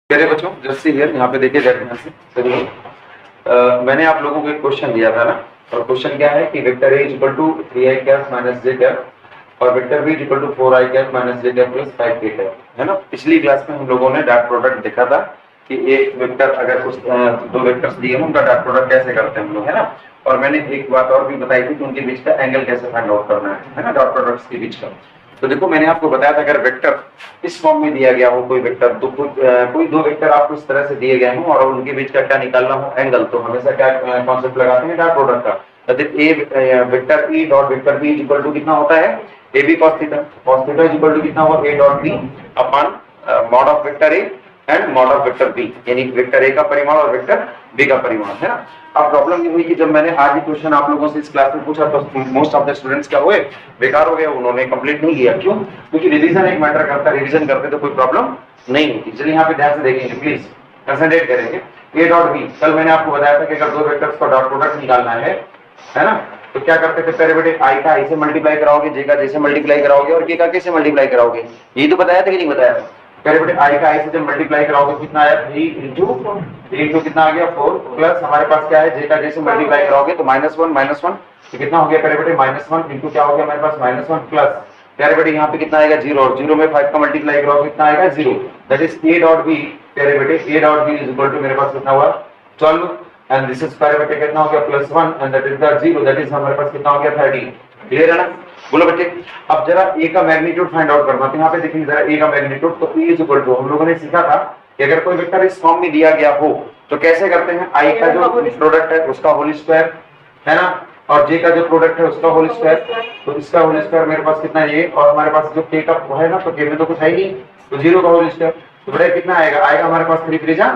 मेरे बच्चों just here यहाँ पे देखिए ध्यान से सभी लोग। मैंने आप लोगों को एक क्वेश्चन दिया था ना, और क्वेश्चन क्या है कि vector A equal to 3i cap minus J cap और vector B equal to 4i cap minus J cap plus 5k cap, है ना। पिछली क्लास में हम लोगों ने डॉट प्रोडक्ट देखा था कि एक वेक्टर अगर कुछ दो वेक्टर्स दिए उनका डॉट प्रोडक्ट कैसे करते हैं हम लोग, है ना। और मैंने एक बात और भी बताई थी कि उनके बीच का एंगल कैसे फाइंड आउट करना है ना, डॉट प्रोडक्ट्स के बीच का। तो देखो मैंने आपको बताया था अगर वेक्टर इस फॉर्म में दिया गया हो, कोई वेक्टर कोई दो वेक्टर आपको इस तरह से दिए गए हो और उनके बीच का क्या निकालना हो, एंगल, तो हमेशा क्या कॉन्सेप्ट लगाते हैं डॉट प्रोडक्ट का। A vector E dot vector B equal to कितना होता है, A B cos theta. Cos theta equal to कितना हुआ, A dot B upon mod of vector A and mod of vector B, यानी vector A का परिमाण और vector B का परिमाण, है ना। अब प्रॉब्लम ये हुई कि जब मैंने आज ही क्वेश्चन आप लोगों से इस क्लास में पूछा तो मोस्ट ऑफ द स्टूडेंट्स क्या हुए, बेकार हो गए, उन्होंने कंप्लीट नहीं किया। क्यों? क्योंकि रिवीजन एक मैटर करता है, रिवीजन करते तो कोई प्रॉब्लम नहीं होती। चलिए यहाँ पे ध्यान से देखेंगे, प्लीज कंसंट्रेट करेंगे। ए डॉट बी, कल मैंने आपको बताया था कि अगर दो वेक्टर्स का डॉट प्रोडक्ट निकालना है ना, तो क्या करते थे, पहले बेटे आई का आई से मल्टीप्लाई कराओगे, जे का जे से मल्टीप्लाई कराओगे और के का के से मल्टीप्लाई कराओगे। ये तो बताया था कि नहीं बताया था? पहले बेटे आई का आई से जब मल्टीप्लाई कराओगे कितना आया, 3 इंटू कितना आ गया 4, प्लस हमारे पास क्या है, जे का जे से मल्टीप्लाई कराओगे तो -1 तो कितना हो गया पहले बेटे, -1 इंटू क्या हो गया हमारे पास -1 प्लस प्यारे बेटे यहाँ पे कितना आएगा 0, और 0 में 5 का मल्टीप्लाई करोगे कितना आएगा 0। That is a dot b, प्यारे बेटे a dot B is equal to मेरे पास कितना हुआ 12 एंड दिस इज प्यारे बेटे कितना हो गया +1 and that is the 0, that is हमारे पास कितना हो गया 30। क्लियर है ना? बोलो बच्चे। अब जरा ए का मैग्नीट्यूड फाइंड आउट करना, तो यहाँ पे देखिए जरा ए का मैग्नीट्यूड, तो ए इज इक्वल टू हम लोगों ने सीखा था कि अगर कोई वेक्टर इस फॉर्म में दिया गया हो तो कैसे करते हैं, आई का जो प्रोडक्ट है उसका होल स्क्वायर, है ना, और जे का जो प्रोडक्ट है उसका होल स्क्वायर, तो इसका होल स्क्वायर मेरे पास कितना है ये, और हमारे पास जो के का है ना, तो के में तो कुछ है ही नहीं, तो 0 का होल स्क्वायर, तो बेटा कितना आएगा हमारे पास 3 3 जा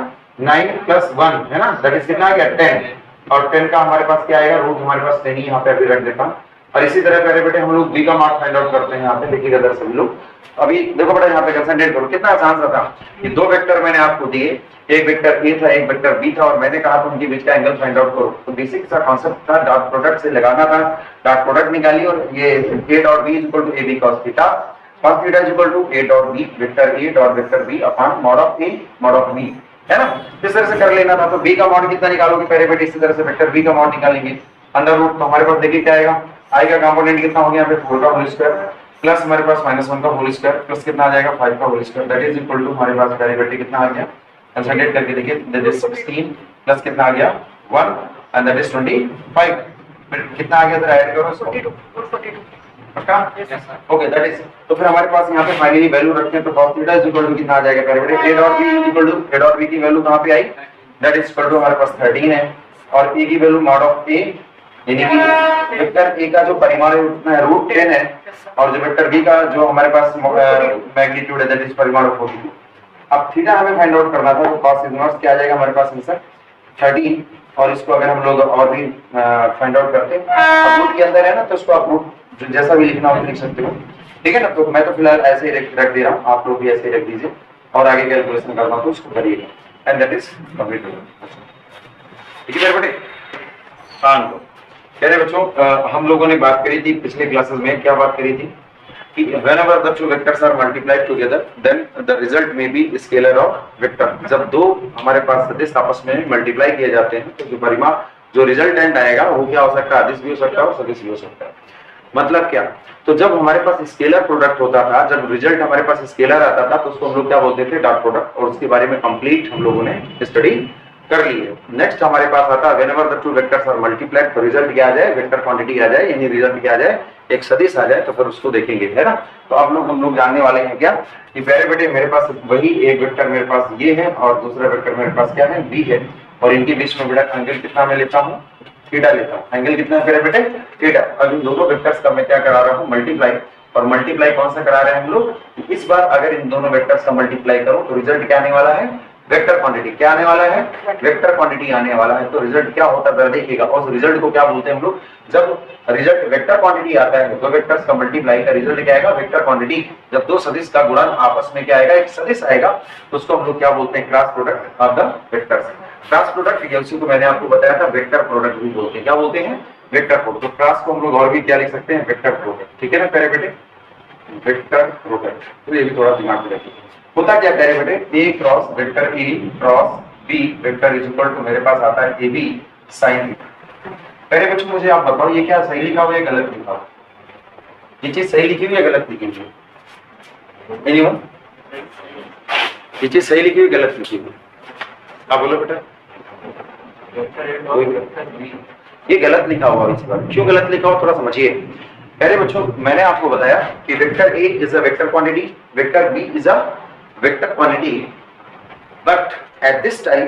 9 प्लस 1, है ना, दैट इज कितना आ गया 10, और 10 का हमारे पास क्या आएगा, रूट हमारे पास 10 ही यहाँ पे अभी रख देता हूँ। और इसी तरह पहले बेटे हम लोग बी का मान फाइंड आउट करते हैं, यहाँ पे देखिएगा इधर सभी लोग। अभी देखो बेटा यहाँ पे कंसंट्रेट करो, कितना आसान सा था। ये दो वेक्टर मैंने आपको दिए, एक वेक्टर ए था एक वेक्टर बी था, और मैंने कहा था उनके बीच का एंगल फाइंड आउट करो। तो बेसिक सा कॉन्सेप्ट था, डॉट प्रोडक्ट से लगाना था, डॉट प्रोडक्ट निकाली और ये a dot B is equal to a B cos theta, cos theta is equal to a dot b vector a dot vector b upon mod of a mod of b, है ना। इस तरह से कर लेना था। तो बी का मॉड कितना निकालोगे पहले बेटे, इसी तरह से वेक्टर बी का मॉड निकालेंगे, अंडर रूट, तो हमारे पास देखिए क्या आएगा, आई का कंपोनेंट कितना हो गया यहाँ पे 4 का होल स्क्वायर प्लस हमारे पास -1 का होल स्क्वायर प्लस कितना आ जाएगा 5 का whole square, that is equal to हमारे पास पहले बेटे कितना आ गया, कंसंट्रेट करके देखिए, दैट इज 16 प्लस कितना आ गया 1 एंड दैट इज 25, फिर कितना आ गया, इधर ऐड करो 42 पक्का, ओके दैट इज। तो फिर हमारे पास यहाँ पे फाइनली वैल्यू रखते हैं, तो cos theta is equal to कितना आ जाएगा पहले बेटे, a dot b is equal to a dot b की वैल्यू कहां पे आई, दैट इज इक्वल टू हमारे पास 13 है, और a की वैल्यू मॉड ऑफ a, यानी कि वेक्टर ए का जो परिमाण है उतना है √10 है, और जो वेक्टर बी का जो हमारे पास मैग्नीट्यूड है दैट इज परिमाण 42। अब थीटा हमें फाइंड आउट करना था, तो cos इनवर्स क्या आ जाएगा हमारे पास आंसर 13, और इसको अगर हम लोग और भी फाइंड आउट करते हैं, अब रूट के अंदर है ना, तो इसको आप रूट जैसा भी लिखना हो लिख सकते हो, ठीक है ना। तो मैं तो फिलहाल ऐसे ही रख दे रहा हूँ, आप लोग भी ऐसे ही रख दीजिए और आगे कैलकुलेशन करना तो उसको करिएगा, एंड दैट इज कंप्लीट। ठीक है मेरे बेटे, कान को कहते बच्चों, हम लोगों ने बात करी थी पिछले क्लासेस में, क्या बात करी थी कि whenever the two vectors are multiplied together then the result may be scalar of vector। जब दो हमारे पास सदिश आपस में मल्टीप्लाई किए जाते हैं तो जो परिमाण जो रिजल्टेंट आएगा वो क्या हो सकता है, अदिश भी हो सकता है और सदिश भी हो सकता है। मतलब क्या, तो जब हमारे पास स्केलर प्रोडक्ट होता था, जब रिजल्ट हमारे पास स्केलर आता था तो उसको हम लोग क्या बोलते थे, डॉट प्रोडक्ट, और उसके बारे में कंप्लीट हम लोगों ने स्टडी कर ली है। नेक्स्ट हमारे पास आता है whenever the two vectors are multiplied, तो रिजल्ट क्या आ जाए, वेक्टर क्वांटिटी आ जाए, यानी रिजल्ट क्या आ जाए, एक सदिश आ जाए, तो फिर उसको देखेंगे, है ना। तो अब हम लोग जानने वाले हैं क्या कि पहले बेटे मेरे पास वही एक वेक्टर मेरे पास ये है और दूसरा वेक्टर मेरे पास क्या है बी है, और इनके बीच में बेटा एंगल कितना मैं लेता हूँ, थीटा लेता हूँ। एंगल कितना है मेरे बेटे, थीटा। अब इन दोनों वेक्टर्स का मैं क्या करा रहा हूँ, मल्टीप्लाई, और मल्टीप्लाई कौन सा करा रहे हैं हम लोग, इस बार अगर इन दोनों वेक्टर्स का मल्टीप्लाई करूं तो रिजल्ट क्या आने वाला है, वेक्टर क्वांटिटी क्या आने वाला है, वेक्टर क्वांटिटी आने वाला है। तो रिजल्ट क्या होता है देखिएगा, और रिजल्ट को क्या बोलते हैं हम लोग, जब रिजल्ट वेक्टर क्वांटिटी आता है तो वेक्टर्स का मल्टीप्लाई का रिजल्ट क्या आएगा, वेक्टर क्वांटिटी। जब दो सदिश का गुणन आपस में क्या आएगा, एक सदिश आएगा, तो उसको हम लोग क्या बोलते हैं, cross product of the vectors. Cross product उसी को मैंने आपको बताया था वेक्टर प्रोडक्ट भी बोलते हैं, क्या बोलते हैं, वेक्टर प्रोडक्ट। तो क्रॉस को हम लोग और भी क्या लिख सकते हैं, वेक्टर प्रोडक्ट, ठीक है ना प्यारे बेटे, वेक्टर प्रोडक्ट। तो ये भी थोड़ा दिमाग में रखिए। होता क्या कह रहे बेटे, A cross vector A cross B vector is equal to मेरे पास आता है ए बी साइन थीटा। पहले बच्चों मुझे आप बताओ ये क्या सही लिखा हुआ है गलत लिखा हुआ, ये चीज सही लिखी हुई है गलत लिखी हुई? एनीवन, ये चीज सही लिखी हुई गलत लिखी हुई? आप बोलो बेटा। ये गलत लिखा हुआ इस बार, क्यों गलत लिखा हुआ थोड़ा समझिए। पहले बच्चों मैंने आपको बताया कि vector a is a vector quantity, vector b is a vector quantity, but at this time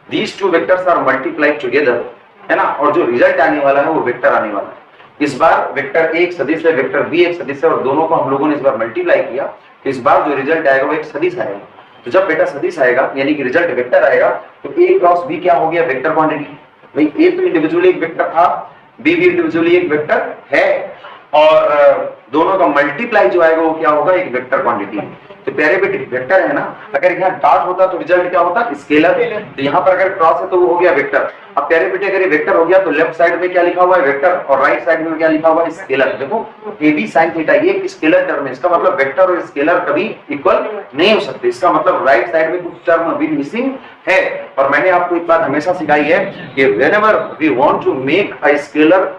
these two vectors are multiplied together, है ना, और जो रिजल्ट आने वाला है वो वेक्टर आने वाला है। इस बार वेक्टर ए एक सदिश है, वेक्टर बी एक सदिश है, और दोनों को हम लोगों ने इस बार मल्टीप्लाई किया, तो इस बार जो रिजल्ट आएगा वो एक सदिश आएगा। तो जब बेटा सदिश आएगा यानी कि रिजल्ट वेक्टर आएगा, तो ए क्रॉस बी क्या हो गया, वेक्टर क्वांटिटी। भाई ए तो इंडिविजुअली एक वेक्टर था, बी भी इंडिविजुअली एक वेक्टर है, और दोनों का मल्टीप्लाई जो आएगा वो क्या होगा, एक वेक्टर क्वांटिटी। तो प्यारे बेटे वेक्टर है ना, अगर यहाँ डॉट होता तो रिजल्ट क्या होता, स्केलर। तो यहाँ पर अगर क्रॉस है तो वो हो गया वेक्टर। अब प्यारे बेटे अगर ये वेक्टर हो गया तो लेफ्ट साइड में क्या लिखा हुआ है, वेक्टर, और राइट साइड में क्या लिखा हुआ है, स्केलर। देखो ए बी साइन थीटा ये एक स्केलर टर्म है, इसका मतलब वेक्टर और स्केलर कभी इक्वल नहीं हो सकते। इसका मतलब राइट साइड में कुछ टर्म अभी मिसिंग है। और मैंने आपको एक बात हमेशा सिखाई है कि whenever we want to make a scalar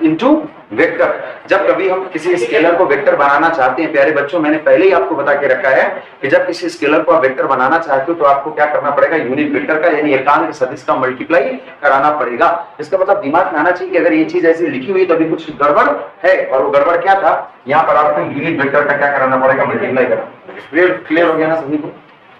into vector, जब कभी हम किसी स्केलर को वेक्टर बनाना चाहते हैं, प्यारे बच्चों मैंने पहले ही आपको बता के रखा है कि जब किसी स्केलर को आप वेक्टर बनाना चाहते हो तो आपको क्या करना पड़ेगा, यूनिट वेक्टर का यानी एकांक सदिश का मल्टीप्लाई कराना पड़ेगा। इसका मतलब दिमाग में आना चाहिए कि अगर ये चीज ऐसी लिखी हुई तो अभी कुछ गड़बड़ है, और वो गड़बड़ क्या था, यहाँ पर आपको यूनिट वेक्टर का क्या कराना पड़ेगा, मल्टीप्लाई करना। क्लियर हो गया ना सभी को,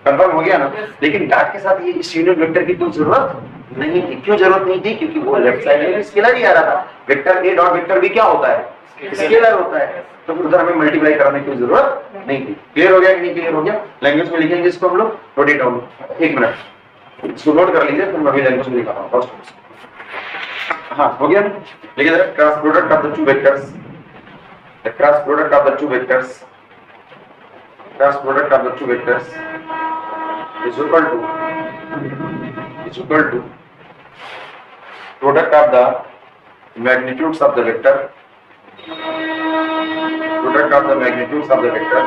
कंफर्म हो गया ना। लेकिन डॉट के साथ ये इस यूनिट वेक्टर की कोई जरूरत नहीं थी। क्यों जरूरत नहीं थी, क्योंकि वो लेफ्ट साइड में स्केलर ही आ रहा था। Vector a dot vector b क्या होता है, स्केलर होता है, तो उधर हमें मल्टीप्लाई कराने की जरूरत नहीं थी। क्लियर हो गया कि नहीं क्लियर हो गया? लैंग्वेज में लिखेंगे इसको हम लोग, नोट इट डाउन, एक मिनट इसको नोट कर लीजिए, फिर मैं अभी लैंग्वेज में लिखा हूं। हाँ हो गया, लिखिए जरा, cross product of the two vectors, the cross product of the two vectors, cross product of the two vectors is equal to product of the magnitudes of the vector, product of the magnitudes of the vector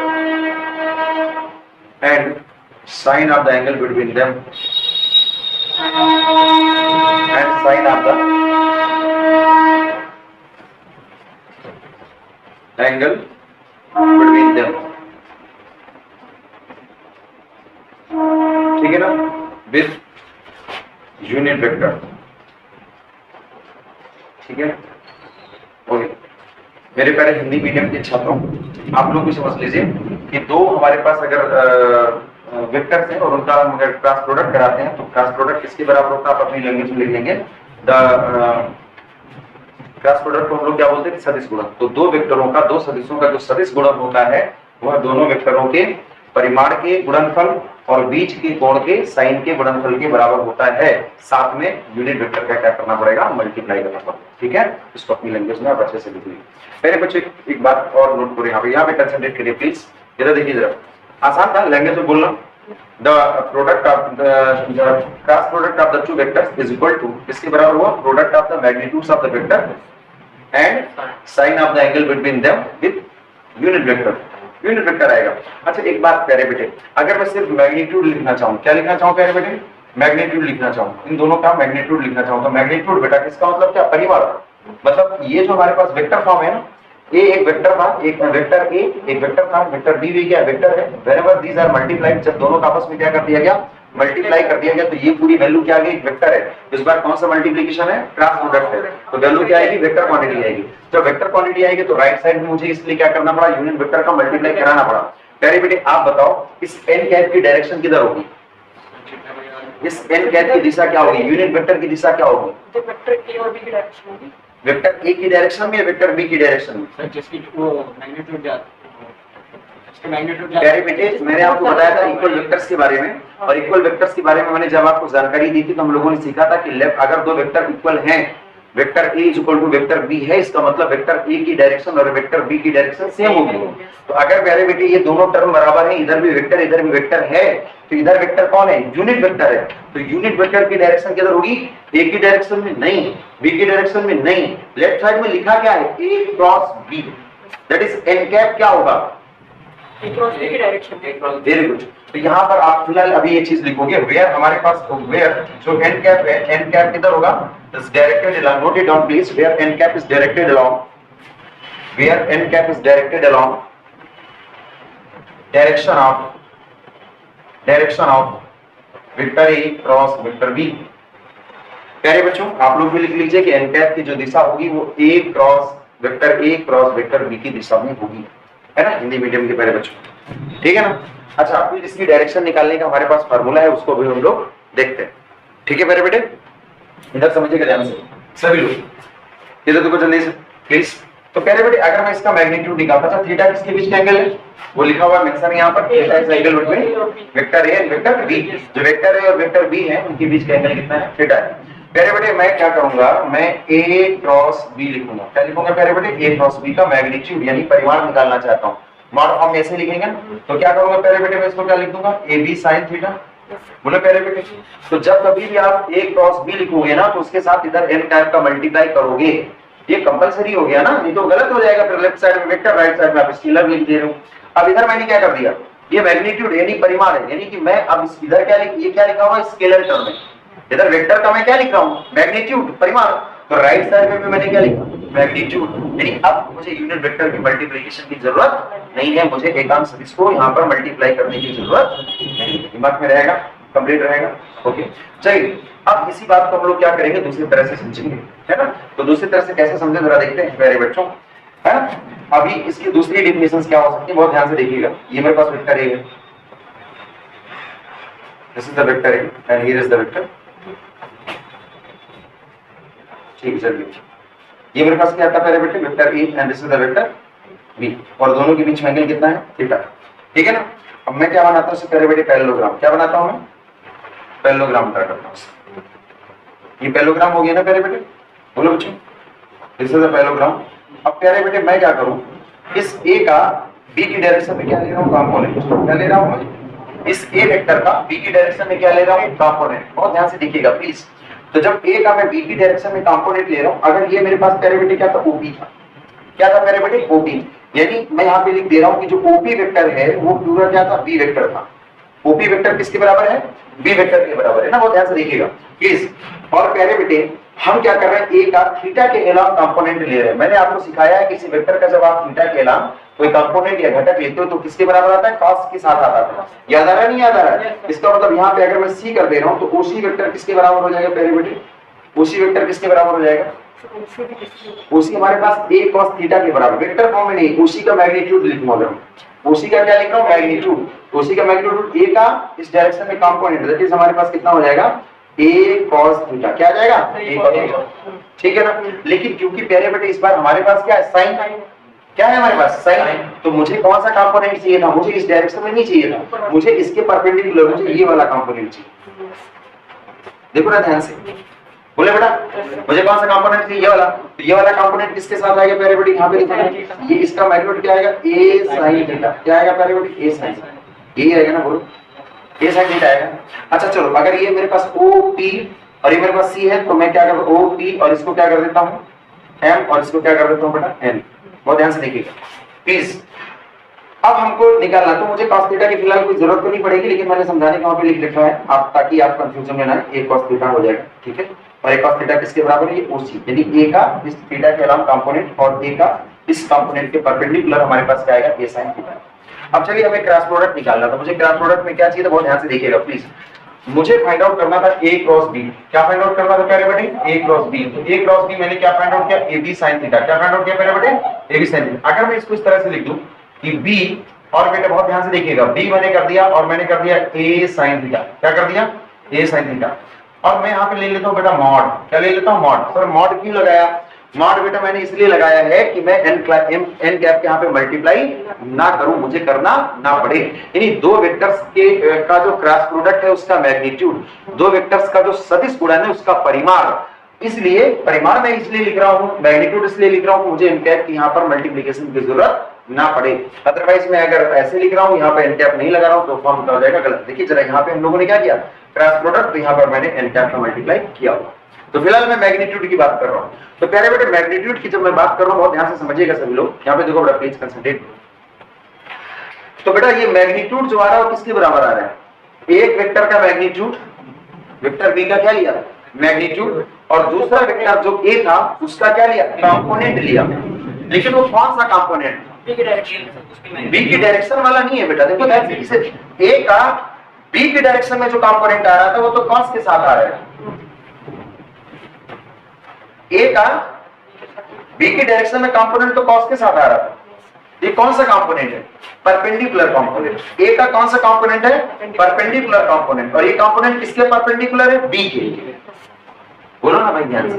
and sine of the angle between them, and sine of the angle between them, ठीक है ना, with unit vector. ठीक है, okay मेरे प्यारे Hindi medium के छात्रों, आप लोग भी समझ लीजिए कि दो हमारे पास अगर वेक्टर्स हैं और उनका हम अगर क्रॉस प्रोडक्ट कराते हैं तो क्रॉस प्रोडक्ट किसके बराबर होता है, आप अपनी लैंग्वेज में लिख लेंगे। द क्रॉस प्रोडक्ट को हम लोग क्या बोलते हैं, सदिश गुणन। तो दो वेक्टरों का, दो सदिशों का जो सदिश गुणन होता है वह दोनों वेक्टरों के परिमाण के गुणनफल और बीच के कोण के साइन के गुणनफल के बराबर होता है। साथ में यूनिट वेक्टर का क्या करना पड़ेगा, मल्टीप्लाई करना पड़ेगा। ठीक है, इसको अपनी लैंग्वेज में आप अच्छे से लिख लीजिए। मेरे बच्चे एक बात और नोट करो, यहाँ पे कंसंट्रेट करिए प्लीज, जरा देखिए जरा, आसान था लैंग्वेज में बोलना। The product of the cross product of the two vectors is equal to, किसके बराबर हुआ, product of the magnitudes of the vector and sine of the angle between them with unit vector. Unit vector आएगा। अच्छा एक बात प्यारे बेटे, अगर मैं सिर्फ मैग्नीट्यूड लिखना चाहूँ, क्या लिखना चाहूँ प्यारे बेटे, मैग्नीट्यूड लिखना चाहूँ, इन दोनों का मैग्नीट्यूड लिखना चाहूँ, तो मैग्नीट्यूड बेटा किसका मतलब क्या, परिमाण। मतलब ये जो हमारे पास वेक्टर फॉर्म है ना, ए एक वेक्टर था, एक वेक्टर ए एक वेक्टर था, वेक्टर बी भी क्या वेक्टर है। व्हेनेवर दीज आर मल्टीप्लाइड, जब दोनों का आपस में क्या कर दिया गया, मल्टीप्लाई कर दिया गया, तो ये पूरी वैल्यू क्या आ गई, वेक्टर है। इस बार कौन सा मल्टीप्लिकेशन है, क्रॉस प्रोडक्ट है, तो वैल्यू क्या आएगी, वेक्टर क्वांटिटी आएगी। जब वेक्टर क्वांटिटी आएगी तो राइट साइड में मुझे इसलिए क्या करना पड़ा, यूनिट वेक्टर का मल्टीप्लाई कराना पड़ा। प्यारे बेटे आप बताओ इस एन कैप की डायरेक्शन किधर होगी, इस एन कैप की दिशा क्या होगी, यूनिट वेक्टर की दिशा क्या होगी, वेक्टर ए और बी की डायरेक्शन होगी, वेक्टर ए की डायरेक्शन में या वेक्टर बी की डायरेक्शन में, जिसकी वो मैग्नीट्यूड प्यारे बेटे मैंने आपको बताया था इक्वल वेक्टर्स के बारे में, और इक्वल वेक्टर्स के बारे में मैंने जब आपको जानकारी दी थी तो हम लोगों ने सीखा था कि लेफ्ट अगर दो वेक्टर इक्वल हैं, vector a is equal to vector b है, इसका मतलब वेक्टर ए की डायरेक्शन और वेक्टर बी की डायरेक्शन सेम होगी। तो अगर प्यारे बेटे ये दोनों टर्म बराबर है, इधर भी वेक्टर है, तो इधर वेक्टर कौन है, यूनिट वेक्टर है। तो यूनिट वेक्टर की डायरेक्शन किधर होगी, ए की डायरेक्शन में नहीं, बी की डायरेक्शन में नहीं, लेफ्ट साइड में लिखा क्या है, A cross B, that is N cap क्या होगा, A cross B की डायरेक्शन में वेरी गुड। तो यहाँ पर आप फिलहाल अभी ये चीज लिखोगे, वेयर हमारे पास वेयर जो एन कैप है, एन कैप किधर होगा, is directed along, note it down please, where n cap is directed along, where n cap is directed along direction of vector A cross vector b. प्यारे बच्चों आप लोग भी लिख लीजिए कि एन कैप की जो दिशा होगी वो ए क्रॉस वेक्टर बी की दिशा में होगी, है ना, हिंदी मीडियम के प्यारे बच्चों, ठीक है ना। अच्छा, फिर इसकी डायरेक्शन निकालने का हमारे पास फार्मूला है, उसको भी हम लोग देखते हैं, ठीक है प्यारे बेटे। इधर समझिएगा ध्यान से सभी लोग, इधर देखो जल्दी से प्लीज। तो प्यारे बेटे अगर मैं इसका मैग्नीट्यूड निकालता था, थीटा किसके बीच का एंगल है, वो लिखा हुआ मेंशन यहाँ पर, theta is angle between vector A and vector b. जो वेक्टर ए और वेक्टर बी है उनके बीच का एंगल कितना है, थीटा है। प्यारे बेटे मैं क्या करूंगा, मैं ए क्रॉस बी लिखूंगा। क्या लिखूंगा प्यारे बेटे, ए क्रॉस बी का मैग्नीट्यूड यानी परिमाण निकालना चाहता हूँ। मॉड फॉर्म ऐसे लिखेंगे, तो क्या करूंगा प्यारे बेटे, मैं इसको क्या लिख दूंगा, ए बी साइन थीटा। बोले प्यारे बेटे, तो जब कभी भी आप ए क्रॉस बी लिखोगे ना, तो उसके साथ इधर एन टाइप का मल्टीप्लाई करोगे, ये कंपलसरी हो गया ना, नहीं तो गलत हो जाएगा। फिर लेफ्ट साइड में वेक्टर, राइट साइड में आप स्केलर लिख दे रहे हो। अब इधर मैंने क्या कर दिया, ये मैग्नीट्यूड यानी परिमाण है, यानी कि मैं अब इधर क्या ये क्या लिखा हुआ स्केलर टर्म में, इधर वेक्टर का मैं क्या लिख रहा हूँ, मैग्नीट्यूड परिमाण। तो राइट साइड में भी मैंने क्या लिखा, मैग्नीट्यूड। यानी अब मुझे यूनिट वेक्टर की मल्टीप्लिकेशन की जरूरत नहीं है, मुझे एकांश सदिश को यहाँ पर मल्टीप्लाई करने की जरूरत नहीं, दिमाग में रहेगा, कंप्लीट रहेगा। ओके चलिए, अब इसी बात को हम लोग क्या करेंगे, दूसरी तरह से समझेंगे, है ना। तो दूसरी तरह से कैसे समझे जरा देखते हैं प्यारे बच्चों, है ना। अभी इसकी दूसरी डेफिनेशन क्या हो सकती है, बहुत ध्यान से देखिएगा। ये मेरे पास वेक्टर ए है, this is the vector A and here is the vector, ठीक है। चलिए, ये मेरे पास क्या आता है प्यारे बेटे, vector A and this is the vector B, और दोनों के बीच में एंगल कितना है, थीटा, ठीक है ना। अब मैं क्या बनाता हूँ प्यारे बेटे, पैरेललोग्राम। क्या बनाता हूँ मैं, पैरेललोग्राम करता हूँ। ये पैरेललोग्राम हो गया ना प्यारे बेटे, बोलो बच्चों, दिस इज द पैरेललोग्राम। अब प्यारे बेटे मैं क्या करूं, इस ए का बी की डायरेक्शन में क्या ले रहा हूं, कंपोनेंट। क्या ले रहा हूं मैं, इस ए वेक्टर का बी की डायरेक्शन में क्या ले रहा हूं, कंपोनेंट। बहुत ध्यान से देखिएगा प्लीज। तो जब ए का मैं बी की डायरेक्शन में कंपोनेंट ले रहा हूं, अगर ये मेरे पास प्यारे बेटे क्या था, ओबी था। क्या था प्यारे बेटे, ओबी। यानी मैं यहाँ पे लिख दे रहा हूँ कि जो ओबी वेक्टर है वो पूरा क्या था, बी वेक्टर था। ओपी वेक्टर किसके बराबर है, बी वेक्टर के बराबर है ना, बहुत ध्यान से देखिएगा प्लीज। और प्यारे बेटे हम क्या कर रहे हैं, ए का थीटा के अलावा कंपोनेंट ले रहे हैं। मैंने आपको सिखाया है किसी वेक्टर का जब आप थीटा के अलावा कोई कंपोनेंट या घटक लेते हो तो किसके बराबर आता है, cos के साथ आता है। याद आ रहा है, नहीं याद आ रहा है। इसका मतलब यहाँ पे अगर मैं सी कर दे रहा हूँ तो ओसी वेक्टर किसके बराबर हो जाएगा प्यारे बेटे, ओसी वेक्टर किसके बराबर हो जाएगा, ओसी हमारे पास ए cos थीटा के बराबर, वेक्टर फॉर्म में नहीं, ओसी का मैग्नीट्यूड लिखूंगा अगर ओसी का क्या लिख रहा हूं, मैग्नीट्यूड। ओसी का मैग्नीट्यूड ए का इस डायरेक्शन में कंपोनेंट, दैट इज हमारे पास कितना हो जाएगा, a cos थीटा। क्या आ जाएगा, a cos थीटा, ठीक है ना। लेकिन क्योंकि प्यारे बेटे इस बार हमारे पास क्या है, साइन। क्या है हमारे पास, साइन। तो मुझे कौन सा कंपोनेंट चाहिए था, मुझे इस डायरेक्शन में नहीं चाहिए था, मुझे इसके परपेंडिकुलर, मुझे ये वाला कंपोनेंट चाहिए। देखो ना ध्यान से, बोले बेटा मुझे कौन सा कंपोनेंट चाहिए, ये वाला। तो ये वाला कंपोनेंट किसके साथ आएगा प्यारे बेटे, यहाँ पे लिखा है, ये इसका मैग्नीट्यूड क्या आएगा, a sin थीटा। क्या आएगा प्यारे बेटे, a sin, यही आएगा ना, बोलो a sin थीटा आएगा। अच्छा चलो, अगर ये मेरे पास OP और ये मेरे पास C है तो मैं क्या कर, OP और इसको क्या कर देता हूँ M और इसको क्या कर देता हूँ बेटा N। बहुत ध्यान से देखिएगा प्लीज। अब हमको निकालना, तो मुझे cos थीटा की फिलहाल कोई जरूरत तो नहीं पड़ेगी, लेकिन मैंने समझाने का वहां पे लिख रखा है आप, ताकि आप कंफ्यूजन में ना, a cos थीटा हो जाएगा, ठीक है। और a cos थीटा किसके बराबर है, ये OC, यानी a का इस थीटा के अलावा कंपोनेंट और a का इस कंपोनेंट के परपेंडिकुलर हमारे पास क्या आएगा, a sin थीटा। अब चलिए हमें क्रॉस प्रोडक्ट निकालना था। मुझे क्रॉस प्रोडक्ट में क्या चाहिए था, बहुत ध्यान से देखिएगा प्लीज। मुझे फाइंड आउट करना था a क्रॉस b। क्या फाइंड आउट करना था प्यारे बेटे, a क्रॉस b। तो a क्रॉस b मैंने क्या फाइंड आउट किया, ab sin थीटा। क्या फाइंड आउट किया प्यारे बेटे, ab sin थीटा। अगर मैं इसको इस तरह से लिख दूं कि b, और बेटे बहुत ध्यान से देखिएगा, b मैंने कर दिया और मैंने कर दिया a sin थीटा। क्या कर दिया, a sin थीटा। और मैं यहाँ पे ले लेता हूँ बेटा मॉड। क्या ले लेता हूँ, मॉड। सर मॉड क्यों लगाया, मॉड बेटा मैंने इसलिए लगाया है कि मैं n कैप के यहाँ पे मल्टीप्लाई ना करूं, मुझे करना ना पड़े। यानी दो वेक्टर्स के का जो क्रॉस प्रोडक्ट है उसका मैग्नीट्यूड, दो वेक्टर्स का जो सदिश गुणन है उसका परिमाण, इसलिए परिमाण मैं इसलिए लिख रहा हूं, मैग्नीट्यूड इसलिए लिख रहा हूं, मुझे n कैप की यहाँ पर मल्टीप्लिकेशन की जरूरत ना पड़े। अदरवाइज मैं अगर ऐसे लिख रहा हूं, यहाँ पे n कैप नहीं लगा रहा हूं तो फॉर्म हो जाएगा गलत। देखिए जरा यहाँ पे हम लोगों ने क्या किया, क्रॉस प्रोडक्ट, तो यहाँ पर मैंने n कैप का मल्टीप्लाई किया हुआ। तो फिलहाल मैं मैग्नीट्यूड की बात कर रहा हूं। तो प्यारे बेटे मैग्नीट्यूड की जब मैं बात कर रहा हूं, बहुत ध्यान से समझिएगा सभी लोग। यहाँ पे देखो बड़ा प्लीज कंसंट्रेट। तो बेटा ये मैग्नीट्यूड जो आ रहा है वो किसके बराबर आ रहा है? एक वेक्टर का मैग्नीट्यूड, वेक्टर बी का क्या लिया? मैग्नीट्यूड, और दूसरा वेक्टर जो ए था उसका क्या लिया? कंपोनेंट लिया। लेकिन वो कौन सा कंपोनेंट? बी की डायरेक्शन, बी की डायरेक्शन वाला नहीं है बेटा। देखो ए का बी की डायरेक्शन में जो कंपोनेंट आ रहा था वो तो कॉस के साथ आ रहा है। ए का बी की डायरेक्शन में कंपोनेंट तो कॉस के साथ आ रहा था। ये कौन सा कंपोनेंट है? Perpendicular component. ए का कौन सा कंपोनेंट है? Perpendicular component. और ये कंपोनेंट किसके परपेंडिकुलर है? बी के। बोलो ना भाई ध्यान से,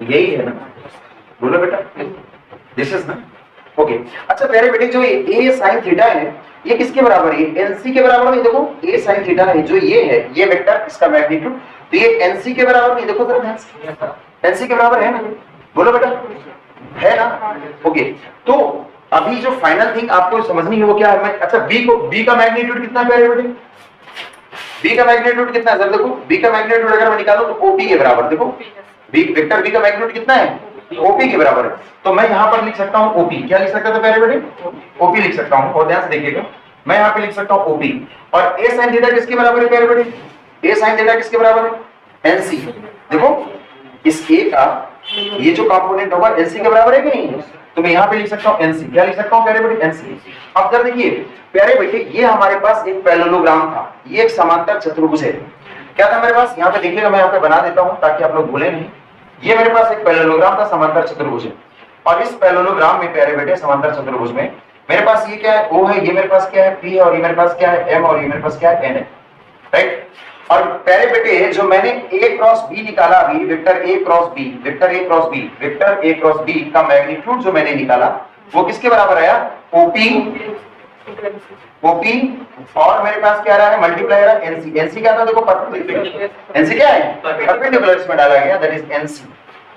यही है ना? बोलो बेटा, दिस इज ना ओके। अच्छा प्यारे बेटे, जो ए साइन थीटा है ये किसके बराबर है? एनसी के बराबर नहीं। देखो ए साइन थीटा है जो ये है, ये वेक्टर इसका मैग्नीट्यूड, तो ये एनसी के बराबर नहीं। देखो जरा ध्यान से, एनसी के बराबर है ना? बोलो बेटा, है ना? ओके, तो अभी जो फाइनल थिंग आपको समझनी है वो क्या है? अच्छा बी का मैग्नीट्यूड कितना है प्यारे बेटे? बी का मैग्नीट्यूड कितना है? देखो बी का मैग्नीट्यूड अगर मैं निकालूं तो ओपी के बराबर। देखो बी वेक्टर बी का मैग्नीट्यूड कितना है? ओपी के बराबर है। तो मैं यहां पर लिख सकता हूं ओपी। क्या लिख सकता था प्यारे बेटे? ओपी लिख सकता हूं। और ध्यान से देखिएगा, मैं यहां पे लिख सकता हूं ओपी। और ए sin थीटा किसके बराबर है प्यारे बेटे? ए sin थीटा किसके बराबर है? एनसी। देखो इस ए का ये जो कंपोनेंट होगा एनसी के बराबर है कि नहीं? तो मैं यहां पे लिख सकता हूं एनसी। क्या लिख सकता हूं प्यारे बेटे? एनसी। अब जरा देखिए प्यारे बेटे, ये हमारे पास एक पैरेललोग्राम था, ये एक समांतर चतुर्भुज है। क्या था मेरे पास? यहां पे देखिएगा, मैं यहां पे बना देता हूं ताकि आप लोग भूलें नहीं। ये मेरे पास एक पैरेललोग्राम था, समांतर चतुर्भुज है। और इस पैरेललोग्राम में प्यारे बेटे, समांतर चतुर्भुज में मेरे पास ये क्या है? O है, ये मेरे पास क्या है? P है, और ये मेरे पास क्या है? M, और ये मेरे पास क्या है? N है, राइट? और प्यारे बेटे जो मैंने A क्रॉस B निकाला अभी, vector A cross B, vector A cross B, vector A cross B का मैग्नीट्यूड जो मैंने निकाला वो किसके बराबर आया? OP, और मेरे पास क्या रहा है? मल्टीप्लाई रहा है NC। NC क्या था? देखो परपेंडिकुलर। NC क्या है? परपेंडिकुलर इसमें डाला गया, that is NC,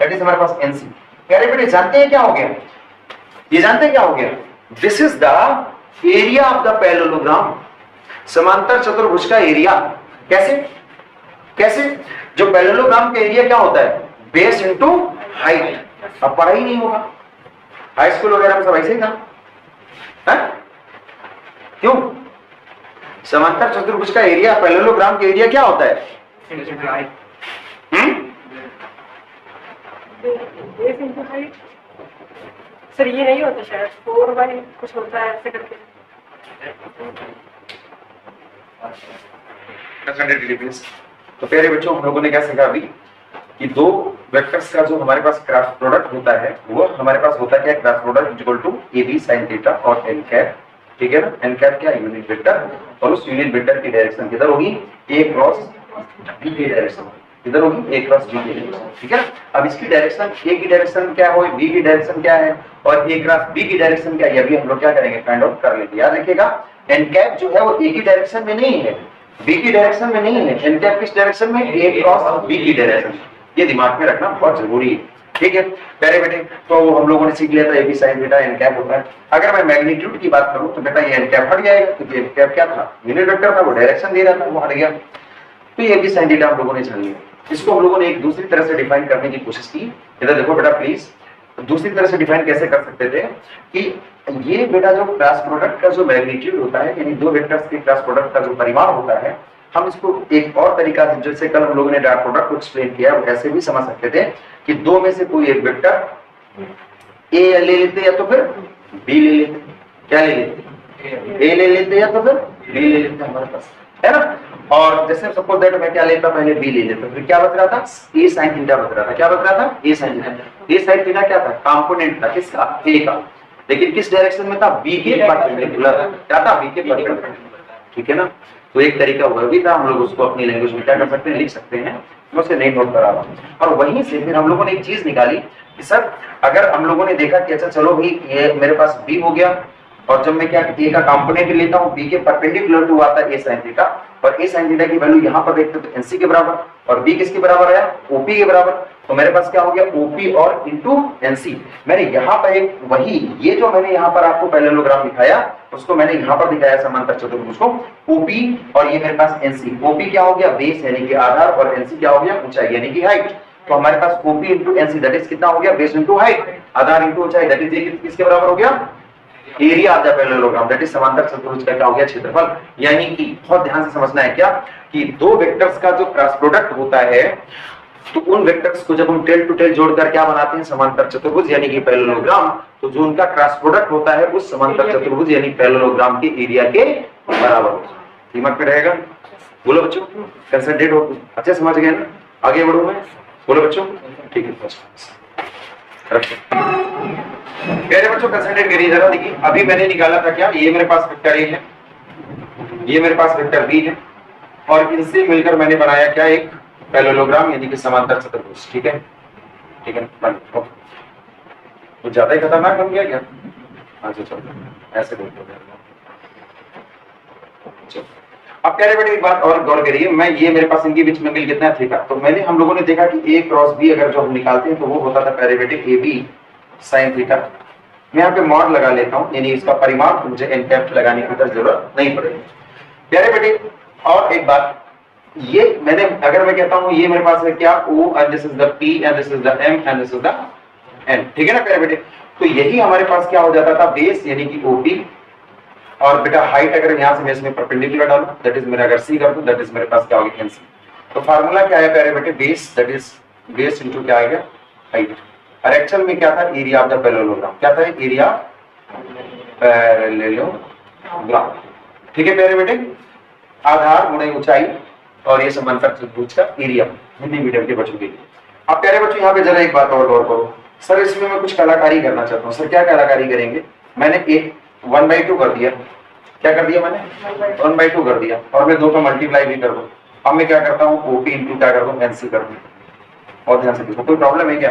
that is हमारे पास NC। प्यारे बेटे जानते हैं क्या हो गया? ये जानते हैं क्या हो गया? This is the area of the parallelogram, समांतर चतुर्भुज का एरिया। कैसे? कैसे? जो पैरेललोग्राम का एरिया क्या होता है? Base into height. अब पढ़ाई नहीं होगा, हाई स्कूल वगैरह में सब ऐसे ही था, है? क्यों? समांतर चतुर्भुज का एरिया, पैरेललोग्राम का एरिया क्या होता है? सर ये नहीं होता शायद, 4/, कुछ होता है ऐसे करके। 100 डिग्री। तो प्यारे बच्चों, हम लोगों ने क्या सीखा अभी कि दो वेक्टर्स का जो हमारे पास क्रॉस प्रोडक्ट होता है वो हमारे पास होता है क्या? Cross product equal to a B sine theta और एन कैप, ठीक है ना? एन कैप क्या? यूनिट वेक्टर, और उस यूनिट वेक्टर की डायरेक्शन किधर होगी? ए क्रॉस बी की डायरेक्शन किधर होगी? ए क्रॉस बी की डायरेक्शन, ठीक है ना? अब इसकी डायरेक्शन ए की डायरेक्शन क्या है, बी की डायरेक्शन क्या है, और ए क्रॉस बी की डायरेक्शन क्या है, ये भी हम लोग क्या करेंगे? फाइंड आउट कर लेंगे। याद रखिएगा, एन कैप जो है वो ए की डायरेक्शन में नहीं है, बी की डायरेक्शन में नहीं है। एन कैप किस डायरेक्शन में? ए क्रॉस बी की डायरेक्शन। ये दिमाग में रखना बहुत जरूरी है, ठीक है प्यारे बेटे? तो हम लोगों ने सीख लिया था a B sine theta n cap होता है। अगर मैं मैग्नीट्यूड की बात करूं तो बेटा ये एन कैप हट जाएगा, क्योंकि एन कैप क्या था? यूनिट वेक्टर था, वो डायरेक्शन दे रहा था, वो हट गया। तो ये बी साइन थीटा हम लोगों ने जान लिया। इसको हम लोगों ने एक दूसरी तरह से डिफाइन करने की कोशिश की। इधर देखो बेटा प्लीज, दूसरी तरह से डिफाइन कैसे कर सकते थे कि ये बेटा जो क्रॉस प्रोडक्ट का जो मैग्नीट्यूड होता है, यानी दो वेक्टर्स के क्रॉस प्रोडक्ट का जो परिमाण होता है, हम इसको एक और तरीका से, जैसे कल हम लोगों ने डॉट प्रोडक्ट को एक्सप्लेन किया, ऐसे भी समझ सकते थे कि दो में से कोई एक वेक्टर ए ले लेते या तो फिर बी ले लेते। क्या ले लेते? ए ले लेते या तो फिर बी ले लेते हमारे पास, है ना? और जैसे सपोज दैट मैं क्या लेता, पहले बी ले लेता, फिर क्या बच रहा था? ए साइन थीटा बच रहा था। क्या बच रहा था? ए साइन थीटा। ए साइन थीटा क्या था? कंपोनेंट था किसका? ए का, लेकिन किस डायरेक्शन में था? बी के परपेंडिकुलर। क्या था? बी के परपेंडिकुलर, ठीक है ना? तो एक तरीका वह भी था, हम लोग उसको अपनी लैंग्वेज में क्या कर सकते हैं? लिख सकते हैं। मैं उसे नहीं नोट करा रहा हूं। और वहीं से फिर हम लोगों ने एक चीज निकाली कि सर अगर हम लोगों ने देखा कि अच्छा चलो भाई ये मेरे पास बी हो गया, और जब मैं क्या ए का कंपोनेंट लेता हूं, बी के परपेंडिकुलर टू आता है ए साइन थीटा, और ए साइन थीटा की वैल्यू यहां पर देखते तो एनसी के बराबर, और बी किसके बराबर आया? ओपी के बराबर। तो मेरे पास क्या हो गया? ओपी और इंटू एनसी। मैंने यहाँ पर एक वही ये जो मैंने यहाँ पर आपको पैरेललोग्राम दिखाया उसको मैंने यहाँ पर दिखाया समांतर चतुर्भुज को, ओपी और ये मेरे पास एनसी। ओपी क्या हो गया? बेस यानी कि आधार, और एनसी क्या हो गया? ऊंचाई यानी कि हाइट। तो हमारे पास OP into NC that is कितना हो गया? बेस इंटू हाइट, आधार इंटू ऊंचाई, दैट इज किसके बराबर हो गया? Area of the parallelogram that is समांतर चतुर्भुज का क्या हो गया क्षेत्रफल। यानी कि बहुत ध्यान से समझना है क्या कि दो वेक्टर्स का जो क्रॉस प्रोडक्ट होता है तो उन वेक्टर्स को जब हम टेल टू टेल जोड़कर क्या बनाते हैं समांतर चतुर्भुज यानी कि पैरेललोग्राम। तो जो उनका क्रॉस प्रोडक्ट होता है उस समांतर चतुर्भुज यानी पैरेललोग्राम के एरिया के बराबर होता है। दिमाग में रहेगा। बोलो बच्चों, कंसंट्रेट हो, अच्छे समझ गए ना। आगे बढ़ो मैं, बोलो बच्चों, ठीक है प्यारे बच्चों कंसंट्रेट करिए जरा। देखिए अभी मैंने निकाला था क्या, ये मेरे पास वेक्टर ए है, ये मेरे पास वेक्टर बी है और इनसे मिलकर मैंने बनाया क्या एक पैरेललोग्राम यानी कि समांतर चतुर्भुज। ठीक है, ठीक है, कुछ ज्यादा ही खतरनाक बन गया क्या? अच्छा चलो ऐसे बोलते हैं। अब प्यारे बेटे एक बात और गौर करिए, मैं ये मेरे पास इनके बीच में एंगल कितना है थीटा। तो मैंने हम लोगों ने देखा कि ए क्रॉस बी अगर जो हम निकालते हैं तो वो होता था प्यारे बेटे ए बी साइन थीटा। मैं यहाँ पे मॉड लगा लेता हूँ यानी इसका परिमाण मुझे एन कैप लगाने की जरूरत नहीं पड़ेगी। प्यारे बेटे और एक बात, ये मैंने अगर मैं कहता हूँ ये मेरे पास है क्या O and this is the P and this is the M and this is the N। ठीक है ना प्यारे बेटे, तो यही हमारे पास क्या हो जाता था बेस यानी कि OP। और बेटा हाइट अगर यहाँ से मैं इसमें परपेंडिकुलर डालूं दैट इज मेरा अगर C कर दूं दैट इज मेरे पास क्या होगा NC। तो फार्मूला क्या है प्यारे बेटे, base that is base into क्या आएगा हाइट। और एक्चुअल में क्या था एरिया ऑफ द पैरेललोग्राम, क्या था एरिया पैरेललोग्राम। ठीक है प्यारे बेटे, आधार गुणे ऊंचाई और ये समांतर चतुर्भुज का एरिया हिंदी मीडियम के बच्चों के लिए। अब प्यारे बच्चों यहाँ पे जरा एक बात और गौर करो सर, इसमें मैं कुछ कलाकारी करना चाहता हूँ। सर क्या कलाकारी करेंगे, मैंने एक 1/2 कर दिया, क्या कर दिया मैंने 1/2 कर दिया और मैं 2 का मल्टीप्लाई भी कर दूं। अब मैं क्या करता हूँ OP इंटू क्या कर दूं NC कर दूं। और ध्यान से देखो कोई प्रॉब्लम है क्या,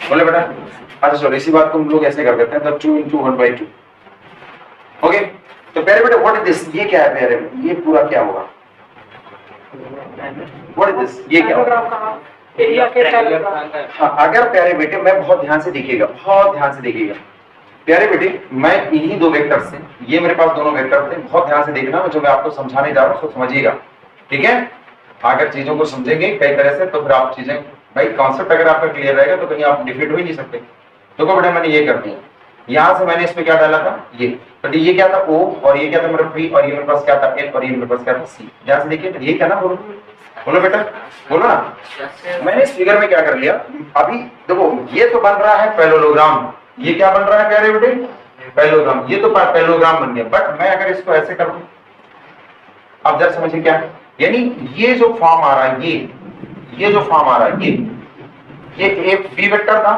बोले बेटा। अच्छा चलो इसी बात को हम लोग ऐसे कर देते हैं 2 इंटू 1/2। ओके तो प्यारे बेटे व्हाट इज दिस, ये क्या है प्यारे बेटे, ये पूरा क्या होगा, व्हाट इज दिस, ये क्या होगा। हाँ अगर प्यारे बेटे मैं बहुत ध्यान से देखिएगा, बहुत ध्यान से देखिएगा प्यारे बेटे, मैं इन्हीं दो वेक्टर से, ये मेरे पास दोनों वेक्टर थे, बहुत ध्यान से देखना जो मैं आपको समझाने जा रहा हूँ उसको समझिएगा। ठीक है, अगर चीजों को समझेंगे कई तरह से तो फिर आप चीजें, भाई कॉन्सेप्ट अगर आपका क्लियर रहेगा तो कहीं आप डिफीट हो ही नहीं सकते। देखो बेटा मैंने ये कर दिया, यहाँ से मैंने इसमें क्या डाला था ये, तो ये क्या था O और ये क्या था मेरा P और ये मेरे पास क्या था N और ये मेरे पास क्या था C। ध्यान से देखिए ये क्या ना, बोलो बोलो बेटा बोलो ना। मैंने इस फिगर में क्या कर लिया, अभी देखो ये तो बन रहा है पैरेललोग्राम, ये क्या बन रहा है प्यारे बेटे पैरेललोग्राम, ये तो पैरेललोग्राम बन गया। बट मैं अगर इसको ऐसे कर दूं, आप जरा समझिए क्या, यानी ये जो फॉर्म आ रहा है ये जो फॉर्म आ रहा है ये एक बी वेक्टर था,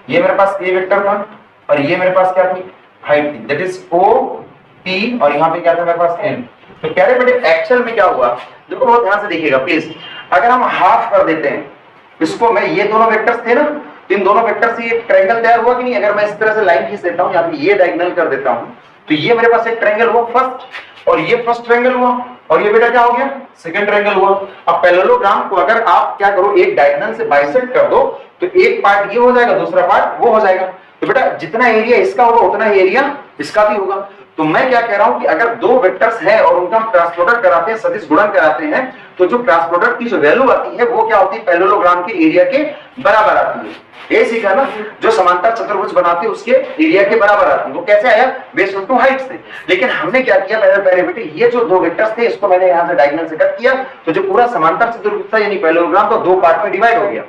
ये मेरे पास ए वेक्टर था और ये मेरे पास क्या थी हाइट थी दैट इज OP और यहाँ पे क्या था मेरे पास N। तो प्यारे बेटे एक्चुअल में क्या हुआ, देखो बहुत ध्यान से देखिएगा प्लीज। अगर हम हाफ कर देते हैं इसको, मैं ये दोनों वेक्टर्स थे ना, इन दोनों वेक्टर से एक ट्रायंगल तैयार हुआ कि नहीं। अगर मैं इस तरह से लाइन खींच देता हूं, यहाँ पे ये डायगोनल कर देता हूं तो ये मेरे पास एक ट्रायंगल हुआ फर्स्ट और ये फर्स्ट ट्रायंगल हुआ और ये बेटा क्या हो गया सेकंड ट्रायंगल हुआ। अब पैरेललोग्राम को अगर आप क्या करो एक डायगोनल से बाइसेक्ट कर दो तो एक पार्ट ये हो जाएगा दूसरा पार्ट वो हो जाएगा। तो बेटा जितना एरिया इसका होगा उतना ही एरिया इसका भी होगा। तो मैं क्या कह रहा हूं कि अगर दो वेक्टर्स हैं और उनका क्रॉस प्रोडक्ट कराते हैं, सदिश गुणन कराते हैं, तो जो क्रॉस प्रोडक्ट की जो वैल्यू आती है वो क्या होती है पैरेललोग्राम के एरिया के बराबर आती है। ये सीखा ना, जो समांतर चतुर्भुज बनाते हैं उसके एरिया के बराबर आती है। वो कैसे आया, बेस्ड ऑन टू हाइट से। लेकिन हमने क्या किया पहले बेटे, ये जो दो वेक्टर्स थे इसको मैंने यहां से डायगोनल से कट किया, तो जो पूरा समांतर चतुर्भुज था यानी पैरेललोग्राम तो दो पार्ट में डिवाइड हो गया।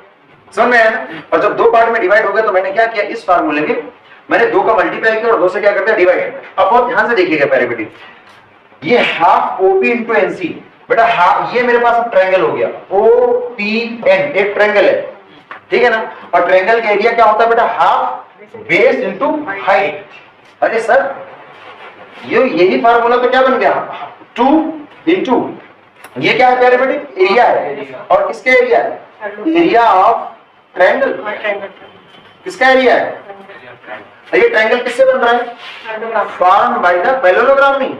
समझ में आया ना। और जब दो पार्ट में डिवाइड हो गया तो मैंने क्या किया, इस फार्मूले में मैंने 2 का मल्टीप्लाई किया और 2 से क्या करते हैं डिवाइड। अब बहुत ध्यान से देखिएगा प्यारे बेटे, ये हाफ OP इंटू NC बेटा, हाफ ये मेरे पास अब ट्रायंगल हो गया OPN, एक ट्रायंगल है ठीक है ना। और ट्रायंगल का एरिया क्या होता है बेटा, हाफ बेस इंटू हाइट। अरे सर ये यही फार्मूला तो क्या बन गया 2 इंटू ये क्या है प्यारे बेटे एरिया है, और किसका एरिया है, एरिया ऑफ ट्रायंगल। किसका एरिया है, ये ट्रायंगल किससे बन रहा है, फॉर्म बाय द पैरेललोग्राम, नहीं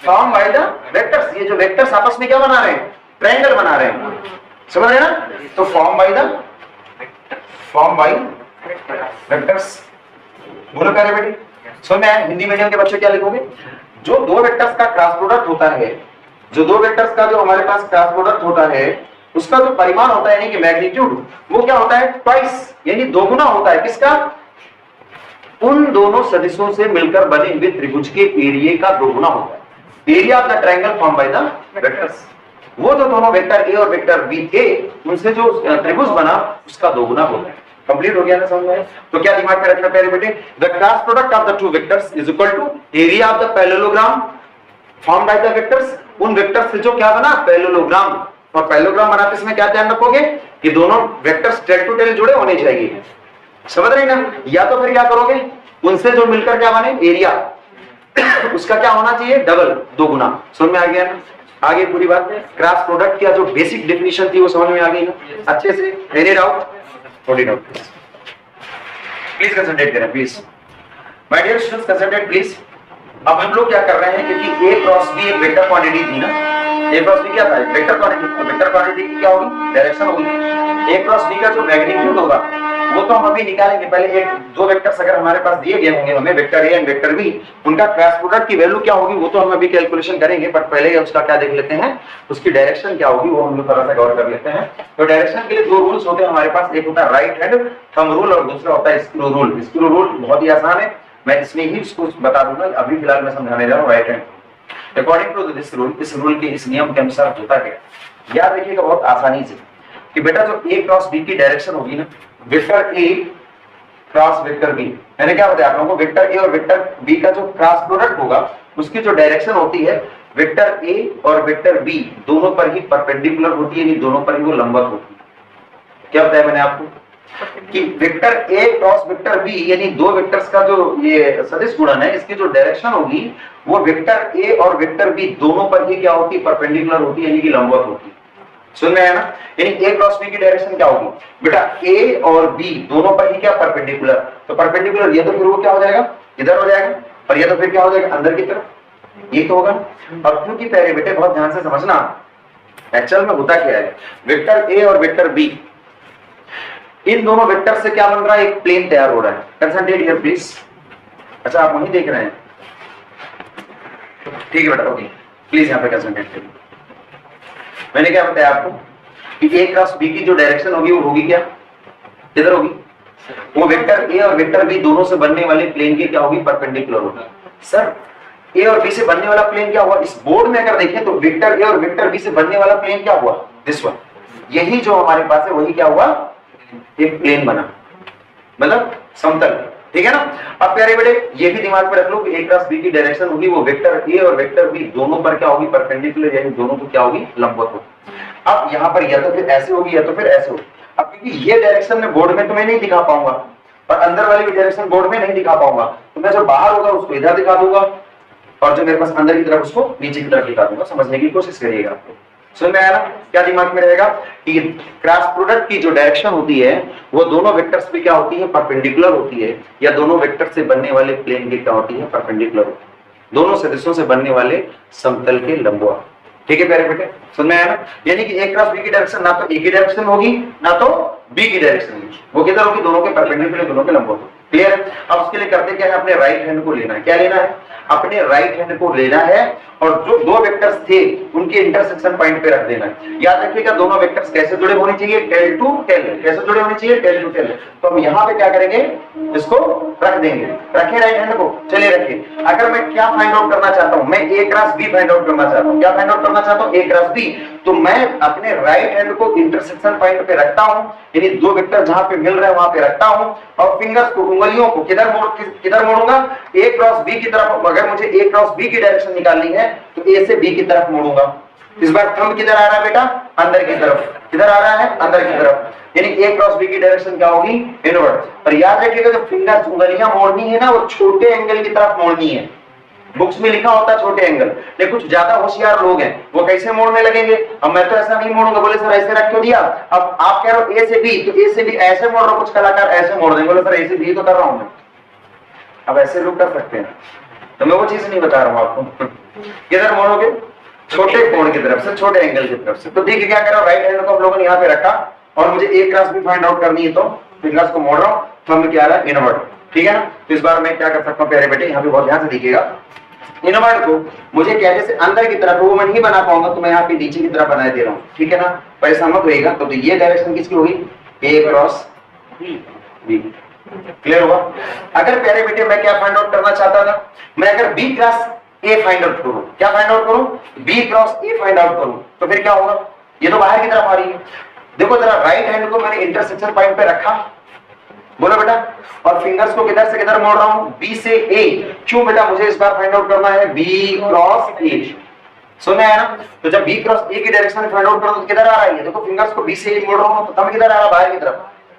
फॉर्म बाय द वेक्टर्स। ये जो वेक्टर्स आपस में क्या बना रहे हैं, ट्रायंगल बना रहे हैं, समझ रहे हैं ना। तो फॉर्म बाय वेक्टर्स बोलो प्यारे बेटे। समझ में आया। हिंदी मीडियम के बच्चे क्या लिखोगे, जो दो वेक्टर्स का क्रॉस प्रोडक्ट होता है, जो दो वेक्टर्स का जो हमारे पास क्रॉस प्रोडक्ट होता है उसका जो परिमाण होता है यानी कि मैग्नीट्यूड, वो क्या होता है ट्वाइस यानी दोगुना होता है किसका, उन दोनों सदिशों से मिलकर बने हुए त्रिभुज के एरिया का दोगुना होता है। Area of the triangle form by the vectors, वो जो दोनों वेक्टर ए और वेक्टर बी थे उनसे जो त्रिभुज बना उसका दोगुना होता है। कंप्लीट हो गया ना समझ में? तो क्या दिमाग में रखना प्यारे बेटे, the cross product of the two vectors is equal to area of the parallelogram form by the vectors. उन वेक्टर्स से जो क्या बना, पैरेललोग्राम। और पैरेललोग्राम बनाते समय क्या ध्यान रखोगे कि दोनों वेक्टर्स टेल टू टेल जुड़े होने चाहिए, समझ रहे ना? या तो फिर क्या करोगे, उनसे जो मिलकर क्या बने एरिया उसका क्या होना चाहिए, डबल, दोगुना। समझ में आ गया ना? आगे पूरी बात क्रॉस प्रोडक्ट की जो बेसिक डेफिनेशन थी वो समझ में आ गई ना अच्छे से? Any doubt? Note it out please, concentrate करें please, my dear students, concentrate please. अब हम लोग क्या कर रहे हैं, क्योंकि a क्रॉस b एक वेक्टर क्वांटिटी थी ना, a क्रॉस b क्या था, वेक्टर क्वांटिटी। वेक्टर क्वांटिटी की क्या होगी, डायरेक्शन होगी। a क्रॉस b का जो मैग्नीट्यूड होगा वो तो हम अभी निकालेंगे। पहले एक दो वेक्टर्स अगर हमारे पास दिए गए होंगे हमें, vector a and vector b, उनका क्रॉस प्रोडक्ट की वैल्यू क्या होगी वो तो हम अभी कैलकुलेशन करेंगे, बट पहले उसका क्या देख लेते हैं, उसकी डायरेक्शन क्या होगी वो हम लोग थोड़ा सा गौर कर लेते हैं। तो डायरेक्शन के लिए दो रूल्स होते हैं हमारे पास, एक होता है राइट हैंड थंब रूल और दूसरा होता है स्क्रू रूल। स्क्रू रूल बहुत ही आसान है, मैं इसमें ही इसको बता दूंगा, अभी फिलहाल मैं समझाने जा रहा हूँ right hand. According to this rule, इस रूल के इस नियम के अनुसार होता है, याद रखिएगा बहुत आसानी से, कि बेटा जो a क्रॉस b की डायरेक्शन होगी ना, vector a cross vector b, मैंने क्या बताया आप लोगों को, वेक्टर a और वेक्टर b का जो क्रॉस प्रोडक्ट होगा उसकी जो डायरेक्शन होती है वेक्टर a और वेक्टर b दोनों पर ही परपेंडिकुलर होती है, नहीं दोनों पर ही वो लंबवत होती है। क्या बताया मैंने आपको कि vector a cross vector b यानी दो वेक्टर्स का जो ये सदिश गुणन है, इसकी जो डायरेक्शन होगी वो वेक्टर a और वेक्टर b दोनों पर ही क्या होती है, परपेंडिकुलर होती है, यानी कि लंबवत होती है। सुन रहे हैं ना? यानी a क्रॉस b की डायरेक्शन क्या होगी बेटा, a और b दोनों पर ही क्या, परपेंडिकुलर। तो परपेंडिकुलर ये तो फिर वो क्या हो जाएगा, इधर हो जाएगा, और ये तो फिर क्या हो जाएगा, अंदर की तरफ, ये तो होगा। और क्योंकि प्यारे बेटे बहुत ध्यान से समझना, एक्चुअल में होता क्या है, वेक्टर a और वेक्टर b इन दोनों वेक्टर से क्या बन रहा है, एक प्लेन तैयार हो रहा है। Concentrate here please. अच्छा आप वहीं देख रहे हैं, ठीक है बेटा, ओके प्लीज यहाँ पे कंसंट्रेट करिए। मैंने क्या बताया आपको कि a क्रॉस b की जो डायरेक्शन होगी वो होगी क्या, किधर होगी, वो वेक्टर a और वेक्टर b दोनों से बनने वाले प्लेन की क्या होगी, परपेंडिकुलर होगी। सर a और b से बनने वाला प्लेन क्या हुआ, इस बोर्ड में अगर देखें तो वेक्टर a और वेक्टर b से बनने वाला प्लेन क्या हुआ, दिस वन, यही जो हमारे पास है वही क्या हुआ, एक प्लेन बना, मतलब समतल, ठीक है ना? अब प्यारे बेटे ये भी दिमाग में रख लो कि a क्रॉस b की डायरेक्शन होगी वो वेक्टर a और वेक्टर b दोनों पर क्या होगी, परपेंडिकुलर, यानी दोनों को क्या होगी, लंबवत होगी। अब यहाँ पर या तो फिर ऐसे होगी या तो फिर ऐसे होगी। अब क्योंकि ये डायरेक्शन में बोर्ड में तो मैं नहीं दिखा पाऊंगा और अंदर वाली भी डायरेक्शन बोर्ड में नहीं दिखा पाऊंगा, तो मैं जो बाहर होगा उसको इधर दिखा दूंगा और जो मेरे पास अंदर की तरफ उसको नीचे की तरफ दिखा दूंगा। समझने की कोशिश करिएगा, आपको समझ में आया ना? क्या दिमाग में रहेगा कि क्रॉस प्रोडक्ट की जो डायरेक्शन होती है वो दोनों वेक्टर्स पे क्या होती है, परपेंडिकुलर होती है, या दोनों वेक्टर से बनने वाले प्लेन की क्या होती है, परपेंडिकुलर होती है, दोनों सदिशों से बनने वाले समतल के लंबवत। ठीक है प्यारे बेटे, समझ में आया ना? यानी कि a क्रॉस b की डायरेक्शन ना तो a की डायरेक्शन होगी ना तो b की डायरेक्शन होगी, वो किधर होगी, दोनों के परपेंडिकुलर, दोनों के लंबवत। क्लियर है? अब उसके लिए करते क्या है, अपने राइट हैंड को लेना है। क्या लेना है, अपने राइट हैंड को लेना है और जो दो वेक्टर्स थे उनके इंटरसेक्शन पॉइंट पे रख देना है। याद रखिएगा दोनों वेक्टर्स कैसे जुड़े होने चाहिए, टेल टू टेल। कैसे जुड़े होने चाहिए, टेल टू टेल। तो हम यहाँ पे क्या करेंगे, इसको रख देंगे। रखे राइट हैंड को, चलिए रखिए। अगर मैं क्या फाइंड आउट करना चाहता हूँ, मैं a cross b find out करना चाहता हूँ। क्या फाइंड आउट करना चाहता हूँ, a क्रॉस b। तो मैं अपने राइट हैंड को इंटरसेक्शन पॉइंट पे रखता हूँ, यानी दो वेक्टर जहां पे मिल रहे हैं वहां पे रखता हूं, और फिंगर्स को, उंगलियों को किधर मोड़ूंगा, a क्रॉस b की तरफ। अगर मुझे a क्रॉस b की डायरेक्शन निकालनी है तो a से b की तरफ मोड़ूंगा। इस बार थंब किधर आ रहा है बेटा, अंदर की तरफ। किधर आ रहा है, अंदर की तरफ, यानी a क्रॉस b की डायरेक्शन क्या होगी, इनवर्ट। और याद रखिएगा जो फिंगर्स, उंगलियां मोड़नी है ना, वो छोटे एंगल की तरफ मोड़नी है। बुक्स में लिखा होता है छोटे एंगल, लेकिन कुछ ज्यादा होशियार लोग हैं वो कैसे मोड़ने लगेंगे। अब मैं तो ऐसा नहीं मोड़ूंगा, बोले सर ऐसे रख क्यों दिया। अब आप कह रहे हो ए से बी, तो ए से बी ऐसे मोड़ रहा हूं, कुछ कलाकार ऐसे मोड़ देंगे, बोले सर ए से बी तो कर रहा हूं मैं। अब ऐसे लोग कर सकते हैं, तो मैं वो चीज नहीं बता रहा हूं आपको। किधर मोड़ोगे, छोटे कोण की तरफ से, छोटे एंगल की तरफ से। तो देखिए क्या कर रहा हूं, राइट हैंड को हम लोगों ने यहाँ पे रखा और मुझे ए क्रॉस बी फाइंड आउट करनी है, तो फिंगर्स को मोड़ रहा हूँ, थंब क्या आ रहा है, इनवर्ट। ठीक है ना? तो इस बार मैं क्या कर सकता हूँ प्यारे बेटे, यहाँ पे बहुत ध्यान से देखिएगा। इनवर्ट को मुझे क्या, जैसे अंदर की तरफ वो मैं नहीं बना पाऊंगा, तो मैं यहाँ पे नीचे की तरफ बना दे रहा हूँ। ठीक है ना? परेशान मत होइएगा। तो ये डायरेक्शन किसकी होगी, a क्रॉस b। क्लियर हुआ? अगर प्यारे बेटे मैं क्या फाइंड आउट करना चाहता था, मैं अगर बी क्रॉस ए फाइंड आउट करूं, क्या फाइंड आउट करूं, बी क्रॉस ए फाइंड आउट करूं, तो फिर क्या होगा, ये तो बाहर की तरफ आ रही है। देखो जरा राइट हैंड को मैंने इंटरसेक्शन पॉइंट पे रखा, बोलो बेटा, और फिंगर्स को किधर से किधर मोड़ रहा हूं, बी से ए। क्यों बेटा, मुझे इस बार फाइंड आउट करना है बी क्रॉस ए। सुन आया ना? तो जब बी क्रॉस ए की डायरेक्शन में फाइंड आउट करो तो किधर आ रहा है, देखो फिंगर्स को बी से ए मोड़ रहा हूं, तो तब किधर आ रहा है, बाहर की तरफ।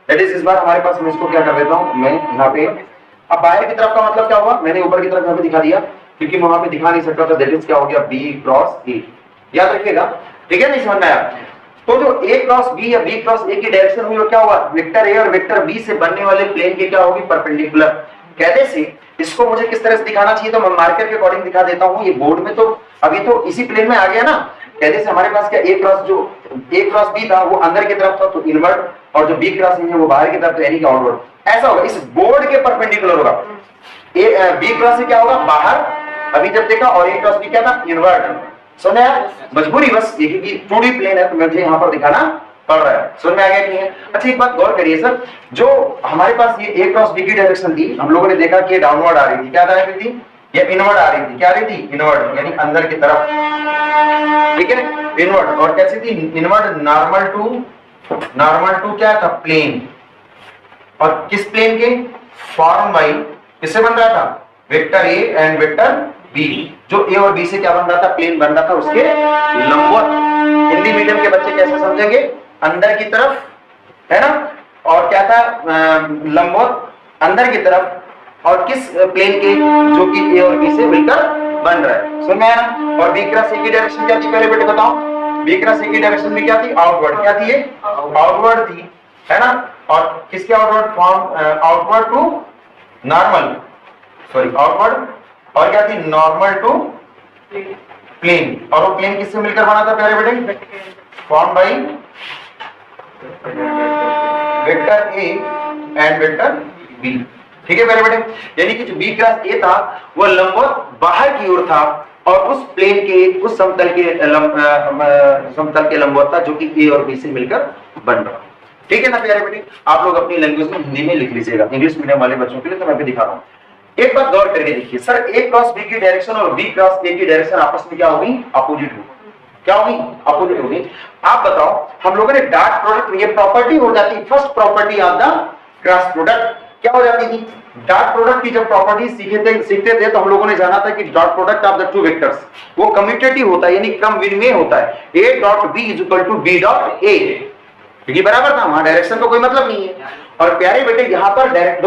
दैट इज इस बार हमारे पास, मैं इसको क्या कर देता हूं, मैं यहाँ पे, अब बाहर की तरफ का मतलब क्या हुआ, मैंने ऊपर की तरफ यहाँ पे दिखा दिया क्योंकि मैं वहां पे दिखा नहीं सकता था। दैट इज क्या हो गया, बी क्रॉस ए। याद रखिएगा, ठीक है, नहीं समझ में आया? तो जो ए क्रॉस बी या बी क्रॉस ए की डायरेक्शन हुई वो क्या हुआ, वेक्टर ए और वेक्टर बी से बनने वाले प्लेन के क्या होगी, परपेंडिकुलर। कहते से इसको मुझे किस तरह से दिखाना चाहिए, तो मैं मार्कर के अकॉर्डिंग दिखा देता हूं। ये बोर्ड में तो अभी तो इसी प्लेन में आ गया ना। कहते से हमारे पास क्या, ए क्रॉस जो ए क्रॉस बी था वो अंदर की तरफ था तो इनवर्ट, और जो बी क्रॉस ए है वो बाहर की तरफ, तो यानी कि आउटवर्ड। ऐसा होगा, इस बोर्ड के परपेंडिकुलर होगा। बी क्रॉस से क्या होगा, बाहर, अभी जब देखा, और ए क्रॉस बी क्या था, इनवर्ट। सुन यार, मजबूरी बस ये क्योंकि 2D प्लेन है तो मुझे यहाँ पर दिखाना पड़ रहा है। सुन में आ गया कि नहीं है? अच्छा एक बात गौर करिए सर, जो हमारे पास ये ए क्रॉस बी की डायरेक्शन थी, हम लोगों ने देखा कि ये डाउनवर्ड आ रही थी, क्या आ रही थी, ये इनवर्ड आ रही थी, क्या आ रही थी, इनवर्ड, यानी अंदर की तरफ, ठीक है, इनवर्ड। और कैसी थी, इनवर्ड नॉर्मल टू क्या था, प्लेन। और किस प्लेन के, फॉर्म बाई, किससे बन रहा था, vector A and vector b. जो ए और बी से क्या बन रहा था, प्लेन बन रहा था, उसके लंबवत। हिंदी मीडियम के बच्चे कैसे समझेंगे, अंदर की तरफ, है ना, और क्या था, लंबवत अंदर की तरफ, और किस प्लेन के, जो कि ए और बी से मिलकर बन रहा है। समझ में आया ना? और बी क्रॉस ए की डायरेक्शन क्या थी, पहले बेटे बताओ, बी क्रॉस ए की डायरेक्शन में क्या थी, आउटवर्ड। क्या थी ये, आउटवर्ड थी, है ना। और किसके outward, form outward to normal, sorry outward, और क्या थी, नॉर्मल टू प्लेन। और वो प्लेन किससे मिलकर बना था प्यारे बेटे, form by vector A and vector B. ठीक है प्यारे बेटे, यानी कि जो बी क्रॉस ए था वो लंबवत बाहर की ओर था, और उस प्लेन के, उस समतल के लंबवत था जो कि ए और बी से मिलकर बन रहा। ठीक है ना प्यारे बेटे, आप लोग अपनी लैंग्वेज में हिंदी में लिख लीजिएगा, इंग्लिश मीडियम वाले बच्चों के लिए तो मैं भी दिखा रहा हूँ। एक बात गौर करके देखिए सर, ए क्रॉस बी की डायरेक्शन और बी क्रॉस ए की डायरेक्शन आपस में क्या होगी, अपोजिट होगी। क्या होगी, अपोजिट होगी। आप बताओ, हम लोगों ने डॉट प्रोडक्ट, ये प्रॉपर्टी हो जाती, first property of the cross product क्या हो जाती थी, डॉट प्रोडक्ट की जब प्रॉपर्टी सीखते थे तो हम लोगों ने जाना था कि dot product of the two vectors वो कम्यूटेटिव होता है, यानी क्रम विनिमय होता है। A dot B is equal to B dot A, क्योंकि बराबर था, वहां डायरेक्शन का कोई मतलब नहीं है। और प्यारे बेटे यहाँ पर डायरेक्ट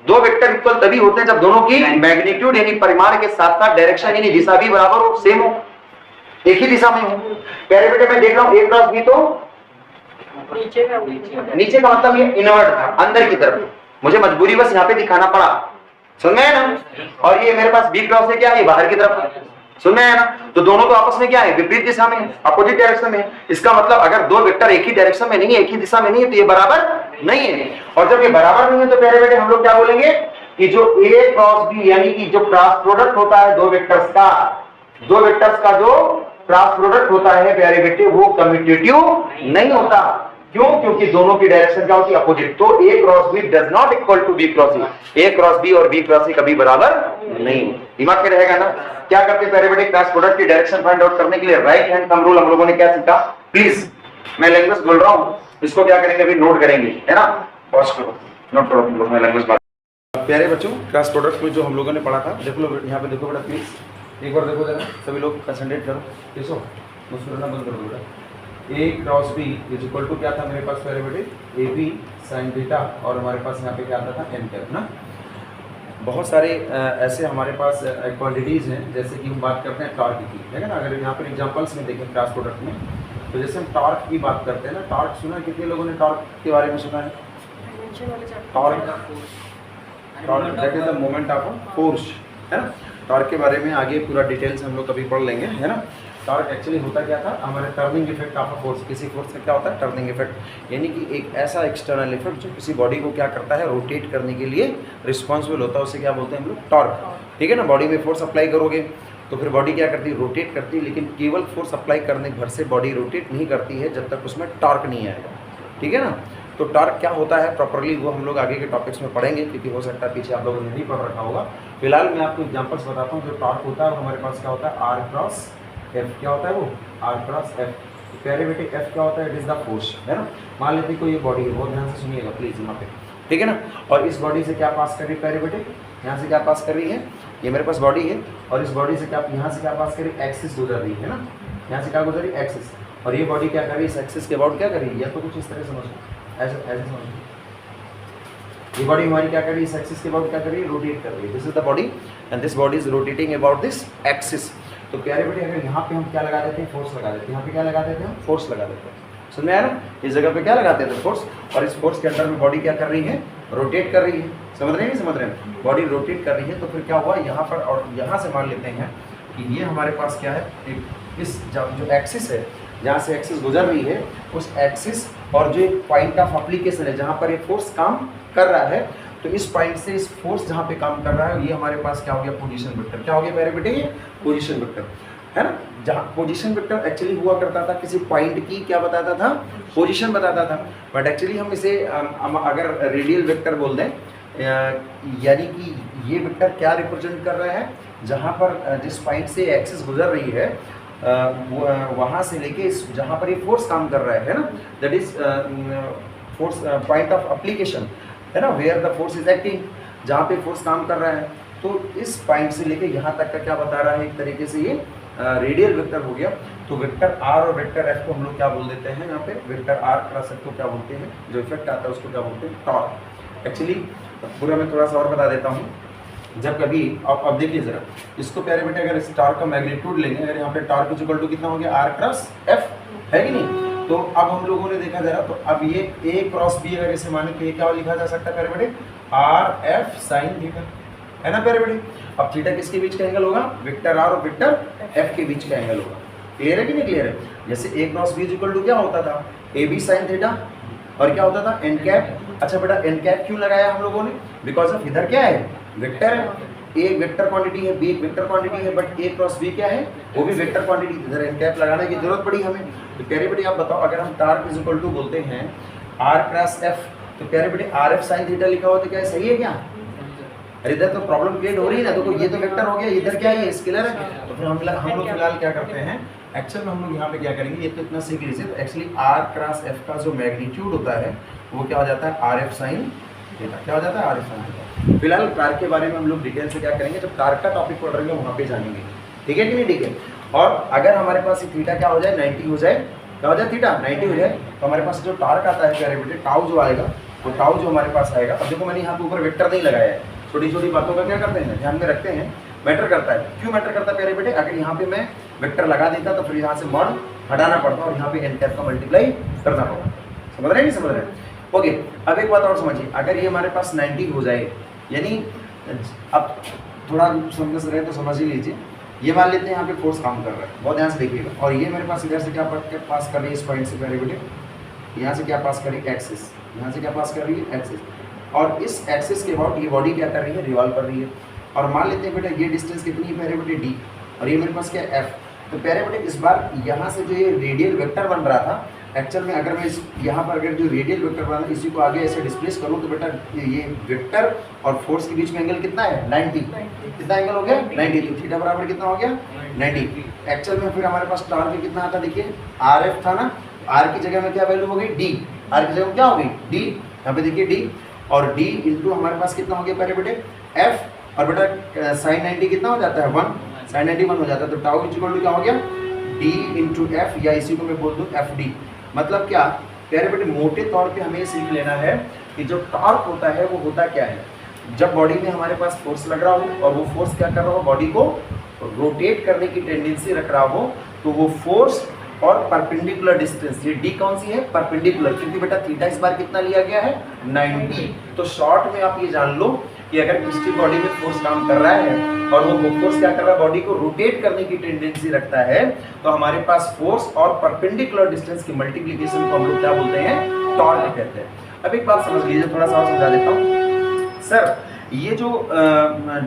दो वेक्टर इक्वल तभी होते हैं जब दोनों की मैग्नीट्यूड यानी परिमाण के साथ साथ डायरेक्शन यानी दिशा भी बराबर हो, सेम हो, एक ही दिशा में हो। प्यारे बेटे मैं देख रहा हूं ए क्रॉस बी तो नीचे का मतलब ये इनवर्ट था, अंदर की तरफ, मुझे मजबूरी बस यहाँ पे दिखाना पड़ा। सुन में है ना? और ये मेरे पास बी क्रॉस है क्या, ये बाहर की तरफ, सुन में है ना? तो दोनों तो आपस में क्या है, विपरीत दिशा में, अपोजिट डायरेक्शन में। इसका मतलब अगर दो वेक्टर एक ही डायरेक्शन में नहीं है, एक ही दिशा में नहीं है, तो ये बराबर नहीं है। और जब ये बराबर नहीं है तो प्यारे बेटे हम लोग क्या बोलेंगे कि जो ए क्रॉस बी यानी कि जो क्रॉस प्रोडक्ट होता है दो वेक्टर्स का जो क्रॉस प्रोडक्ट होता है प्यारे बेटे वो कम्यूटेटिव नहीं होता। क्यों? क्योंकि दोनों की डायरेक्शन क्या होती है, अपोजिट। तो A cross B does not equal to B cross A. A cross B और बी क्रॉस ए कभी बराबर नहीं। दिमाग में रहेगा ना? क्या करते हैं प्यारे बेटे, क्रॉस प्रोडक्ट की डायरेक्शन फाइंड आउट करने के लिए राइट हैंड थंब रूल हम लोगों ने क्या सीखा, प्लीज मैं लैंग्वेज बोल रहा हूँ, इसको क्या करेंगे अभी नोट करेंगे, है ना? पॉज करो, नोट करो, मैं लैंग्वेज बात। प्यारे बच्चों, क्रॉस प्रोडक्ट में जो हम लोगों ने पढ़ा था, देखो लो यहाँ पे, देखो बेटा प्लीज एक बार देखो जरा, सभी लोग कंसंट्रेट करो, देखो मुस्कुराना बंद करो बेटा। A cross B is equal to क्या था मेरे पास प्यारे बेटे, ए बी साइन थीटा, और हमारे पास यहाँ पे क्या आता था, एन कैप ना। बहुत सारे ऐसे हमारे पास क्वांटिटीज़ हैं, जैसे कि हम बात करते हैं टॉर्क की, है ना? अगर यहाँ पर एग्जांपल्स में देखें क्रॉस प्रोडक्ट में, तो जैसे हम टॉर्क की बात करते हैं ना, टॉर्क सुना, कितने लोगों ने टॉर्क के बारे में सुना है? Torque that is the moment of force, है ना? टॉर्क के बारे में आगे पूरा डिटेल्स हम लोग कभी पढ़ लेंगे, है ना? टॉर्क एक्चुअली होता क्या था, हमारे टर्निंग इफेक्ट ऑफ फोर्स, किसी फोर्स से क्या होता है, टर्निंग इफेक्ट, यानी कि एक ऐसा एक्सटर्नल इफेक्ट जो किसी बॉडी को क्या करता है, रोटेट करने के लिए रिस्पॉन्सिबल होता है, उसे क्या बोलते हैं हम लोग, टॉर्क। ठीक है ना? बॉडी में फोर्स अप्लाई करोगे तो फिर बॉडी क्या करती है, रोटेट करती है, लेकिन केवल फोर्स अप्लाई करने भर से बॉडी रोटेट नहीं करती है जब तक उसमें टॉर्क नहीं आएगा। ठीक है ना? तो टॉर्क क्या होता है प्रॉपरली वो हम लोग आगे के टॉपिक्स में पढ़ेंगे, क्योंकि हो सकता है पीछे आप लोगों ने नहीं पढ़ रखा होगा। फिलहाल मैं आपको एग्जांपल्स बताता हूँ। जो टॉर्क होता है वो हमारे पास क्या होता है, आर क्रॉस एफ। क्या होता है वो, आर क्रॉस एफ। प्यारे बेटे एफ क्या होता है, इट इज द फोर्स, है ना। मान लेते हैं कोई ये बॉडी है, बहुत ध्यान से सुनिएगा प्लीज यहाँ पे, ठीक है ना। और इस बॉडी से क्या पास कर रही है प्यारे बेटे, यहाँ से क्या पास कर रही है, ये मेरे पास बॉडी है, और इस बॉडी से क्या, यहाँ से क्या पास कर रही है, एक्सिस गुजर रही है ना, यहाँ से क्या गुजर रही है, एक्सिस। और ये बॉडी क्या कर रही है, इस एक्सिस के अबाउट क्या कर रही है, या तो कुछ इस तरह समझो, ऐसे ऐसे समझो। ये बॉडी हमारी क्या कर रही है, इस एक्सिस के अबाउट क्या कर रही है, रोटेट कर रही है। This is the body and this body is rotating about this axis. तो प्यारे बेटे अगर यहाँ पे हम क्या लगा देते हैं, फोर्स लगा देते हैं। यहाँ पे क्या लगा देते हैं, फोर्स लगा देते हैं। समझ में आया ना, इस जगह पे क्या लगाते हैं, फोर्स। और इस फोर्स के अंदर में बॉडी क्या कर रही है, रोटेट कर रही है। समझ रहे हैं, नहीं समझ रहे हैं, बॉडी रोटेट कर रही है। तो फिर क्या हुआ यहाँ पर, और यहाँ से मान लेते हैं कि ये हमारे पास क्या है, एक इस जो एक्सिस है, जहाँ से एक्सिस गुजर रही है, उस एक्सिस और जो एक पॉइंट ऑफ एप्लीकेशन है जहाँ पर ये फोर्स काम कर रहा है, तो इस पॉइंट से इस फोर्स जहाँ पे काम कर रहा है, ये हमारे पास क्या हो गया, पोजीशन वेक्टर। क्या हो गया मेरे बेटे, ये पोजीशन वेक्टर है ना। जहाँ पोजीशन वेक्टर एक्चुअली हुआ करता था किसी पॉइंट की क्या बताता था, पोजीशन बताता था। बट एक्चुअली हम इसे अगर रेडियल वेक्टर बोल दें, यानी कि ये वेक्टर क्या रिप्रेजेंट कर रहा है, जहाँ पर जिस पॉइंट से एक्सिस गुजर रही है वहाँ से लेके इस जहाँ पर ये फोर्स काम कर रहा है ना, that is force point of application, है ना, where the force is acting, जहाँ पे फोर्स काम कर रहा है। तो इस पॉइंट से लेके यहाँ तक का क्या बता रहा है, एक तरीके से ये रेडियल वेक्टर हो गया। तो वेक्टर आर और वेक्टर एफ को हम लोग क्या बोल देते हैं, यहाँ पे वेक्टर आर क्रॉस एफ को क्या बोलते हैं, जो इफेक्ट आता है उसको क्या बोलते हैं, टॉर्क। एक्चुअली पूरा मैं थोड़ा सा और बता देता हूँ। जब कभी अब देखिए जरा इसको प्यारे बेटे, अगर इस टॉर्क का मैग्नीट्यूड लेंगे, अगर यहाँ पे टॉर्क इज इक्वल टू कितना हो गया, आर क्रॉस एफ, है कि नहीं। तो अब हम लोगों ने देखा जरा, तो अब ये ए क्रॉस बी अगर इसे माने तो ये क्या लिखा जा सकता है प्यारे बेटे, आर एफ साइन थीटा, है ना प्यारे बेटे। अब थीटा किसके बीच का एंगल होगा, विक्टर आर और विक्टर एफ के बीच का एंगल होगा। क्लियर है कि नहीं क्लियर है। जैसे A cross B is equal to क्या होता था, ए बी साइन थीटा, और क्या होता था, एन कैप। अच्छा बेटा एन कैप क्यों लगाया हम लोगों ने, बिकॉज ऑफ इधर क्या है, वेक्टर है, ए एक वेक्टर क्वांटिटी है, बी एक वेक्टर क्वांटिटी है, बट ए क्रॉस बी क्या है, वो भी वेक्टर क्वांटिटी। इधर एन कैप लगाने की जरूरत पड़ी हमें। तो प्यारे बेटे आप बताओ, अगर हम टॉर्क इज इक्वल टू बोलते हैं आर क्रॉस एफ, तो प्यारे बेटे आर एफ साइन थीटा लिखा हो तो क्या सही है क्या, अरे इधर तो प्रॉब्लम क्रिएट हो रही है ना। तो ये तो वेक्टर हो गया, इधर क्या है, ये स्केलर है। तो फिर हम लोग फिलहाल क्या करते हैं, एक्चुअल में हम लोग यहाँ पे क्या करेंगे, ये तो इतना सीख लीजिए। तो एक्चुअली आर क्रॉस एफ का जो मैग्नीट्यूड होता है वो क्या हो जाता है, आर एफ साइन थीटा। क्या हो जाता है, आर एफ साइन थीटा। फिलहाल टॉर्क के बारे में हम लोग डिटेल से क्या करेंगे, जब टॉर्क का टॉपिक पढ़ रहे हैं वहाँ पे जानेंगे, ठीक है कि नहीं, ठीक है। और अगर हमारे पास ये थीटा क्या हो जाए, 90 हो जाए, क्या हो जाए, थीटा 90 हो जाए, तो हमारे पास जो टॉर्क आता है प्यारे बेटे, टाउ जो आएगा, वो टाउ जो हमारे पास आएगा। अब देखो मैंने यहाँ पे ऊपर वेक्टर नहीं लगाया है, छोटी छोटी बातों का क्या करते हैं, ध्यान में रखते हैं, मैटर करता है। क्यों मैटर करता है प्यारे बेटे, अगर यहाँ पे मैं वेक्टर लगा देता तो फिर यहाँ से मॉड हटाना पड़ता और यहाँ पे एन कैप का मल्टीप्लाई करना पड़ता। समझ रहे हैं, नहीं समझ रहे हैं, ओके। अब एक बात और समझिए, अगर ये हमारे पास 90 हो जाए, यानी अब थोड़ा समझ रहे तो समझ ही लीजिए, ये मान लेते हैं यहाँ पे फोर्स काम कर रहा है, बहुत ध्यान से देखिएगा, और ये मेरे पास इधर से क्या पास कर रही है, इस पॉइंट से प्यारे बेटे यहाँ से क्या पास कर रही है, एक्सिस, यहाँ से क्या पास कर रही है, एक्सिस, और इस एक्सिस के अबाउट ये बॉडी क्या कर रही है, रिवॉल्व कर रही है। और मान लेते हैं बेटा ये डिस्टेंस कितनी है प्यारे बेटे, डी, और ये मेरे पास क्या है, एफ। तो प्यारे बेटे इस बार यहाँ से जो ये रेडियल वेक्टर बन रहा था, एक्चुअल में अगर मैं इस यहाँ पर अगर जो रेडियल वेक्टर बना है इसी को आगे ऐसे डिस्प्लेस करूँ तो बेटा ये वेक्टर और फोर्स के बीच में एंगल कितना है, 90। कितना एंगल हो गया, 90। तो थीटा बराबर कितना हो गया, 90। एक्चुअल में फिर हमारे पास टॉर्क कितना आता, देखिए आर एफ था ना, आर की जगह में क्या वैल्यू हो गई, डी, आर की जगह में क्या हो गई, डी, यहाँ पे देखिए डी, और डी इंटू हमारे पास कितना हो गया प्यारे बेटे, एफ, और बेटा साइन 90 कितना हो जाता है, 1, साइन 90 1 हो जाता है। तो टाउ इक्वल टू क्या हो गया, डी इंटू एफ, या इसी को मैं बोल दूँ एफ डी। मतलब क्या प्यारे बेटे, मोटे तौर पे हमें सीख लेना है कि जो टॉर्क होता है वो होता क्या है, जब बॉडी में हमारे पास फोर्स लग रहा हो और वो फोर्स क्या कर रहा हो, बॉडी को रोटेट करने की टेंडेंसी रख रहा हो, तो वो फोर्स और परपेंडिकुलर डिस्टेंस, ये डी कौन सी है, परपेंडिकुलर, क्योंकि बेटा थीटा इस बार कितना लिया गया है, 90। तो शॉर्ट में आप ये जान लो कि अगर किसी बॉडी में फोर्स काम कर रहा है और वो फोर्स क्या कर रहा है, बॉडी को रोटेट करने की टेंडेंसी रखता है, तो हमारे पास फोर्स और परपेंडिकुलर डिस्टेंस की मल्टीप्लिकेशन को हम लोग क्या बोलते हैं, टॉर्क कहते हैं। अब एक बात समझ लीजिए, थोड़ा सा और समझा देता हूँ। सर ये जो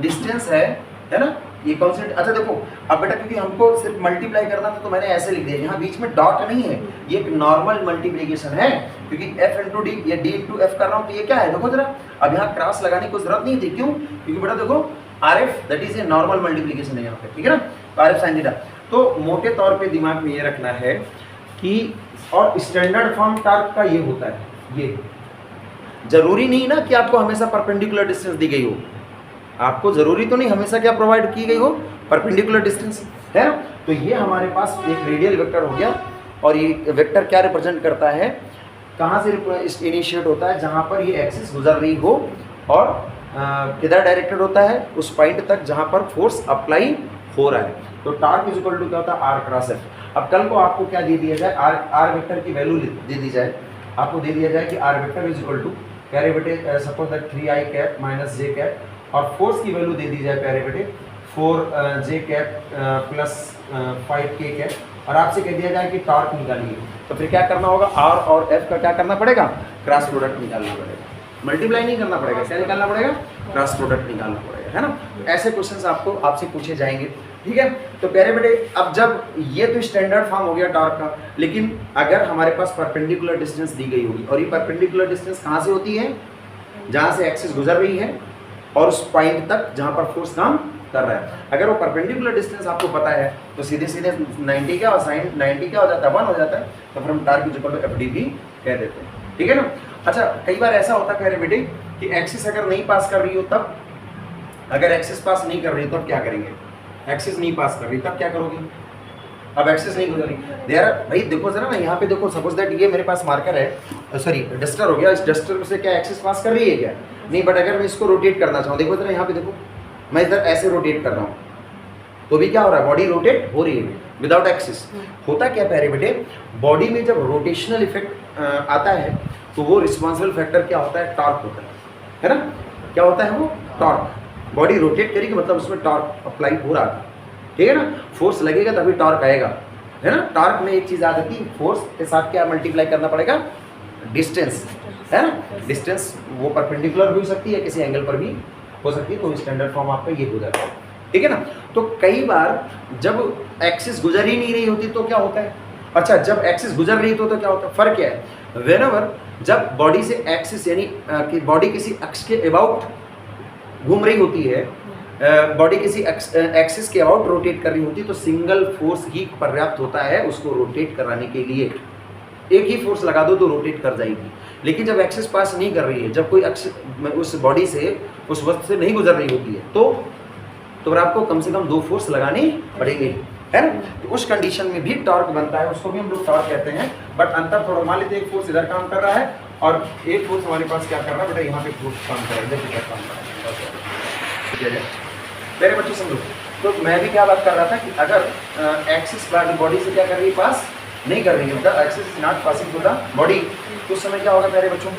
डिस्टेंस है ना, ये कौन सी, अच्छा देखो अब बेटा क्योंकि हमको सिर्फ मल्टीप्लाई करना था तो मैंने ऐसे लिख दिया, यहाँ बीच में डॉट नहीं है, ये एक नॉर्मल मल्टीप्लिकेशन है क्योंकि f इंटू डी या d इंटू एफ कर रहा हूँ तो ये क्या है देखो जरा, अब यहाँ क्रॉस लगाने की जरूरत नहीं थी, क्यों? क्योंकि बेटा देखो RF that is a normal multiplication है यहाँ पे, ठीक है ना, तो RF साइन थीटा। तो मोटे तौर पे दिमाग में ये रखना है कि और स्टैंडर्ड फॉर्म टॉर्क का ये होता है, ये जरूरी नहीं ना कि आपको हमेशा परपेंडिकुलर डिस्टेंस दी गई हो, आपको जरूरी तो नहीं हमेशा क्या प्रोवाइड की गई हो, परपेंडिकुलर डिस्टेंस, है ना। तो ये हमारे पास एक रेडियल वेक्टर हो गया और ये वेक्टर क्या रिप्रेजेंट करता है, कहाँ से इनिशिएट होता है, जहाँ पर ये एक्सिस गुजर रही हो और किधर डायरेक्टेड होता है, उस पॉइंट तक जहाँ पर फोर्स अप्लाई हो रहा है। तो टॉर्क इज इक्वल टू क्या होता है, आर क्रॉस एफ। अब कल को आपको क्या दे दिया जाए, आर वेक्टर की वैल्यू दे दी जाए, आपको दे दिया जाए कि R vector is equal to प्यारे बेटे suppose that 3i cap minus J cap और फोर्स की वैल्यू दे दी जाए प्यारे बेटे 4j cap plus 5k cap और आपसे कह दिया जाए कि टॉर्क निकालिए, तो फिर क्या करना होगा, आर और एफ का क्या करना पड़ेगा, क्रॉस प्रोडक्ट निकालना पड़ेगा, मल्टीप्लाई नहीं करना पड़ेगा, क्या निकालना पड़ेगा, क्रॉस प्रोडक्ट निकालना पड़ेगा, है ना। ऐसे क्वेश्चंस आपको आपसे पूछे जाएंगे, ठीक है। तो प्यारे बेटे अब जब ये तो स्टैंडर्ड फॉर्म हो गया टॉर्क का, लेकिन अगर हमारे पास परपेंडिकुलर डिस्टेंस दी गई होगी और ये परपेंडिकुलर डिस्टेंस कहाँ से होती है, जहाँ से एक्सिस गुजर रही है और उस पॉइंट तक जहाँ पर फोर्स काम कर रहा है, अगर वो परपेंडिकुलर डिस्टेंस आपको पता है तो सीधे सीधे 90 क्या और साइन 90 क्या हो जाता है, 1 हो जाता है, तो फिर हम torque is equal to F D भी कह देते हैं, ठीक है ना। अच्छा कई बार ऐसा होता है प्यारे बेटे कि एक्सिस अगर नहीं पास कर रही हो तब, अगर एक्सिस पास नहीं कर रही हो तब क्या करेंगे, एक्सिस नहीं पास कर रही तब क्या करोगे, अब एक्सिस नहीं गुजर रही देयर भाई देखो जरा ना, यहाँ पे देखो सपोज दैट ये मेरे पास मार्कर है, सॉरी डस्टर हो गया, इस डस्टर से क्या एक्सिस पास कर रही है क्या, नहीं, बट अगर मैं इसको रोटेट करना चाहूँ, देखो जरा यहाँ पे देखो मैं इधर ऐसे रोटेट कर रहा हूँ तो भी क्या हो रहा है, बॉडी रोटेट हो रही है विदाउट एक्सिस। होता क्या प्यारे बेटे, बॉडी में जब रोटेशनल इफेक्ट आता है तो वो रिस्पॉन्सिबल फैक्टर क्या होता है, टॉर्क होता है ना, क्या होता है वो टॉर्क, बॉडी रोटेट करेगी मतलब उसमें टॉर्क अप्लाई हो रहा था, ठीक है ना, फोर्स लगेगा तभी टॉर्क आएगा, है ना। टॉर्क में एक चीज़ आ जाती है, फोर्स के साथ क्या मल्टीप्लाई करना पड़ेगा, डिस्टेंस, है ना, डिस्टेंस वो परपेंडिकुलर भी हो सकती है, किसी एंगल पर भी हो सकती है, तो स्टैंडर्ड फॉर्म आपका ये हो जाता है, ठीक है ना। तो कई बार जब एक्सिस गुजर ही नहीं रही होती तो क्या होता है, अच्छा जब एक्सिस गुजर रही तो क्या होता है, फर्क क्या है, व्हेनेवर जब बॉडी से एक्सिस यानी कि बॉडी किसी अक्ष के अबाउट घूम रही होती है, बॉडी किसी एक्सिस के अबाउट रोटेट कर रही होती है तो सिंगल फोर्स ही पर्याप्त होता है उसको रोटेट कराने के लिए, एक ही फोर्स लगा दो तो रोटेट कर जाएगी। लेकिन जब एक्सिस पास नहीं कर रही है, जब कोई अक्ष उस बॉडी से उस वस्तु से नहीं गुजर रही होती है तो फिर आपको कम से कम 2 फोर्स लगानी पड़ेंगे, है ना। तो उस कंडीशन में भी टॉर्क बनता है, उसको भी हम लोग टॉर्क कहते हैं, बट अंतर थोड़ा, मान लीजिए एक फोर्स इधर काम कर रहा है और एक फोर्स हमारे पास क्या कर रहा है बेटा, यहाँ पे फोर्स काम कर रहा है, इधर काम कर रहा है, मेरे बच्चों समझो। तो मैं भी क्या बात कर रहा था कि अगर एक्सिस बॉडी से क्या कर रही है, पास नहीं कर रही है, axis is not passing to the body, तो उस समय क्या होगा मेरे बच्चों,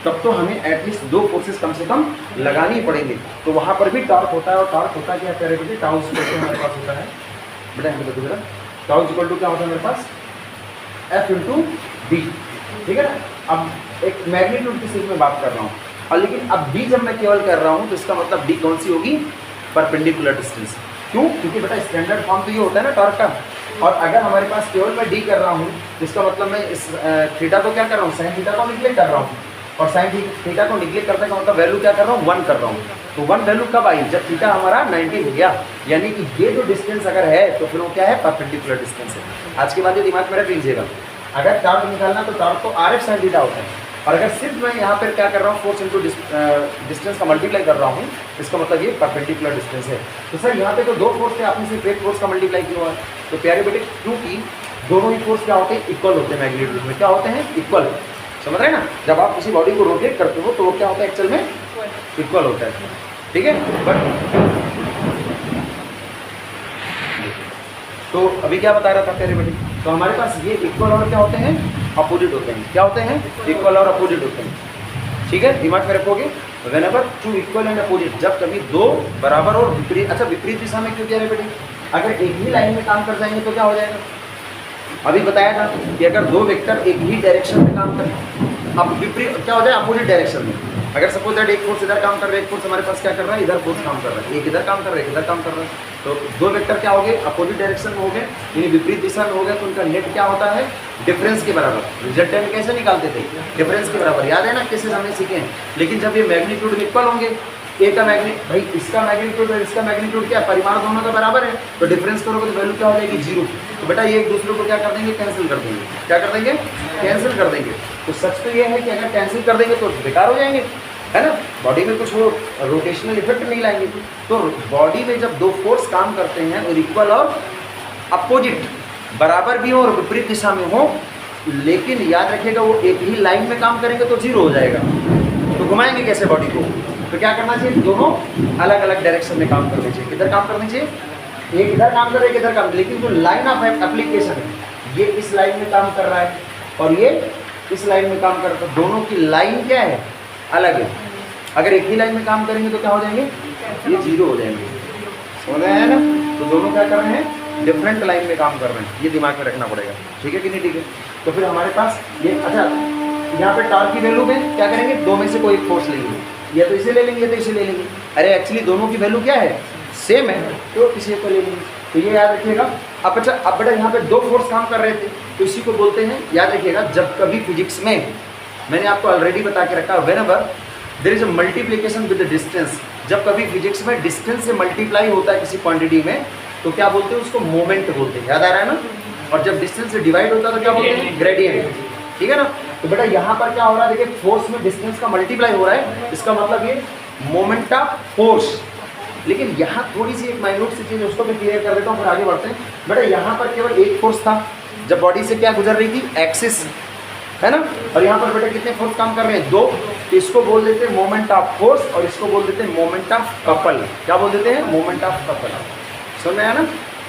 तब तो हमें एटलीस्ट 2 फोर्सेस कम से कम लगानी पड़ेंगे, तो वहाँ पर भी टॉर्क होता है। और टॉर्क होता क्या है प्यारे बेटे, टाउ इक्वल टू हमारे पास होता है बेटा, यहाँ पे देखो जरा, टाउ इक्वल टू क्या होता है मेरे पास, एफ इंटू डी, ठीक है ना। अब एक मैग्नीट्यूड की सीख में बात कर रहा हूँ, और लेकिन अब डी जब मैं केवल कर रहा हूँ तो इसका मतलब डी कौन सी होगी, परपेंडिकुलर डिस्टेंस। क्यों, क्योंकि बेटा स्टैंडर्ड फॉर्म तो ये होता है ना टॉर्क का, और अगर हमारे पास केवल मैं डी कर रहा हूँ तो इसका मतलब मैं इस थीटा को क्या कर रहा हूँ, साइन थीटा को निग्लेक्ट कर रहा हूँ, और साइन थीटा को निग्लेक्ट करने का मतलब वैल्यू क्या कर रहा हूँ, 1 कर रहा हूँ। तो 1 वैल्यू कब आई, जब थीटा हमारा 90 हो गया, यानी कि ये जो डिस्टेंस अगर है तो फिर वो क्या है, परपेंडिकुलर डिस्टेंस है। आज के बाद ये दिमाग में रख लीजिएगा, अगर टॉर्क निकालना तो टॉर्क तो RF साइन थीटा होता है, और अगर सिर्फ मैं यहाँ पर क्या कर रहा हूँ, फोर्स इंटू डिस्टेंस का मल्टीप्लाई कर रहा हूँ, इसका मतलब ये परपेंडिकुलर डिस्टेंस है। तो सर यहाँ पे तो 2 फोर्स थे, आपने सिर्फ एक फोर्स का मल्टीप्लाई किया हुआ है, तो प्यारे बेटे क्योंकि दोनों ही फोर्स क्या होते हैं, इक्वल होते हैं, मैग्नीट्यूड में क्या होते हैं, इक्वल, समझ रहे हैं ना। जब आप किसी बॉडी को रोटेट करते हो तो वो क्या होता है, एक्चुअल में इक्वल होता है, ठीक है। बट तो अभी क्या बता रहा था प्यारे बेटे, तो हमारे पास ये इक्वल और क्या होते हैं, अपोजिट होते हैं, क्या होते हैं, इक्वल और अपोजिट होते हैं, ठीक है, दिमाग में रखोगे। व्हेनेवर 2 इक्वल एंड अपोजिट, जब कभी 2 बराबर और विपरीत, अच्छा विपरीत दिशा में क्यों कह रहे बेटे, अगर एक ही लाइन में काम कर जाएंगे तो क्या हो जाएगा, अभी बताया था कि अगर 2 वेक्टर एक ही डायरेक्शन में काम करें, अब विपरीत क्या हो जाए, अपोजिट डायरेक्शन में, अगर सपोज दैट एक फोर्स इधर काम कर रहा है, एक फोर्स हमारे पास क्या कर रहा है, इधर फोर्स काम कर रहा है, एक इधर काम कर रहा है, एक इधर काम कर रहा है, तो दो वेक्टर क्या हो गए, अपोजिट डायरेक्शन में हो गए, यानी विपरीत दिशा में हो गए, तो उनका नेट क्या होता है, डिफरेंस के बराबर। रिजल्टेंट कैसे निकालते थे, डिफरेंस के बराबर, याद है ना कैसे हमने सीखे हैं। लेकिन जब ये मैग्नीट्यूड इक्वल होंगे, ए का मैग्नीट्यूड, भाई इसका मैग्नीट्यूड और इसका मैग्नीट्यूड क्या, परिमाण दोनों का बराबर है, तो डिफरेंस करोगे तो वैल्यू क्या हो जाएगी, 0। तो बेटा ये एक दूसरे को क्या कर देंगे, कैंसिल कर देंगे, क्या कर देंगे, कैंसिल कर देंगे। तो सच तो ये है कि अगर कैंसिल कर देंगे तो बेकार हो जाएंगे, है ना, बॉडी में कुछ वो रोटेशनल इफेक्ट नहीं लाएंगे। तो बॉडी में जब दो फोर्स काम करते हैं और इक्वल और अपोजिट, बराबर भी हो और विपरीत दिशा में हो, लेकिन याद रखिएगा वो एक ही लाइन में काम करेंगे तो 0 हो जाएगा। तो घुमाएंगे कैसे बॉडी को, तो क्या करना चाहिए, दोनों अलग अलग डायरेक्शन में काम करने चाहिए। किधर काम करने चाहिए, एक इधर काम कर रहा है, एक इधर काम, लेकिन जो लाइन ऑफ एप्लीकेशन है ये इस लाइन में काम कर रहा है और ये इस लाइन में काम कर रहा है, तो दोनों की लाइन क्या है, अलग है। अगर एक ही लाइन में काम करेंगे तो क्या हो जाएंगे, ये 0 हो जाएंगे, समझ रहे हैं ना। तो दोनों क्या कर रहे हैं, डिफरेंट लाइन में काम कर रहे हैं, ये दिमाग में रखना पड़ेगा, ठीक है कि नहीं, ठीक है। तो फिर हमारे पास ये, अच्छा यहाँ पे टॉर्क की वैल्यू में क्या करेंगे, दो में से कोई एक फोर्स लेंगे, या तो इसे ले लेंगे या तो इसे ले लेंगे। अरे एक्चुअली दोनों की वैल्यू क्या है, सेम है, तो इसी को ले लेंगे। तो ये याद रखिएगा। अब अच्छा, अब बेटा यहाँ पे दो फोर्स काम कर रहे थे, तो इसी को बोलते हैं, याद रखिएगा, जब कभी फिजिक्स में, मैंने आपको ऑलरेडी बता के रखा, whenever there is a multiplication with the distance, जब कभी फिजिक्स में डिस्टेंस से मल्टीप्लाई होता है किसी क्वांटिटी में, तो क्या बोलते हैं उसको, मोमेंट बोलते हैं, याद आ रहा है ना। और जब डिस्टेंस से डिवाइड होता है तो क्या बोलते हैं, ग्रेडियंट, ठीक है ना। तो बेटा यहाँ पर क्या हो रहा है, देखिए फोर्स में डिस्टेंस का मल्टीप्लाई हो रहा है, इसका मतलब ये मोमेंट ऑफ फोर्स। लेकिन यहाँ थोड़ी सी एक माइन्यूट सी चीज़, उसको मैं क्लियर कर देता हूँ, फिर आगे बढ़ते हैं। बेटा यहाँ पर केवल एक फोर्स था, जब बॉडी से क्या गुजर रही थी, एक्सिस, है ना। और यहाँ पर बेटा कितने फोर्स काम कर रहे हैं, 2। तो इसको बोल देते हैं मोमेंट ऑफ फोर्स और इसको बोल देते हैं मोमेंट ऑफ कपल। क्या बोल देते हैं, मोमेंट ऑफ कपल। समझ में आया ना,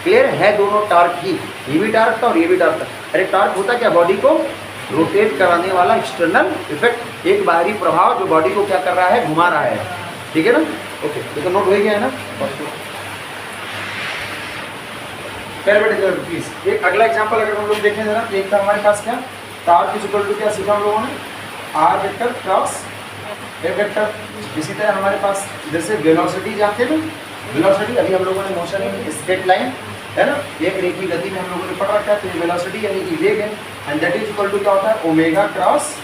क्लियर है। दोनों टार्क ही, ये भी टार्क था और ये भी टार्क था। अरे टार्क होता क्या, बॉडी को रोटेट कराने वाला एक्सटर्नल इफेक्ट, एक बाहरी प्रभाव जो बॉडी को क्या कर रहा है, घुमा रहा है, ठीक है ना। ओके, तो नोट हो गया है ना। प्लीज एक अगला एग्जांपल अगर हम लोग देखें जरा, एक था हमारे पास क्या, टार्क इज इक्वल टू क्या सीखा हम लोगों ने, R vector cross A vector. इसी तरह हमारे पास जैसे वेलोसिटी जानते हैं ना, वेलोसिटी अभी हम लोगों ने मोशन इन स्ट्रेट लाइन, है ना, एक रेखीय गति में हम लोगों ने पढ़ रखा है। तो ये वेलोसिटी यानी कि वेग है, and that is equal to क्या होता है, ओमेगा क्रॉस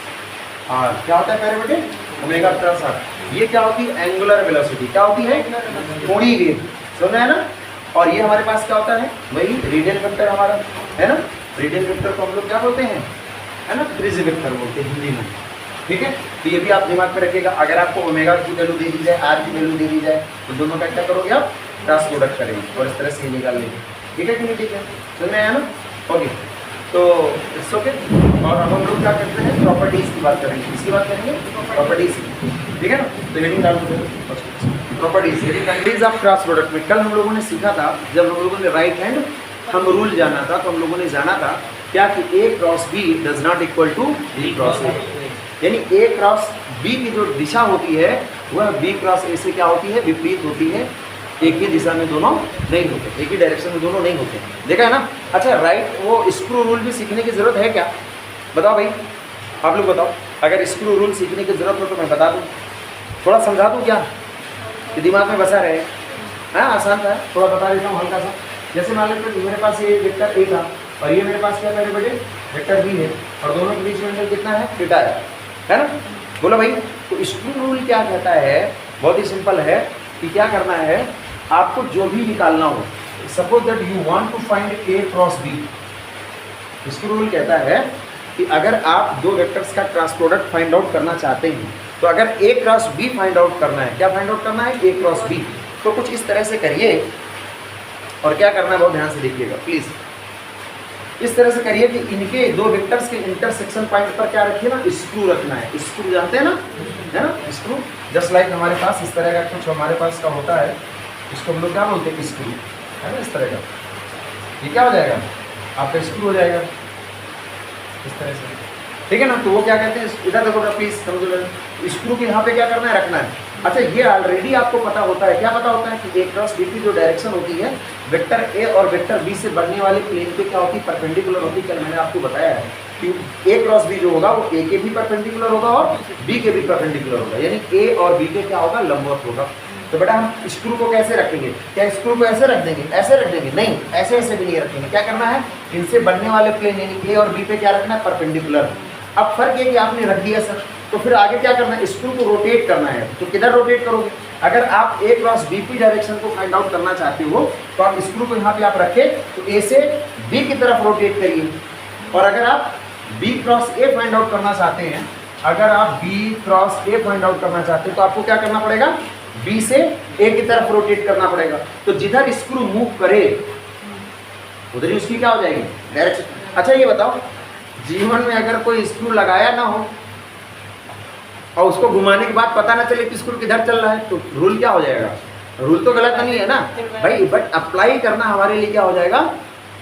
आर। क्या होता है प्यारे बेटे, ओमेगा क्रॉस आर। ये क्या होती है, एंगुलर वेलोसिटी। क्या होती है, कोणीय वेग, समझ है ना। और ये हमारे पास क्या होता है, वही रेडियल वेक्टर हमारा, है ना। रेडियल वेक्टर को हम लोग क्या बोलते हैं, है ना, त्रिज्य वेक्टर बोलते हैं हिंदी में, ठीक है। तो ये भी आप दिमाग में रखिएगा। अगर आपको ओमेगा की वैल्यू दे दी जाए, आर की वैल्यू दे दी जाए, तो दोनों का क्या करोगे आप, क्रॉस प्रोडक्ट करेंगे और इस तरह से निकाल लेंगे, ठीक है कि नहीं, ठीक है, समझ में आया ना। ओके, तो इट्स ओके। और अब हम लोग क्या करते हैं, प्रॉपर्टीज की बात करेंगे, किसकी बात करेंगे, प्रॉपर्टीज की, ठीक है ना। तो हेडिंग डाल दो, properties, properties of cross product में कल हम लोगों ने सीखा था, जब हम लोगों ने राइट हैंड हम रूल जाना था, तो हम लोगों ने जाना था क्या कि A cross B does not equal to B cross A, यानी ए क्रॉस बी की जो दिशा होती है वह बी क्रॉस ए से क्या होती है, विपरीत होती है। एक ही दिशा में दोनों नहीं होते, एक ही डायरेक्शन में दोनों नहीं होते, देखा है ना। अच्छा राइट, वो स्क्रू रूल भी सीखने की जरूरत है क्या, बताओ भाई, आप लोग बताओ। अगर स्क्रू रूल सीखने की जरूरत हो तो मैं बता दूँ, थोड़ा समझा दूँ क्या, कि दिमाग में बसा रहे। हाँ आसान था, थोड़ा बता देता हूँ हल्का सा। जैसे मान लीजिए मेरे पास ये वेक्टर ए था और ये मेरे पास क्या मेरे बेटे वेक्टर बी है, और दोनों के बीच में एंगल कितना है, थीटा है ना। बोलो भाई, तो स्क्रू रूल क्या कहता है, बहुत ही सिंपल है कि क्या करना है, आपको जो भी निकालना हो, suppose that you want to find A cross B. Screw rule कहता है कि अगर आप दो वेक्टर्स का क्रॉस प्रोडक्ट फाइंड आउट करना चाहते हैं, तो अगर ए क्रॉस बी फाइंड आउट करना है, क्या फाइंड आउट करना है, ए क्रॉस बी, तो कुछ इस तरह से करिए। और क्या करना है, बहुत ध्यान से देखिएगा प्लीज। इस तरह से करिए कि इनके दो वेक्टर्स के इंटरसेक्शन पॉइंट पर क्या रखिए ना, स्क्रू रखना है। स्क्रू जानते हैं ना, है ना, स्क्रू जस्ट लाइक हमारे पास इस तरह का कुछ हमारे पास का होता है, इसको हम लोग क्या बोलते हैं, स्क्रू, है ना, इस तरह का। ये क्या हो जाएगा, आपका स्क्रू हो जाएगा इस तरह से, ठीक है ना। तो वो क्या कहते हैं, इधर देखो प्लीज समझ लो, स्क्रू के यहाँ पे क्या करना है, रखना है। अच्छा ये ऑलरेडी आपको पता होता है, क्या पता होता है कि ए क्रॉस बी की जो डायरेक्शन होती है, वेक्टर ए और वेक्टर बी से बढ़ने वाले प्लेन पे क्या होती है, परपेंडिकुलर होती है। कल मैंने आपको बताया है ए क्रॉस बी जो होगा वो ए के भी परपेंडिकुलर होगा और बी के भी परपेंडिकुलर होगा, यानी ए और बी के क्या होगा, लंबवत होगा। तो बेटा हम स्क्रू को कैसे रखेंगे, क्या स्क्रू को ऐसे रख देंगे, ऐसे रख देंगे, नहीं ऐसे ऐसे भी नहीं रखेंगे। क्या करना है, इनसे बनने वाले प्लेन यानी ए और बी पे क्या रखना है, परपेंडिकुलर। अब फर्क ये कि आपने रख दिया सर, तो फिर आगे क्या करना है, स्क्रू को रोटेट करना है। तो किधर रोटेट करोगे, अगर आप ए क्रॉस बी की डायरेक्शन को फाइंड आउट करना चाहते हो तो आप स्क्रू को यहाँ पे आप रखे तो ए से बी की तरफ रोटेट करिए। और अगर आप बी क्रॉस ए फाइंड आउट करना चाहते हैं, अगर आप बी क्रॉस ए फाइंड आउट करना चाहते हैं तो आपको क्या करना पड़ेगा, बी से ए की तरफ रोटेट करना पड़ेगा। तो जिधर स्क्रू मूव करे उधर ही उसकी क्या हो जाएगी, डायरेक्शन। अच्छा ये बताओ, जीवन में अगर कोई स्क्रू लगाया ना हो और उसको घुमाने के बाद पता ना चले कि स्क्रू किधर चल रहा है, तो रूल क्या हो जाएगा, रूल तो गलत नहीं है ना भाई, बट अप्लाई करना हमारे लिए क्या हो जाएगा,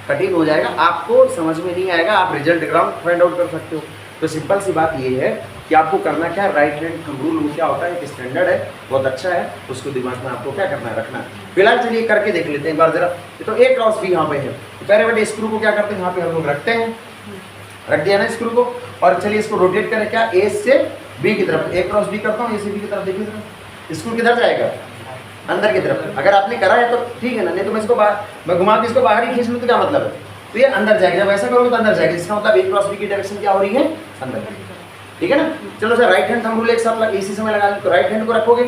कठिन हो जाएगा, आपको समझ में नहीं आएगा, आप रिजल्ट ग्राउंड फाइंड आउट कर सकते हो। तो सिंपल सी बात ये है कि आपको करना क्या है, राइट हैंड थंब रूल क्या होता है, एक स्टैंडर्ड है, बहुत अच्छा है, उसको दिमाग में आपको क्या करना है, रखना है। फिलहाल चलिए करके देख लेते हैं एक बार जरा। तो ए क्रॉस बी यहाँ पे है, तो पहले बेटे स्क्रू को क्या करते हैं, यहाँ पे हम लोग रखते हैं, रख दिया ना स्क्रू को, और चलिए इसको रोटेट करें क्या, ए से बी की तरफ, ए क्रॉस बी करता हूँ, ए से बी की तरफ, देखिए स्क्रू किधर जाएगा, अंदर की तरफ। अगर आपने करा है तो ठीक है ना, नहीं तो मैं इसको मैं घुमा के इसको बाहर ही खींच लूँ तो क्या मतलब है, तो ये अंदर जाएगा, जब ऐसा करोगे तो अंदर जाएगा, इसका मतलब ए क्रॉस बी की डायरेक्शन क्या हो रही है, अंदर। ठीक है ना, चलो sir right hand thumb rule एक साथ इसी समय लगा लें। तो राइट हैंड को रखोगे,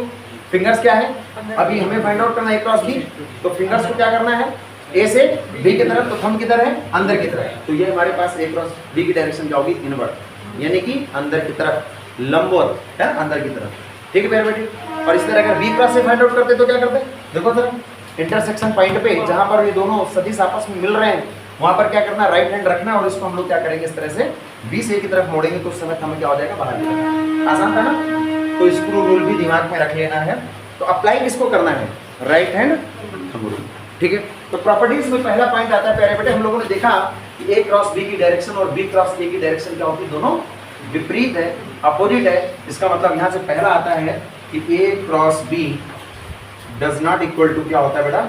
फिंगर्स क्या है, अभी हमें फाइंड आउट करना है ए क्रॉस बी, तो फिंगर्स को क्या करना है, ए से बी की तरफ, तो थंब किधर है, अंदर की तरफ, तो ये हमारे पास ए क्रॉस बी की डायरेक्शन क्या होगी, इनवर्ट, यानी कि अंदर की तरफ, लंबवत है, अंदर की तरफ। ठीक है प्यारे बेटे, और इस तरह अगर बी क्रॉस से फाइंड आउट करते तो क्या करते, देखो सर इंटरसेक्शन पॉइंट पे जहां पर ये दोनों सदिश आपस में मिल रहे हैं वहां पर क्या करना, राइट हैंड रखना, और इसको हम लोग क्या करेंगे, इस तरह से बी से ए की तरफ मोड़ेंगे तो उस समय थंब क्या हो जाएगा, बाहर की तरफ। आसान था ना, तो स्क्रू रूल भी दिमाग में रख लेना है। तो अप्लाई किसको करना है, राइट हैंड थंब रूल। ठीक है, तो प्रॉपर्टीज में पहला पॉइंट आता है प्यारे बेटे, हम लोगों ने देखा कि ए क्रॉस बी की डायरेक्शन और बी क्रॉस ए की डायरेक्शन क्या होती है, दोनों विपरीत है, अपोजिट है। इसका मतलब यहाँ से पहला आता है कि A cross B does not equal to क्या होता है बेटा,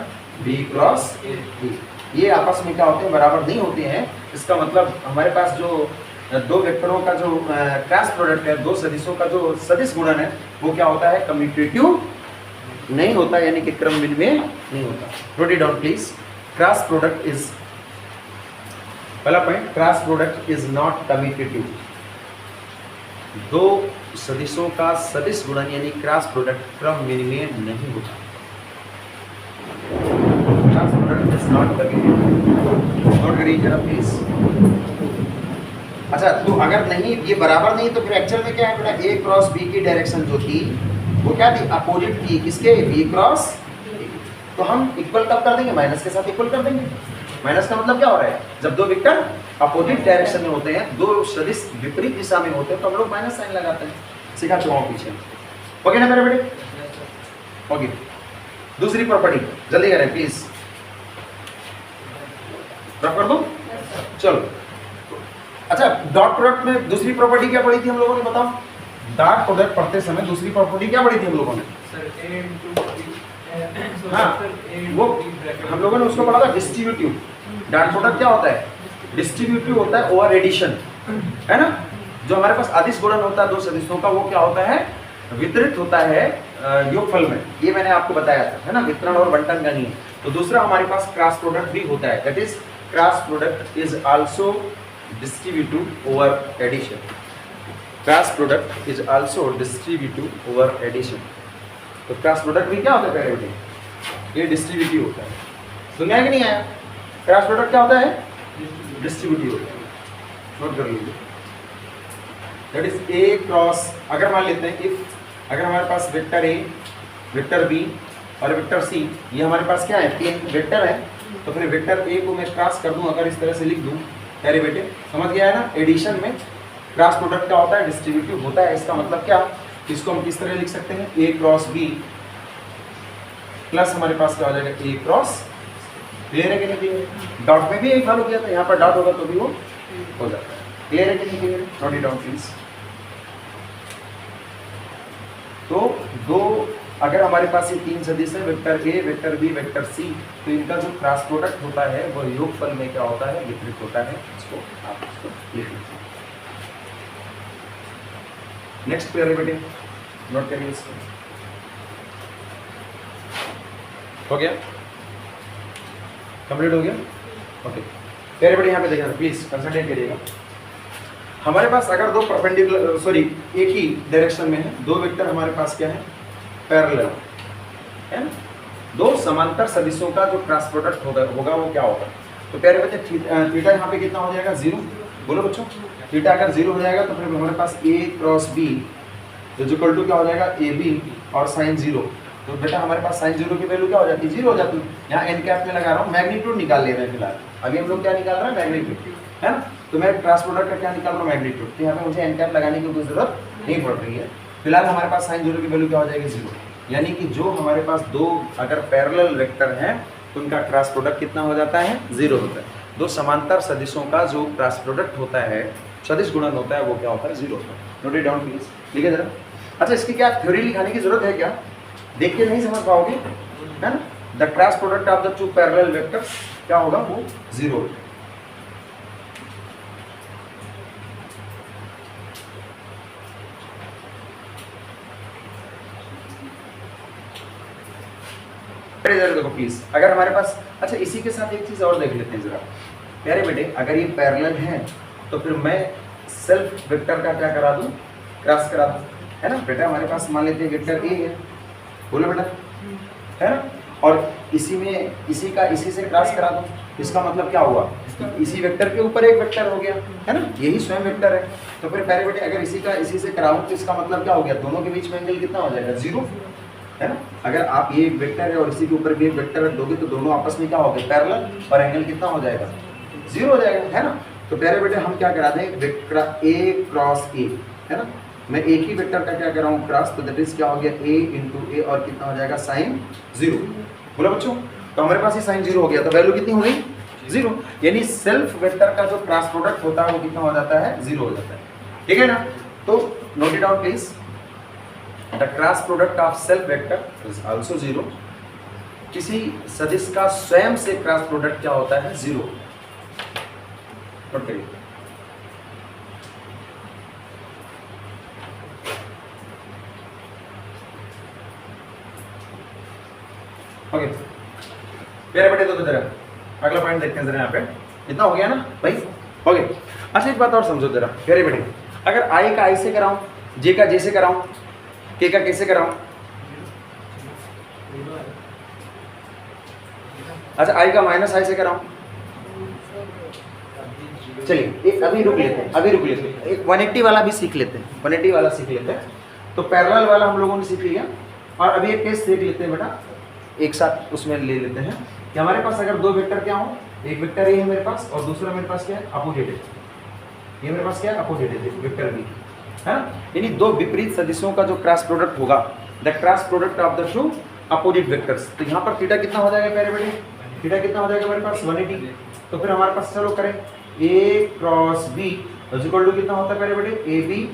बी क्रॉस बी, ये आपस में क्या होते हैं, बराबर नहीं होते हैं। इसका मतलब हमारे पास जो दो वेक्टरों का जो क्रॉस प्रोडक्ट है, दो सदिशों का जो सदिश गुणन है, वो क्या होता है, कम्यूटेटिव नहीं होता, यानी कि क्रम विनिमय नहीं होता। Note it down please, cross product is, पहला point, cross product is not commutative. दो सदिशों का सदिश गुणन यानी क्रॉस प्रोडक्ट क्रम विनिमय नहीं होता। Cross product is not commutative, note करिए जरा प्लीज। अच्छा, तो अगर नहीं ये बराबर नहीं तो फिर एक्चुअल में क्या है बेटा, ए क्रॉस बी की डायरेक्शन जो थी वो क्या थी, अपोजिट थी, किसके, बी क्रॉस। तो हम इक्वल कब कर देंगे, माइनस के साथ इक्वल कर देंगे। माइनस का मतलब क्या हो रहा है, जब दो वेक्टर अपोजिट डायरेक्शन में होते हैं, दो सदिश विपरीत दिशा में होते हैं, तो हम लोग माइनस साइन लगाते हैं। सिखा चुका हूँ पीछे, ओके ना मेरे बेटे, ओके। दूसरी प्रॉपर्टी जल्दी करें प्लीज, ड्रॉप कर दो, चलो। अच्छा, डॉट प्रोडक्ट में दूसरी प्रॉपर्टी क्या पढ़ी थी हम लोगों ने, बताओ। डॉट प्रोडक्ट पढ़ते समय दूसरी प्रॉपर्टी क्या पढ़ी थी हम लोगों ने, हाँ वो हम लोगों ने उसको पढ़ा था, डिस्ट्रीब्यूटिव। डॉट प्रोडक्ट क्या होता है, डिस्ट्रीब्यूटिव होता है ओवर एडिशन, है ना। जो हमारे पास अदिश गुणन होता है दो सदिशों का, वो क्या होता है, वितरित होता है योगफल में, ये मैंने आपको बताया था, है ना, वितरण और बंटन का नियम। तो दूसरा हमारे पास क्रॉस प्रोडक्ट भी होता है, that is cross product is also distributive over addition. Cross product is also distributive over addition. तो क्रॉस प्रोडक्ट भी क्या होता है पहले बेटे, ये डिस्ट्रीब्यूटिव होता है। सुनने आया कि नहीं आया, क्रॉस प्रोडक्ट क्या होता है, डिस्ट्रीब्यूटिव होता है, नोट कर लीजिए। दैट इज ए क्रॉस, अगर मान लेते हैं इफ, अगर हमारे पास वेक्टर ए, वेक्टर बी और वेक्टर सी, ये हमारे पास क्या है, तीन वेक्टर है, तो फिर वेक्टर ए को मैं क्रॉस कर दूं, अगर इस तरह से लिख दूं, अरे बेटे समझ गया है ना। एडिशन में क्रॉस प्रोडक्ट क्या होता है, डिस्ट्रीब्यूटिव होता है। इसका मतलब क्या, इसको हम किस तरह लिख सकते हैं, ए क्रॉस बी प्लस हमारे पास क्या हो जाएगा, ए क्रॉस। क्लियर है कि नहीं क्लियर, डॉट में भी एक फॉलो किया था, यहाँ पर डॉट होगा तो भी वो हो जाता है। क्लियर है कि नहीं clear, note it down please. तो दो, अगर हमारे पास ये तीन सदिश है, vector A, vector B, vector C, तो इनका जो क्रॉस प्रोडक्ट होता है वो योगफल में क्या होता है, विपरीत होता है। इसको आप इसको लिख लीजिए। नेक्स्ट प्यारे बेटे नोट करिए इसको। हो गया, कंप्लीट हो गया। ओके प्यारे बेटे यहाँ पे देखिए प्लीज कंसंट्रेट करिएगा। हमारे पास अगर दो परपेंडिकुलर सॉरी एक ही डायरेक्शन में है, दो वेक्टर हमारे पास क्या है, पैरेलल है ना, दो समांतर सदिशों का जो क्रॉस प्रोडक्ट होगा वो क्या होगा। तो प्यारे बच्चे थीटा यहाँ पे कितना हो जाएगा, 0। बोलो बच्चों, थीटा अगर 0 हो जाएगा तो फिर हमारे पास a cross b is equal to क्या हो जाएगा, ab और साइन 0। तो बेटा हमारे पास साइन 0 की वैल्यू क्या हो जाती है, 0 हो जाती है। यहाँ एन कैप में लगा रहा हूँ, मैग्नीट्यूड निकाल ले रहे हैं फिलहाल। अभी हम लोग क्या निकाल रहे हैं, मैग्नीट्यूड है ना। तो मैं क्रॉस प्रोडक्ट का क्या निकाल रहा हूँ, मैग्नीट्यूड। तो यहाँ पे मुझे एन कैप लगाने की कोई जरूरत नहीं पड़ रही है। फिलहाल हमारे पास साइन 0 की वैल्यू क्या हो जाएगी, 0। यानी कि जो हमारे पास दो अगर पैरेलल वेक्टर हैं तो उनका क्रॉस प्रोडक्ट कितना हो जाता है, 0 होता है। दो समांतर सदिशों का जो क्रॉस प्रोडक्ट होता है, सदिश गुणन होता है, वो क्या होता है, 0 होता है। नोट इट डाउन प्लीज, लिखिए जरा। अच्छा इसकी क्या थ्योरी लिखाने की जरूरत है क्या, देख के नहीं समझ पाओगे है ना। The cross product of the to parallel vectors क्या होगा, वो 0 होगा। देखो प्लीज, अगर हमारे पास, अच्छा इसी के साथ एक चीज और देख लेते हैं जरा प्यारे बेटे। अगर ये पैरेलल है तो फिर मैं सेल्फ वेक्टर का क्या करा दूं, क्रॉस करा दूं, है ना बेटा। हमारे पास मान लेते हैं वेक्टर ए है, बोलो बेटा, है ना। और इसी में इसी का इसी से क्रॉस करा दूं, इसका मतलब क्या हुआ, इसी वेक्टर के ऊपर एक वेक्टर हो गया, है ना, यही स्वयं वेक्टर है। तो फिर प्यारे बेटे अगर इसी का इसी से कराऊं तो इसका मतलब क्या हो गया, दोनों के बीच में एंगल कितना हो जाएगा, 0, है ना। अगर आप ये एक वेक्टर है और इसी के ऊपर भी एक वेक्टर रख दोगे तो दोनों आपस में क्या हो गए, पैरेलल, और एंगल कितना हो जाएगा, 0 हो जाएगा, है ना। तो प्यारे बेटे हम क्या करा दें, वेक्टर a क्रॉस a, है ना। मैं एक ही वेक्टर का क्या कर रहा हूँ, क्रॉस, तो दैट इज क्या हो गया, a इंटू a, और कितना हो जाएगा, साइन 0। बोला बच्चों, तो हमारे पास ये साइन 0 हो गया, तो वैल्यू कितनी हो गई, 0। यानी सेल्फ वेक्टर का जो क्रॉस प्रोडक्ट होता है वो कितना हो जाता है, 0 हो जाता है, ठीक है ना। तो note it down please, the cross product of self vector is also 0। किसी सदिश का स्वयं से क्रॉस प्रोडक्ट क्या होता है, 0। नोट करिए। ओके प्यारे बेटे, तो जरा अगला पॉइंट देखते हैं जरा। यहाँ पे इतना हो गया ना भाई, ओके। अच्छा एक बात और समझो जरा प्यारे बेटे, अगर आई का आई से कराऊं, जे का जे से कराऊं, के का कैसे कराऊं। अच्छा आई का माइनस आई से कराऊं, चलिए एक अभी रुक लेते हैं, एक 180 वाला भी सीख लेते हैं, 180 वाला सीख लेते हैं। तो पैरेलल वाला हम लोगों ने सीख लिया, और अभी एक केस देख लेते हैं बेटा, एक साथ उसमें ले लेते हैं कि हमारे पास अगर दो वेक्टर क्या हो, एक वेक्टर ए है मेरे पास और दूसरा मेरे पास क्या है, अपोजिट है। ये मेरे पास क्या है, अपोजिट है, वेक्टर बी, है ना। यानी दो विपरीत सदिशों का जो क्रॉस प्रोडक्ट होगा, the cross product of the to opposite vectors. तो यहाँ पर थीटा कितना हो जाएगा प्यारे बेटे, थीटा कितना हो जाएगा मेरे पास, 180। तो फिर हमारे पास चलो करें A cross B is equal to कितना होता है प्यारे बेटे, ए बी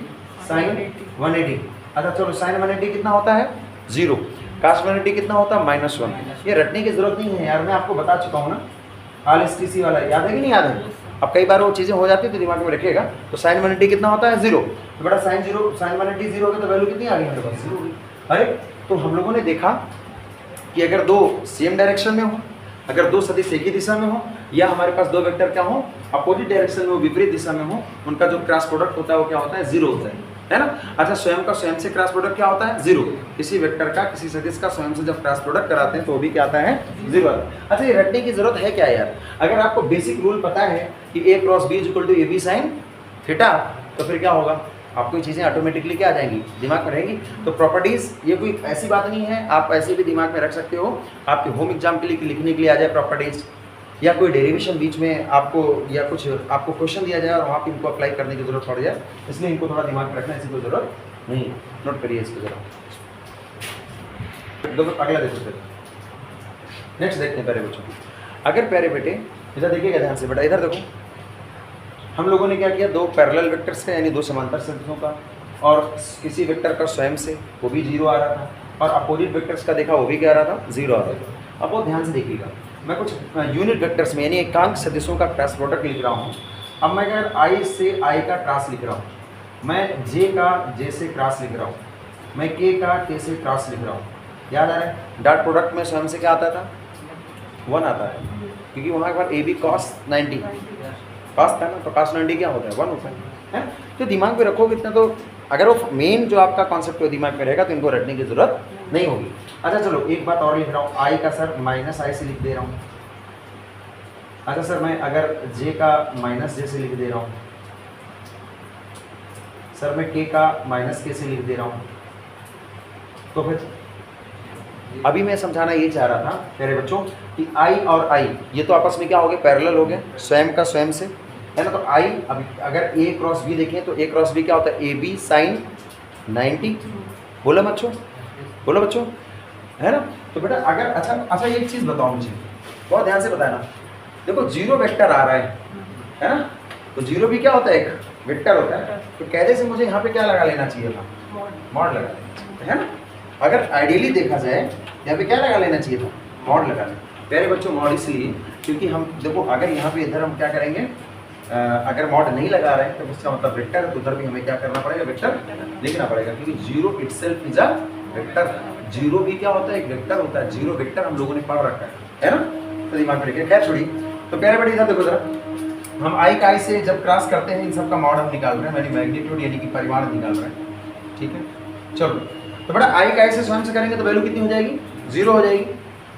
साइन 180। अच्छा चलो साइन 180 कितना होता है, 0। कास्ट 180 कितना होता है, -1। ये रटने की जरूरत नहीं है यार, मैं आपको बता चुका हूँ ना, RSTC वाला याद है कि नहीं याद है। अब कई बार वो चीज़ें हो जाती है तो दिमाग में रखिएगा। तो साइन 180 कितना होता है, 0। तो बेटा साइन 180 0 होगा तो वैल्यू कितनी आ गई मेरे पास, 0। अरे तो हम लोगों ने देखा कि अगर दो सेम डायरेक्शन में हो, अगर दो सदिश एक ही दिशा में हो, या हमारे पास दो वेक्टर क्या हो, अपोजिट डायरेक्शन में हो, विपरीत दिशा में हो, उनका जो क्रॉस प्रोडक्ट होता है वो क्या होता है, 0 होता है ना। अच्छा स्वयं का स्वयं से क्रॉस प्रोडक्ट क्या होता है, 0। किसी वेक्टर का किसी सदिश का स्वयं से जब क्रॉस प्रोडक्ट कराते हैं तो वो भी क्या आता है, 0 आता है। अच्छा ये रटने की जरूरत है क्या यार, अगर आपको बेसिक रूल पता है कि a cross b equal to AB sine theta, तो फिर क्या होगा, आपको ये चीज़ें ऑटोमेटिकली क्या आ जाएंगी, दिमाग में रहेंगी। तो प्रॉपर्टीज ये कोई ऐसी बात नहीं है, आप ऐसे भी दिमाग में रख सकते हो, आपके होम एग्जाम के लिए लिखने के लिए आ जाए प्रॉपर्टीज, या कोई डेरिवेशन बीच में आपको या कुछ आपको क्वेश्चन दिया जाए और वहाँ पे इनको अप्लाई करने की जरूरत पड़ जाए, इसलिए इनको थोड़ा दिमाग में रखना, ऐसी कोई जरूरत नहीं है। नोट करिए इसको जरा। अगला देखो फिर, नेक्स्ट देखते हैं प्यारे बच्चों। अगर प्यारे बेटे इधर देखिएगा ध्यान से बेटा, इधर देखो, हम लोगों ने क्या किया, दो पैरेलल वेक्टर्स का यानी दो समांतर सदिशों का, और किसी वेक्टर का स्वयं से वो भी 0 आ रहा था, और अपोजिट वेक्टर्स का देखा वो भी क्या आ रहा था, 0 आ रहा था। अब बहुत ध्यान से देखिएगा, मैं कुछ यूनिट वेक्टर्स में यानी एकांक सदिशों का क्रॉस प्रोडक्ट लिख रहा हूँ। अब मैं अगर i से i का क्रॉस लिख रहा हूँ, मैं जे का जे से क्रॉस लिख रहा हूँ, मैं के का के से क्रॉस लिख रहा हूँ, याद आ रहा है? डॉट प्रोडक्ट में स्वयं से क्या आता था? 1 आता है, क्योंकि वहाँ पर ए बी कॉस 90 कॉस था ना, तो कॉस 90 क्या होता है? 1 होता है। तो दिमाग में रखोगे इतना, तो अगर वो मेन जो आपका कॉन्सेप्ट है दिमाग में रहेगा तो इनको रटने की जरूरत नहीं होगी। अच्छा चलो एक बात और लिख रहा हूँ, आई का सर माइनस आई से लिख दे रहा हूँ। अच्छा सर मैं अगर जे का माइनस जे से लिख दे रहा हूँ, सर मैं के का माइनस के से लिख दे रहा हूँ, तो फिर अभी मैं समझाना ये चाह रहा था मेरे बच्चों कि आई और आई ये तो आपस में क्या हो गए? पैरेलल हो गए, स्वयं का स्वयं से, है ना। तो आई अभी अगर ए क्रॉस बी देखें तो ए क्रॉस बी क्या होता है? A B sine 90। बोला बच्चों, बोलो बच्चों, है ना। तो बेटा अगर अच्छा एक चीज़ बताओ मुझे, बहुत ध्यान से बताना। देखो जीरो वेक्टर आ रहा है ना, तो जीरो भी क्या होता है? एक वेक्टर होता है। तो कहने से मुझे यहाँ पे क्या लगा लेना चाहिए था? मॉड लगा लेना चाहिए, है ना। अगर आइडियली देखा जाए यहाँ पे क्या लगा लेना चाहिए था? मॉड लगा लेना। प्यारे बच्चों मॉड इसलिए क्योंकि हम देखो अगर यहाँ पे इधर हम क्या करेंगे, अगर मॉड नहीं लगा रहे हैं तो उसका मतलब वेक्टर है, तो उधर भी हमें क्या करना पड़ेगा? वेक्टर लिखना पड़ेगा, क्योंकि zero itself is a vector. Zero भी क्या होता है? एक वेक्टर होता है। जीरो वेक्टर हम लोगों ने पढ़ रखा है ना, तो दिमाग में रखिए। खैर छोड़िए, तो प्यारे बड़ी इधर देखो जरा, हम आई का आई से जब क्रॉस करते हैं इन सब का मॉड हम निकाल रहे हैं, यानी मैग्नीट्यूड यानी कि परिमाण निकाल रहे हैं, ठीक है। चलो तो बेटा आई का आई से स्वयं से करेंगे तो वैल्यू कितनी हो जाएगी? 0 हो जाएगी।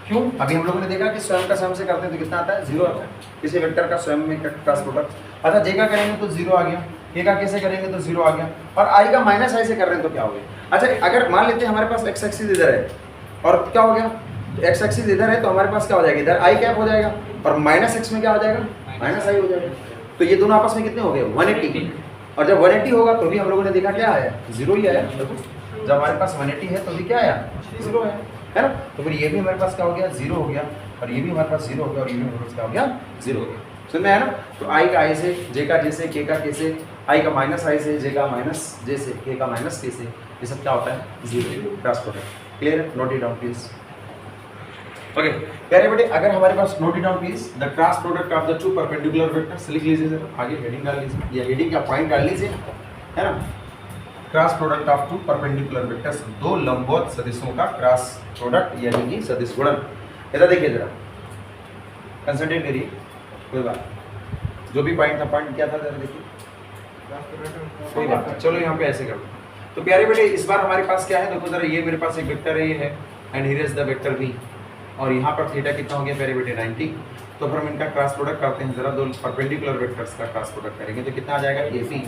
क्यों? अभी हम लोगों ने देखा कि स्वयं का स्वयं से करते हैं तो कितना आता है? 0 आता है। किसी वेक्टर का स्वयं में क्रॉस प्रोडक्ट। अच्छा जे का करेंगे तो 0 आ गया, के का कैसे करेंगे तो 0 आ गया, और आई का माइनस आई से कर रहे हैं तो क्या हो गया? अच्छा अगर मान लेते हैं हमारे पास एक्स एक्सिस इधर है और क्या हो गया? एक्स एक्सिस इधर है तो हमारे पास क्या हो जाएगा? इधर आई कैप हो जाएगा और माइनस एक्स में क्या हो जाएगा? माइनस आई हो जाएगा। तो ये दोनों आपस में कितने हो गए? 180। और जब 180 होगा तो भी हम लोगों ने देखा क्या आया? 0 ही आया। देखो जब हमारे पास 180 है तो भी क्या आया? 0 है ना। तो फिर ये भी हमारे पास क्या हो गया? 0 हो गया, और ये भी हमारे पास 0 हो गया, और ये भी हमारे पास क्या हो गया? 0 हो गया। समझ में आया ना। तो आई का आई से, जे का जे से, के का के से, आई का माइनस आई से, जे का माइनस जे से, के का माइनस के से, ये सब क्या होता है? 0 cross product. Clear? Note it down please. Okay प्यारे बेटे, अगर हमारे पास note it down please, the cross product of the two perpendicular vectors, लिख लीजिए जरा, आगे हेडिंग डाल लीजिए या हेडिंग का पॉइंट डाल लीजिए, है ना। Cross product of two perpendicular vectors, दो लंबवत सदिशों का क्रॉस प्रोडक्ट यानी कि सदिश गुणन। इधर देखिए जरा, कंसंट्रेट करिए, कोई बात, जो भी पॉइंट था, पॉइंट क्या था जरा देखिए, कोई बात। चलो यहाँ पे ऐसे करो। तो प्यारे बेटे इस बार हमारे पास क्या है? देखो जरा, ये मेरे पास एक वेक्टर है, ये है, and here is the vector B, और यहाँ पर थीटा कितना हो गया प्यारे बेटे? 90। तो फिर हम इनका क्रॉस प्रोडक्ट करते हैं, जरा दो परपेंडिकुलर वेक्टर्स का क्रॉस प्रोडक्ट करेंगे तो कितना आ जाएगा? AC,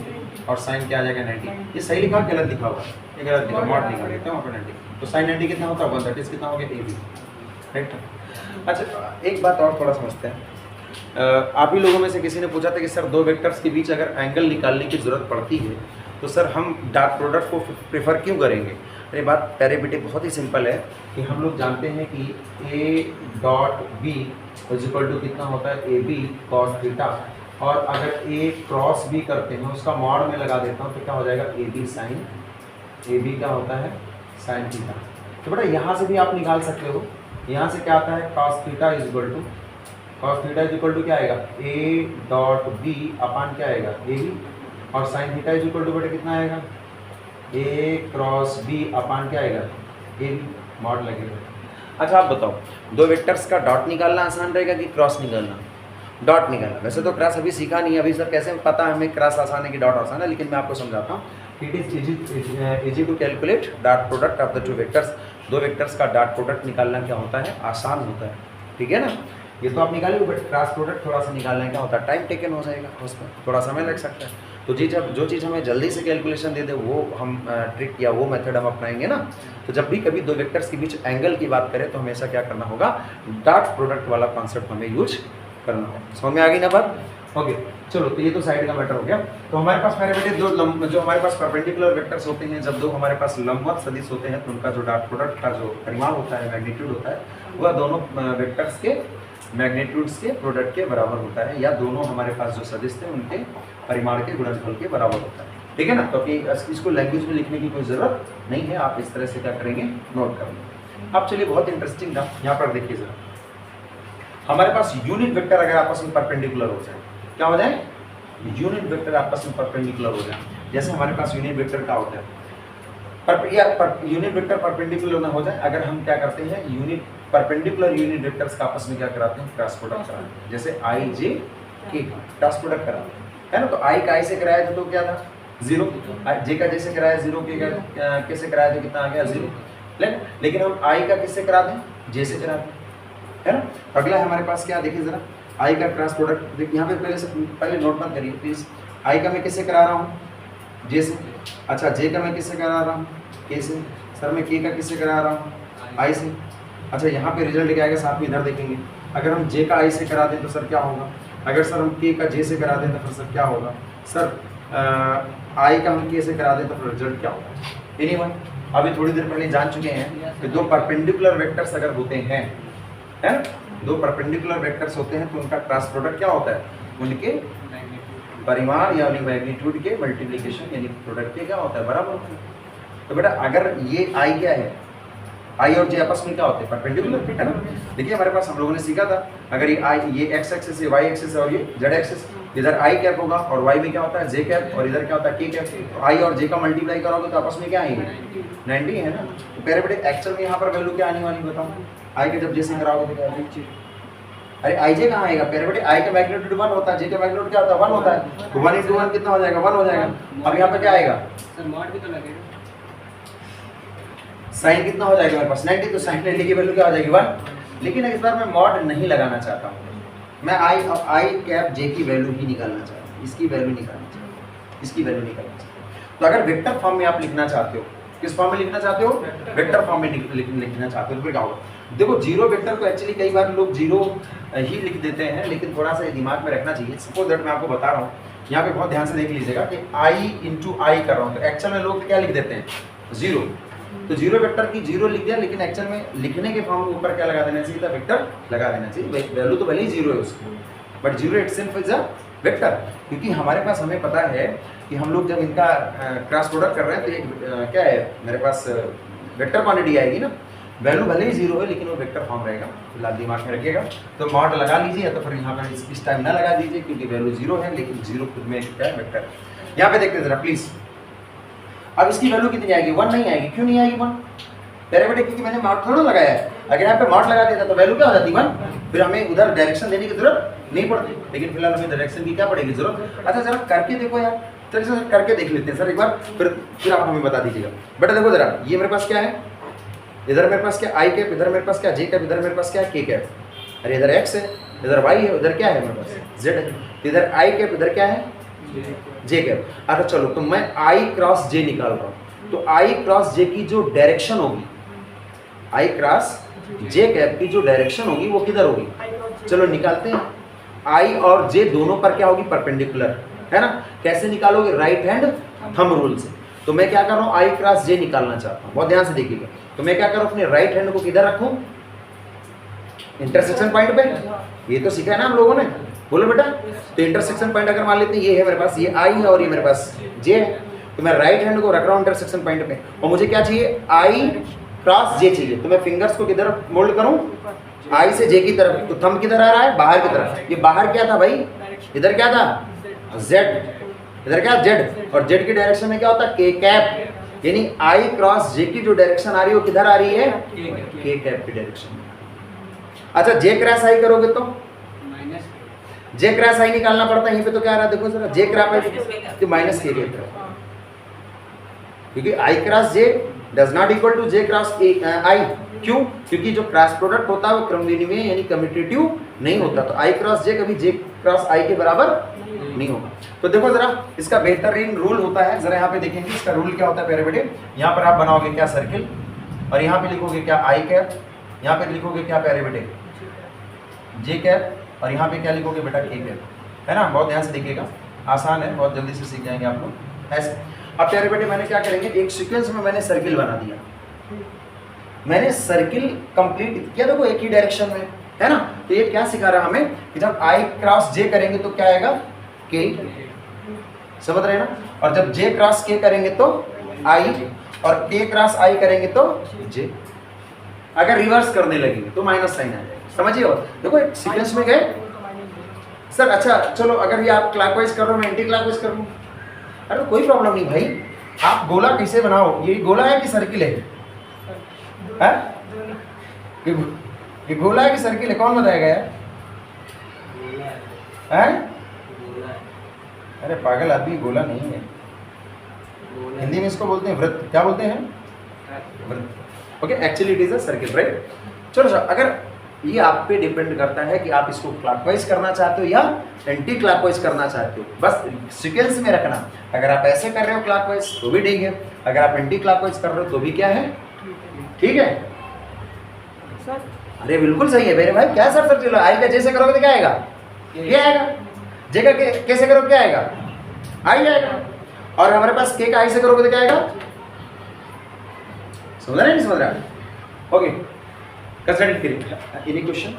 और साइन क्या आ जाएगा? 90। ये सही लिखा, गलत लिखा हुआ? ये गलत लिखा, मॉड निकाल लेते हैं वहाँ पर 90। तो साइन 90 कितना होता है? 130 कितना हो गया? AB, right. अच्छा एक बात और थोड़ा समझते हैं। आप ही लोगों में से किसी ने पूछा था कि सर दो वेक्टर्स के बीच अगर एंगल निकालने की जरूरत पड़ती है तो सर हम डॉट प्रोडक्ट को प्रेफर क्यों करेंगे? अरे बात प्यारे बेटे बहुत ही सिंपल है कि हम लोग जानते हैं कि A dot B is equal to कितना होता है? AB cos थीटा, और अगर A क्रॉस B करते हैं उसका मॉड में लगा देता हूँ तो क्या हो जाएगा? AB साइन, AB क्या होता है? Sign theta. तो बेटा यहाँ से भी आप निकाल सकते हो, यहाँ से क्या आता है? cos theta is equal to, cos theta is equal to क्या आएगा? A डॉट B अपान क्या आएगा? AB, और sine theta is equal to बेटा कितना आएगा? A क्रॉस B अपान क्या आएगा? AB, मॉड लगेगा। अच्छा आप बताओ, दो वेक्टर्स का डॉट निकालना आसान रहेगा कि क्रॉस निकालना? डॉट निकालना। वैसे तो क्रॉस अभी सीखा नहीं है, अभी सर कैसे पता है हमें क्रॉस आसान है कि डॉट आसान है, लेकिन मैं आपको समझाता हूँ। It is easy to calculate dot product of the two vectors. दो वेक्टर्स का डॉट प्रोडक्ट निकालना क्या होता है? आसान होता है, ठीक है ना। ये तो आप निकालिए, बट क्रॉस प्रोडक्ट थोड़ा सा निकालना क्या होता है? टाइम टेकन हो जाएगा, उसमें थोड़ा समय लग सकता है। तो जो चीज़ हमें जल्दी से कैलकुलेशन दे दे वो हम ट्रिक या वो मेथड हम अपनाएंगे ना। तो जब भी कभी दो वेक्टर्स के बीच एंगल की बात करें तो हमेशा क्या करना होगा? डॉट प्रोडक्ट वाला कॉन्सेप्ट हमें यूज करना होगा। समझ में आ गई ना बात? ओके चलो, तो ये तो साइड का मैटर हो गया। तो हमारे पास मेरे बेटे जो हमारे पास परपेंडिकुलर वेक्टर्स होते हैं, जब दो हमारे पास लंबवत सदिश होते हैं तो उनका जो डॉट प्रोडक्ट का जो परिमाण होता है, मैग्नीट्यूड होता है, वह दोनों वेक्टर्स के मैग्नीट्यूड्स के प्रोडक्ट के बराबर होता है, या दोनों हमारे पास जो सदिश थे उनके परिमाण के गुणनफल के बराबर होता है, ठीक है ना। तो इसको लैंग्वेज में लिखने की कोई ज़रूरत नहीं है, आप इस तरह से क्या करेंगे? नोट करेंगे। अब चलिए, बहुत इंटरेस्टिंग था, यहाँ पर देखिए जरा, हमारे पास यूनिट वेक्टर अगर आपस में परपेंडिकुलर हो जाए, क्या हो जाए? यूनिट वेक्टर आपस में परपेंडिकुलर हो जाए। जैसे हमारे पास यूनिट वेक्टर का होता है यूनिट वेक्टर परपेंडिकुलर ना हो जाए, अगर हम क्या करते हैं यूनिट परपेंडिकुलर यूनिट वेक्टर्स का आपस में क्या कराते हैं, क्रॉस प्रोडक्ट कराते हैं। जैसे आई जे के क्रॉस प्रोडक्ट कराते हैं, है ना। तो आई का आई से कराया था तो क्या था 0, जे का जैसे कराया 0, के का कैसे कराया तो कितना आ गया 0। लेकिन हम आई का किससे करा दें, जे से करा दें, है ना। अगला है हमारे पास क्या, देखिए जरा आई का क्रॉस प्रोडक्ट देखिए यहाँ पे पहले नोट मत करिए प्लीज। आई का मैं किससे करा रहा हूँ, जे से। अच्छा जे का मैं किससे करा रहा हूँ, के से। सर मैं के का किससे करा रहा हूँ, आई से। अच्छा यहाँ पे रिजल्ट क्या आएगा साथ में इधर देखेंगे। अगर हम जे का आई से करा दें तो सर क्या होगा, अगर सर हम के का जे से करा दें तो फिर सर क्या होगा, सर आई का हम के से करा दें तो फिर रिजल्ट क्या होगा। एनीवन अभी थोड़ी देर पहले जान चुके हैं कि दो परपेंडिकुलर वेक्टर्स अगर होते हैं, है ना, दो परपेंडिकुलर वेक्टर्स होते हैं तो उनका क्रॉस प्रोडक्ट क्या होता है, उनके परिमाण यानी मैग्नीट्यूड के मल्टीप्लिकेशन यानी प्रोडक्ट के क्या होता है, बराबर होता है। तो बेटा अगर ये आई क्या है, आई और जे आपस में क्या होते हैं, परपेंडिकुलर, है ना। देखिए हमारे पास हम लोगों ने सीखा था अगर ये आई ये एक्स एक्सिस है, वाई एक्सिस है और ये जेड एक्सिस, इधर आई कैप होगा और वाई में क्या होता है जे कैप और इधर क्या होता है के कैप। तो आई और जे का मल्टीप्लाई करोगे तो आपस में क्या आएंगे 90, है ना। तो प्यारे बेटे एक्चुअल में यहाँ पर वैल्यू क्या आने वाली बताओ, आई के जब जैसे कराओगे तो क्या आएगी, अरे आई जे कहाँ आएगा प्यारे बेटे, आई का मैग्नीट्यूड 1 होता है, जे का मैग्नीट्यूड क्या होता है 1 होता है। तो 1 × 1 कितना हो जाएगा 1 हो जाएगा। अब यहाँ पे क्या आएगा सर मॉड भी तो लगेगा, साइन कितना हो जाएगा मेरे पास 90, तो साइन 90 की वैल्यू क्या हो जाएगी 1। लेकिन इस बार मैं मॉड नहीं लगाना चाहता हूँ, मैं आई कैप जे की वैल्यू ही निकालना चाहता हूँ, इसकी वैल्यू निकालना चाहता हूँ, इसकी वैल्यू निकालना चाहता हूँ। तो अगर वेक्टर फॉर्म में आप लिखना चाहते हो, किस फॉर्म में लिखना चाहते हो, वेक्टर फॉर्म में लिखना चाहते हो तो क्या होगा। देखो जीरो वेक्टर को एक्चुअली कई बार लोग जीरो ही लिख देते हैं, लेकिन थोड़ा सा दिमाग में रखना चाहिए। सपोज दैट मैं आपको बता रहा हूँ, यहाँ पे बहुत ध्यान से देख लीजिएगा कि आई इंटू आई कर रहा हूँ, तो एक्चुअल में लोग क्या लिख देते हैं 0। तो जीरो वेक्टर की 0 लिख दिया, लेकिन एक्चुअल में लिखने के फॉर्म के ऊपर क्या लगा देना चाहिए था, वेक्टर लगा देना चाहिए। वैल्यू तो भले ही 0 है उसकी, but 0 itself is a vector. क्योंकि हमारे पास हमें पता है कि हम लोग जब इनका क्रॉस प्रोडक्ट कर रहे हैं तो एक क्या है मेरे पास वेक्टर क्वांटिटी आएगी ना, वैल्यू भले ही 0 है लेकिन वो वेक्टर फॉर्म रहेगा, फिलहाल दिमाग में रखिएगा। तो मॉड लगा लीजिए, तो फिर यहाँ पर इस टाइम ना लगा दीजिए क्योंकि वैल्यू 0 है, लेकिन 0 खुद में क्या है वेक्टर। यहाँ पे देखते जरा प्लीज, अब इसकी वैल्यू कितनी आएगी 1 नहीं आएगी। क्यों नहीं आएगी 1 तेरे बेटे, क्योंकि मैंने मॉड थोड़ा लगाया है। अगर यहाँ पे मॉड लगा देता तो वैल्यू क्या हो जाती 1, फिर हमें उधर डायरेक्शन देने की जरूरत नहीं पड़ती, लेकिन फिलहाल हमें डायरेक्शन की क्या पड़ेगी जरूरत। अच्छा जरा करके देखो यार, चलिए सर करके देख लेते हैं सर एक बार, फिर आप हमें बता दीजिएगा। बेटा देखो जरा, ये मेरे पास क्या है, इधर मेरे पास क्या आई कैप, इधर मेरे पास क्या जे कैप, इधर मेरे पास क्या के कैप। अरे इधर एक्स है, इधर वाई है, उधर क्या है मेरे पास जेड है। इधर आई कैप, इधर क्या है जे कैप। अच्छा चलो, तो मैं आई क्रॉस जे निकाल रहा हूँ, तो आई क्रॉस जे की जो डायरेक्शन होगी, आई क्रॉस जे कैप की जो डायरेक्शन होगी वो किधर होगी, चलो निकालते हैं। आई और जे दोनों पर क्या होगी, परपेंडिकुलर, है ना। कैसे निकालोगे, राइट हैंड थंब रूल से। तो मैं क्या कर रहा हूँ, आई क्रॉस जे निकालना चाहता हूँ, बहुत ध्यान से देखिएगा। तो मैं क्या करूँ, अपने राइट हैंड को किधर रखूँ, इंटरसेक्शन पॉइंट पे। ये तो सीखा है ना हम लोगों ने, बोलो बेटा। तो इंटरसेक्शन पॉइंट अगर मान लेते हैं ये है मेरे पास, ये आई है और ये मेरे पास जे है, तो मैं राइट हैंड को रख रहा हूँ इंटरसेक्शन पॉइंट पे, और मुझे क्या चाहिए, आई क्रॉस जे चाहिए। तो मैं फिंगर्स को किधर मोल्ड करूँ, आई से जे की तरफ। तो थंब किधर आ रहा है, बाहर की तरफ। ये बाहर क्या था भाई, इधर क्या था जेड, इधर क्या जेड, और जेड की डायरेक्शन में क्या होता है के कैप। यानी आई क्रॉस जे की जो डायरेक्शन आ रही है वो किधर आ रही है, के कैप की डायरेक्शन में। अच्छा जे क्रॉस आई करोगे तो माइनस जे क्रॉस आई निकालना पड़ता है। यहीं पे तो क्या आ रहा है, देखो जरा, जे क्रॉस आई तो माइनस के तरफ, क्योंकि I cross J does not equal to J cross I. क्यों, क्योंकि जो क्रॉस प्रोडक्ट होता है वो क्रम विनिमय यानी कम्यूटेटिव नहीं होता। तो आई क्रॉस जे कभी जे क्रॉस आई के बराबर नहीं होगा। तो देखो जरा, इसका बेहतरीन रूल होता है, जरा यहाँ पे देखेंगे इसका रूल क्या होता है प्यारे बेटे। यहाँ पर आप बनाओगे क्या सर्किल, और यहाँ पे लिखोगे क्या आई कैप, यहाँ पे लिखोगे क्या प्यारे बेटे जे कैप, और यहाँ पे क्या लिखोगे बेटा के कैप, है ना। बहुत ध्यान से देखिएगा, आसान है, बहुत जल्दी से सीख जाएंगे आप लोग ऐसे। अब प्यारे बेटे मैंने क्या करेंगे, एक सीक्वेंस में मैंने सर्किल बना दिया, मैंने सर्किल कंप्लीट किया, देखो एक ही डायरेक्शन में, है ना। तो ये क्या सिखा रहा हमें कि जब आई क्रॉस जे करेंगे तो क्या आएगा के, समझ रहे ना। और जब जे क्रॉस के करेंगे तो आई, और के क्रॉस आई करेंगे तो जे। अगर रिवर्स करने लगेंगे तो माइनस साइन आ जाएगा, समझिए। देखो एक सीक्वेंस में गए, सर अच्छा चलो, अगर ये आप क्लॉकवाइज कर रहे हो मैं एंटी क्लॉकवाइज कर लूँ, अरे कोई प्रॉब्लम नहीं भाई। आप गोला कैसे बनाओ, ये गोला है कि सर्किल है? हैं? ये गोला है कि सर्किल है, कौन बताएगा यार? हैं? अरे पागल आदमी, गोला नहीं है, हिंदी में इसको बोलते हैं वृत्त। क्या बोलते हैं? वृत्त। Okay, actually it is a circle, right. चलो सर, अगर ये आप पे डिपेंड करता है कि आप इसको क्लॉकवाइज करना चाहते हो या एंटी क्लॉकवाइज करना चाहते हो, बस सीक्वेंस में रखना। अगर आप ऐसे कर रहे हो क्लॉकवाइज तो भी ठीक है, अगर आप एंटी क्लॉकवाइज कर रहे हो तो भी क्या है, ठीक है। सर अरे बिल्कुल सही है मेरे भाई, क्या सर सर चलो, आई का जैसे करोगे तो क्या आएगा? ये आएगा। जे का कैसे करोगे क्या आएगा? आई आएगा। और हमारे पास के का आई से करोगे तो क्या आएगा? समझ रहे नहीं समझ रहा? ओके, कंसिडर करें। Any question,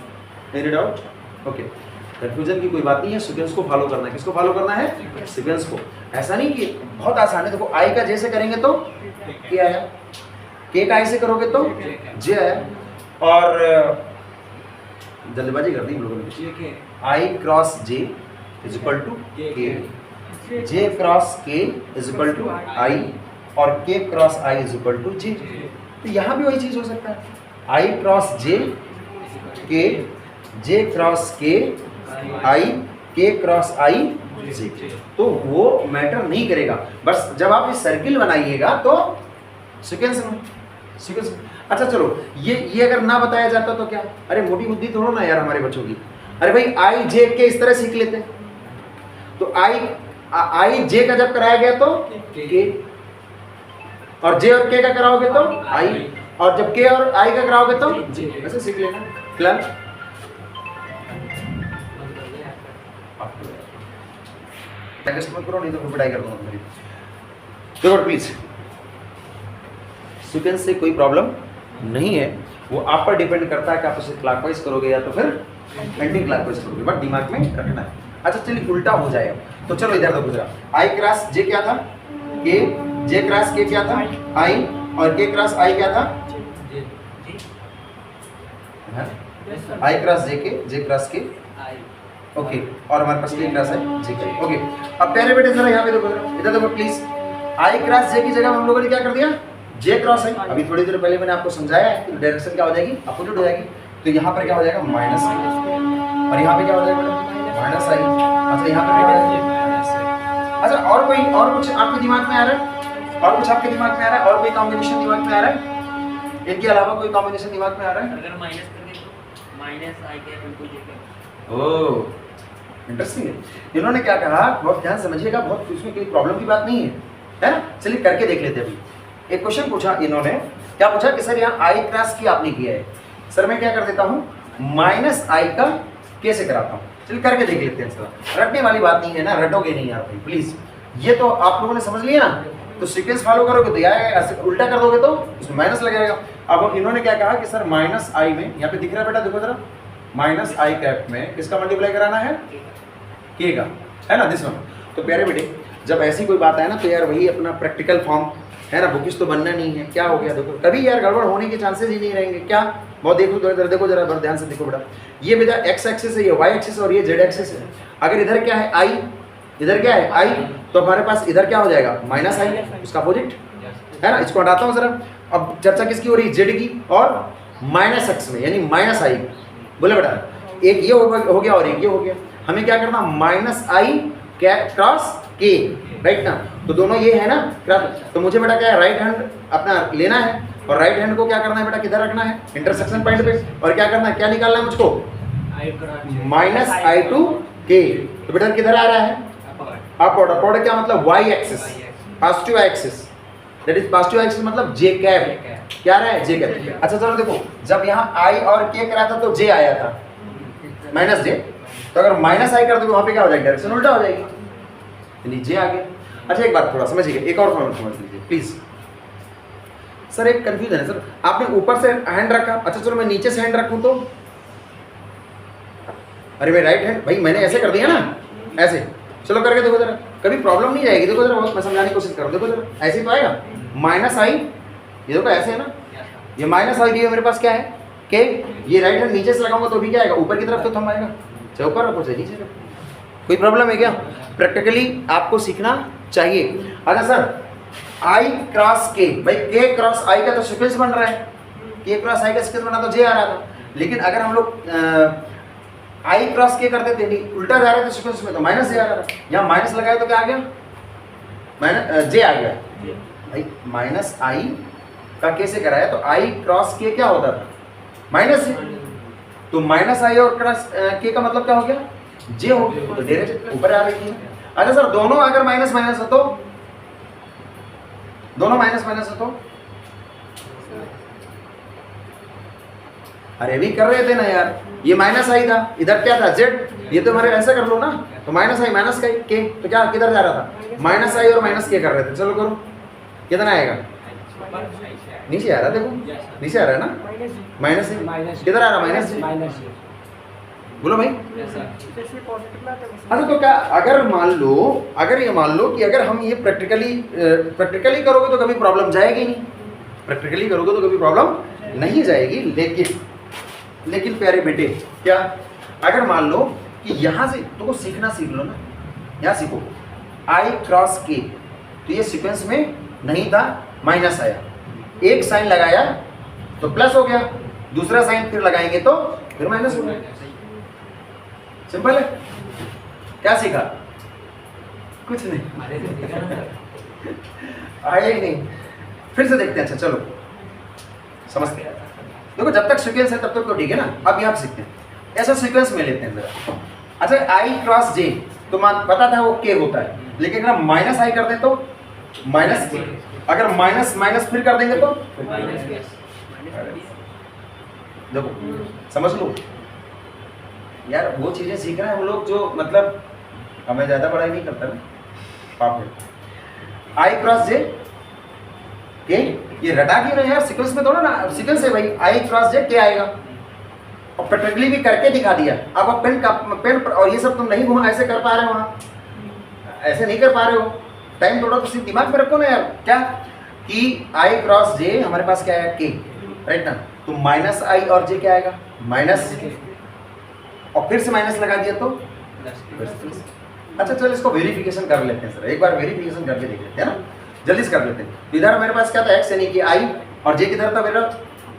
any doubt? Okay, confusion की कोई बात नहीं है, सीक्वेंस को फॉलो करना है। किसको फॉलो करना है? सीक्वेंस को। ऐसा नहीं कि बहुत आसान है, देखो आई का जैसे करेंगे तो के आया, के का आई से करोगे तो जे आया। और जल्दबाजी कर दी हम लोगों ने, I cross J is equal to K, J cross K is equal to I, और K cross I is equal to J. तो यहाँ भी वही चीज हो सकता है, आई क्रॉस जे के, जे क्रॉस के आई, के क्रॉस आई जे। तो वो मैटर नहीं करेगा, बस जब आप इस सर्किल बनाइएगा तो सीक्वेंस में, सीक्वेंस में। अच्छा चलो, ये अगर ना बताया जाता तो क्या? अरे मोटी बुद्धि थोड़ो ना यार हमारे बच्चों की। अरे भाई आई जे के इस तरह सीख लेते हैं, तो आई जे का जब कराया गया तो के, और जे और के का कराओगे तो आई, और जब के और आई का कराओगे तो जे। ऐसे सीख लेना। क्लियर? मत करो, नहीं तो फिर पिटाई कर दूंगा मेरी। देखो प्लीज, सीक्वेंस से कोई प्रॉब्लम नहीं है, वो आप पर डिपेंड करता है कि आप उसे क्लॉकवाइज करोगे या तो फिर एंटी क्लॉकवाइज करोगे, बट दिमाग में रखना है। अच्छा चलिए, उल्टा हो जाएगा तो चलो इधर देखो जरा, आई क्रॉस जे क्या था? के, जे क्रॉस के क्या था? आई, और के क्रॉस आई क्या था? आई क्रॉस जे के, जे क्रॉस के, ओके, और हमारे पास के क्रॉस है जे के, ओके। अब प्यारे बेटे जरा यहाँ पे देखो, इधर देखो प्लीज, आई क्रॉस जे की जगह हम लोगों ने क्या कर दिया? जे क्रॉस है। अभी थोड़ी देर पहले मैंने आपको समझाया है कि डायरेक्शन क्या हो जाएगी, अपोजिट हो जाएगी। तो यहाँ पर क्या हो जाएगा? माइनस आई, और यहाँ पे क्या हो जाएगा बेटा? माइनस आई। अच्छा यहाँ पर क्या हो जाएगा? अच्छा और कोई, और कुछ आपके दिमाग में आ रहा है? और कुछ आपके दिमाग में आ रहा है? और कोई कॉम्बिनेशन दिमाग में आ रहा है? इनके अलावा कोई कॉम्बिनेशन दिमाग में आ रहा है? अगर माइनस कर दे तो minus I cap into J cap. Oh interesting है। इन्होंने क्या कहा, बहुत ध्यान समझिएगा, बहुत इसमें कोई प्रॉब्लम की बात नहीं है, है ना? चलिए करके देख लेते हैं। अभी एक क्वेश्चन पूछा इन्होंने, क्या पूछा कि सर यहाँ आई क्रॉस की आपने किया है, सर मैं क्या कर देता हूँ माइनस आई का कैसे कराता हूँ। चलिए करके देख लेते हैं। सर रटने वाली बात नहीं है ना, रटोगे नहीं आप प्लीज, ये तो आप लोगों ने समझ लिया ना। तो सीक्वेंस फॉलो करोगे तो आएगा, उल्टा कर दोगे तो उसमें माइनस लगेगा। अब इन्होंने क्या कहा कि सर माइनस आई में, यहाँ पे दिख रहा है बेटा देखो जरा, माइनस आई कैप में किसका मल्टीप्लाई कराना है? के का, है ना, दिस वन। तो प्यारे बेटे जब ऐसी कोई बात है ना तो यार वही अपना प्रैक्टिकल फॉर्म है ना, बुकिश तो बनना नहीं है। क्या हो गया देखो, कभी यार गड़बड़ होने के चांसेस ही नहीं रहेंगे। क्या बहुत देखो तो इधर देखो जरा, ध्यान से देखो बेटा, ये बेटा एक्स एक्सिस है, ये वाई एक्सिस और ये जेड एक्सिस है। अगर इधर क्या है आई, इधर क्या है आई, तो हमारे पास इधर क्या हो जाएगा? माइनस आई, उसका अपोजिट है ना। इसको हटाता हूँ जरा। अब चर्चा किसकी हो रही है? जेड की, और माइनस एक्स में यानी माइनस आई। बोले बेटा एक ये हो गया और एक ये हो गया। हमें क्या करना? माइनस आई क्रॉस के, राइट ना। तो दोनों ये है ना क्रॉस, तो मुझे बेटा क्या है, राइट हैंड अपना लेना है, और राइट हैंड को क्या करना है बेटा? किधर रखना है? इंटरसेक्शन पॉइंट पे। और क्या करना है? क्या निकालना है मुझको? माइनस आई टू के। तो बेटा किधर आ रहा है? अपवर्ड। अपवर्ड क्या मतलब? Y axis, positive axis, that is positive axis मतलब जे कैप। क्या रहा है? J cap. अच्छा चलो देखो, जब यहाँ आई और के करा था तो जे आया था माइनस जे, तो अगर माइनस आई कर दोगे वहाँ पे क्या हो जाएगा? डायरेक्शन उल्टा हो जाएगी, यानी जे आ गया। अच्छा एक बात थोड़ा समझिए, एक और फॉर्मूला समझ लीजिए प्लीज। सर एक कंफ्यूजन है सर, आपने ऊपर से हैंड रखा, अच्छा चलो मैं नीचे से हैंड रखूं तो, अरे मैं राइट हैंड, भाई मैंने ऐसे कर दिया ना, ऐसे। चलो करके देखो जरा, कभी प्रॉब्लम नहीं जाएगी। देखो जरा, बहुत मैं समझाने की कोशिश करूँ, देखो जरा, ऐसे ही तो आएगा। माइनस आई, ये देखो ऐसे है ना, ये माइनस आई दिया मेरे पास क्या है? के। ये राइट हैंड नीचे से लगाऊंगा तो भी क्या आएगा? ऊपर की तरफ तो थंब आएगा, चाहे ऊपर रखो चाहे नीचे रखो। कोई प्रॉब्लम है क्या? प्रैक्टिकली आपको सीखना चाहिए। अच्छा सर, आई क्रॉस के, भाई के क्रॉस आई का तो सीक्वेंस बन रहा है, के क्रॉस आई का सीक्वेंस बना तो जे आ रहा था, लेकिन अगर हम लोग आई क्रॉस के करते थे, नहीं उल्टा जा रहा था सीक्वेंस में, तो माइनस जे आ रहा था। यहाँ माइनस लगाया तो क्या आ गया? माइनस जे आ गया। भाई माइनस आई का कैसे कराया? तो आई क्रॉस के क्या होता था? माइनस है, तो माइनस आई और क्रॉस के का मतलब क्या हो गया? जे हो गया, तो डायरेक्ट ऊपर आ रही थी। अच्छा सर, दोनों अगर माइनस माइनस हो तो, दोनों माइनस माइनस हो तो, अरे भी कर रहे थे ना यार, ये माइनस आई था, इधर क्या था? जेड, ये तो हमारे ऐसा कर लो ना, तो माइनस आई माइनस का के, तो क्या किधर जा रहा था? माइनस आई और माइनस के कर रहे थे। चलो करो, कितना आएगा? नीचे आ रहा, देखो नीचे आ रहा है ना, माइनस है, किधर आ रहा? माइनस। बोलो भाई। जैसे पॉजिटिव में तो अच्छा, तो क्या अगर मान लो, अगर ये मान लो कि अगर हम ये प्रैक्टिकली करोगे तो कभी प्रॉब्लम जाएगी नहीं, प्रैक्टिकली करोगे तो कभी प्रॉब्लम नहीं जाएगी। लेकिन प्यारे बेटे, क्या अगर मान लो कि यहाँ से तुमको सीखना सीख लो ना, यहाँ सीखो आई क्रॉस के, तो ये सीक्वेंस में नहीं था, माइनस आया, एक साइन लगाया तो प्लस हो गया, दूसरा साइन फिर लगाएंगे तो फिर माइनस हो गया। सिंपल है। क्या सीखा? कुछ नहीं, आया ही नहीं। फिर से देखते हैं। अच्छा चलो, समझते हैं। देखो जब तक सीक्वेंस है तब तक तो ठीक है ना। अब यहाँ सीखते हैं, ऐसा सीक्वेंस में लेते हैं जरा। अच्छा, आई क्रॉस जे तो पता था वो के होता है, लेकिन अगर माइनस आई कर दे तो माइनस के, अगर माइनस माइनस फिर कर देंगे तो देखो समझ लो यार, वो चीजें सीख रहे हैं हम लोग जो मतलब हमें ज्यादा पढ़ाई नहीं करता ना, पाप है। आई क्रॉस जे के, ये रटा क्यों नहीं यार? सीक्वेंस में थोड़ा ना, सीक्वेंस है भाई, आई क्रॉस जे के आएगा, और प्रैक्टिकली भी करके दिखा दिया। अब आप पेन और ये सब तुम नहीं घुमा ऐसे कर पा रहे हो, वहाँ ऐसे नहीं कर पा रहे हो, टाइम थोड़ा तो सिर्फ दिमाग में रखो ना यार। क्या कि आई क्रॉस जे हमारे पास क्या है? के, राइट ना, तो माइनस आई और जे क्या आएगा? माइनस, और फिर से माइनस लगा दिया तो अच्छा चलो इसको वेरिफिकेशन कर लेते हैं सर, एक बार वेरिफिकेशन करके देख लेते हैं ना, जल्दी से कर लेते हैं। तो इधर मेरे पास क्या था? एक्स, यानी कि आई, और जे किधर था मेरा?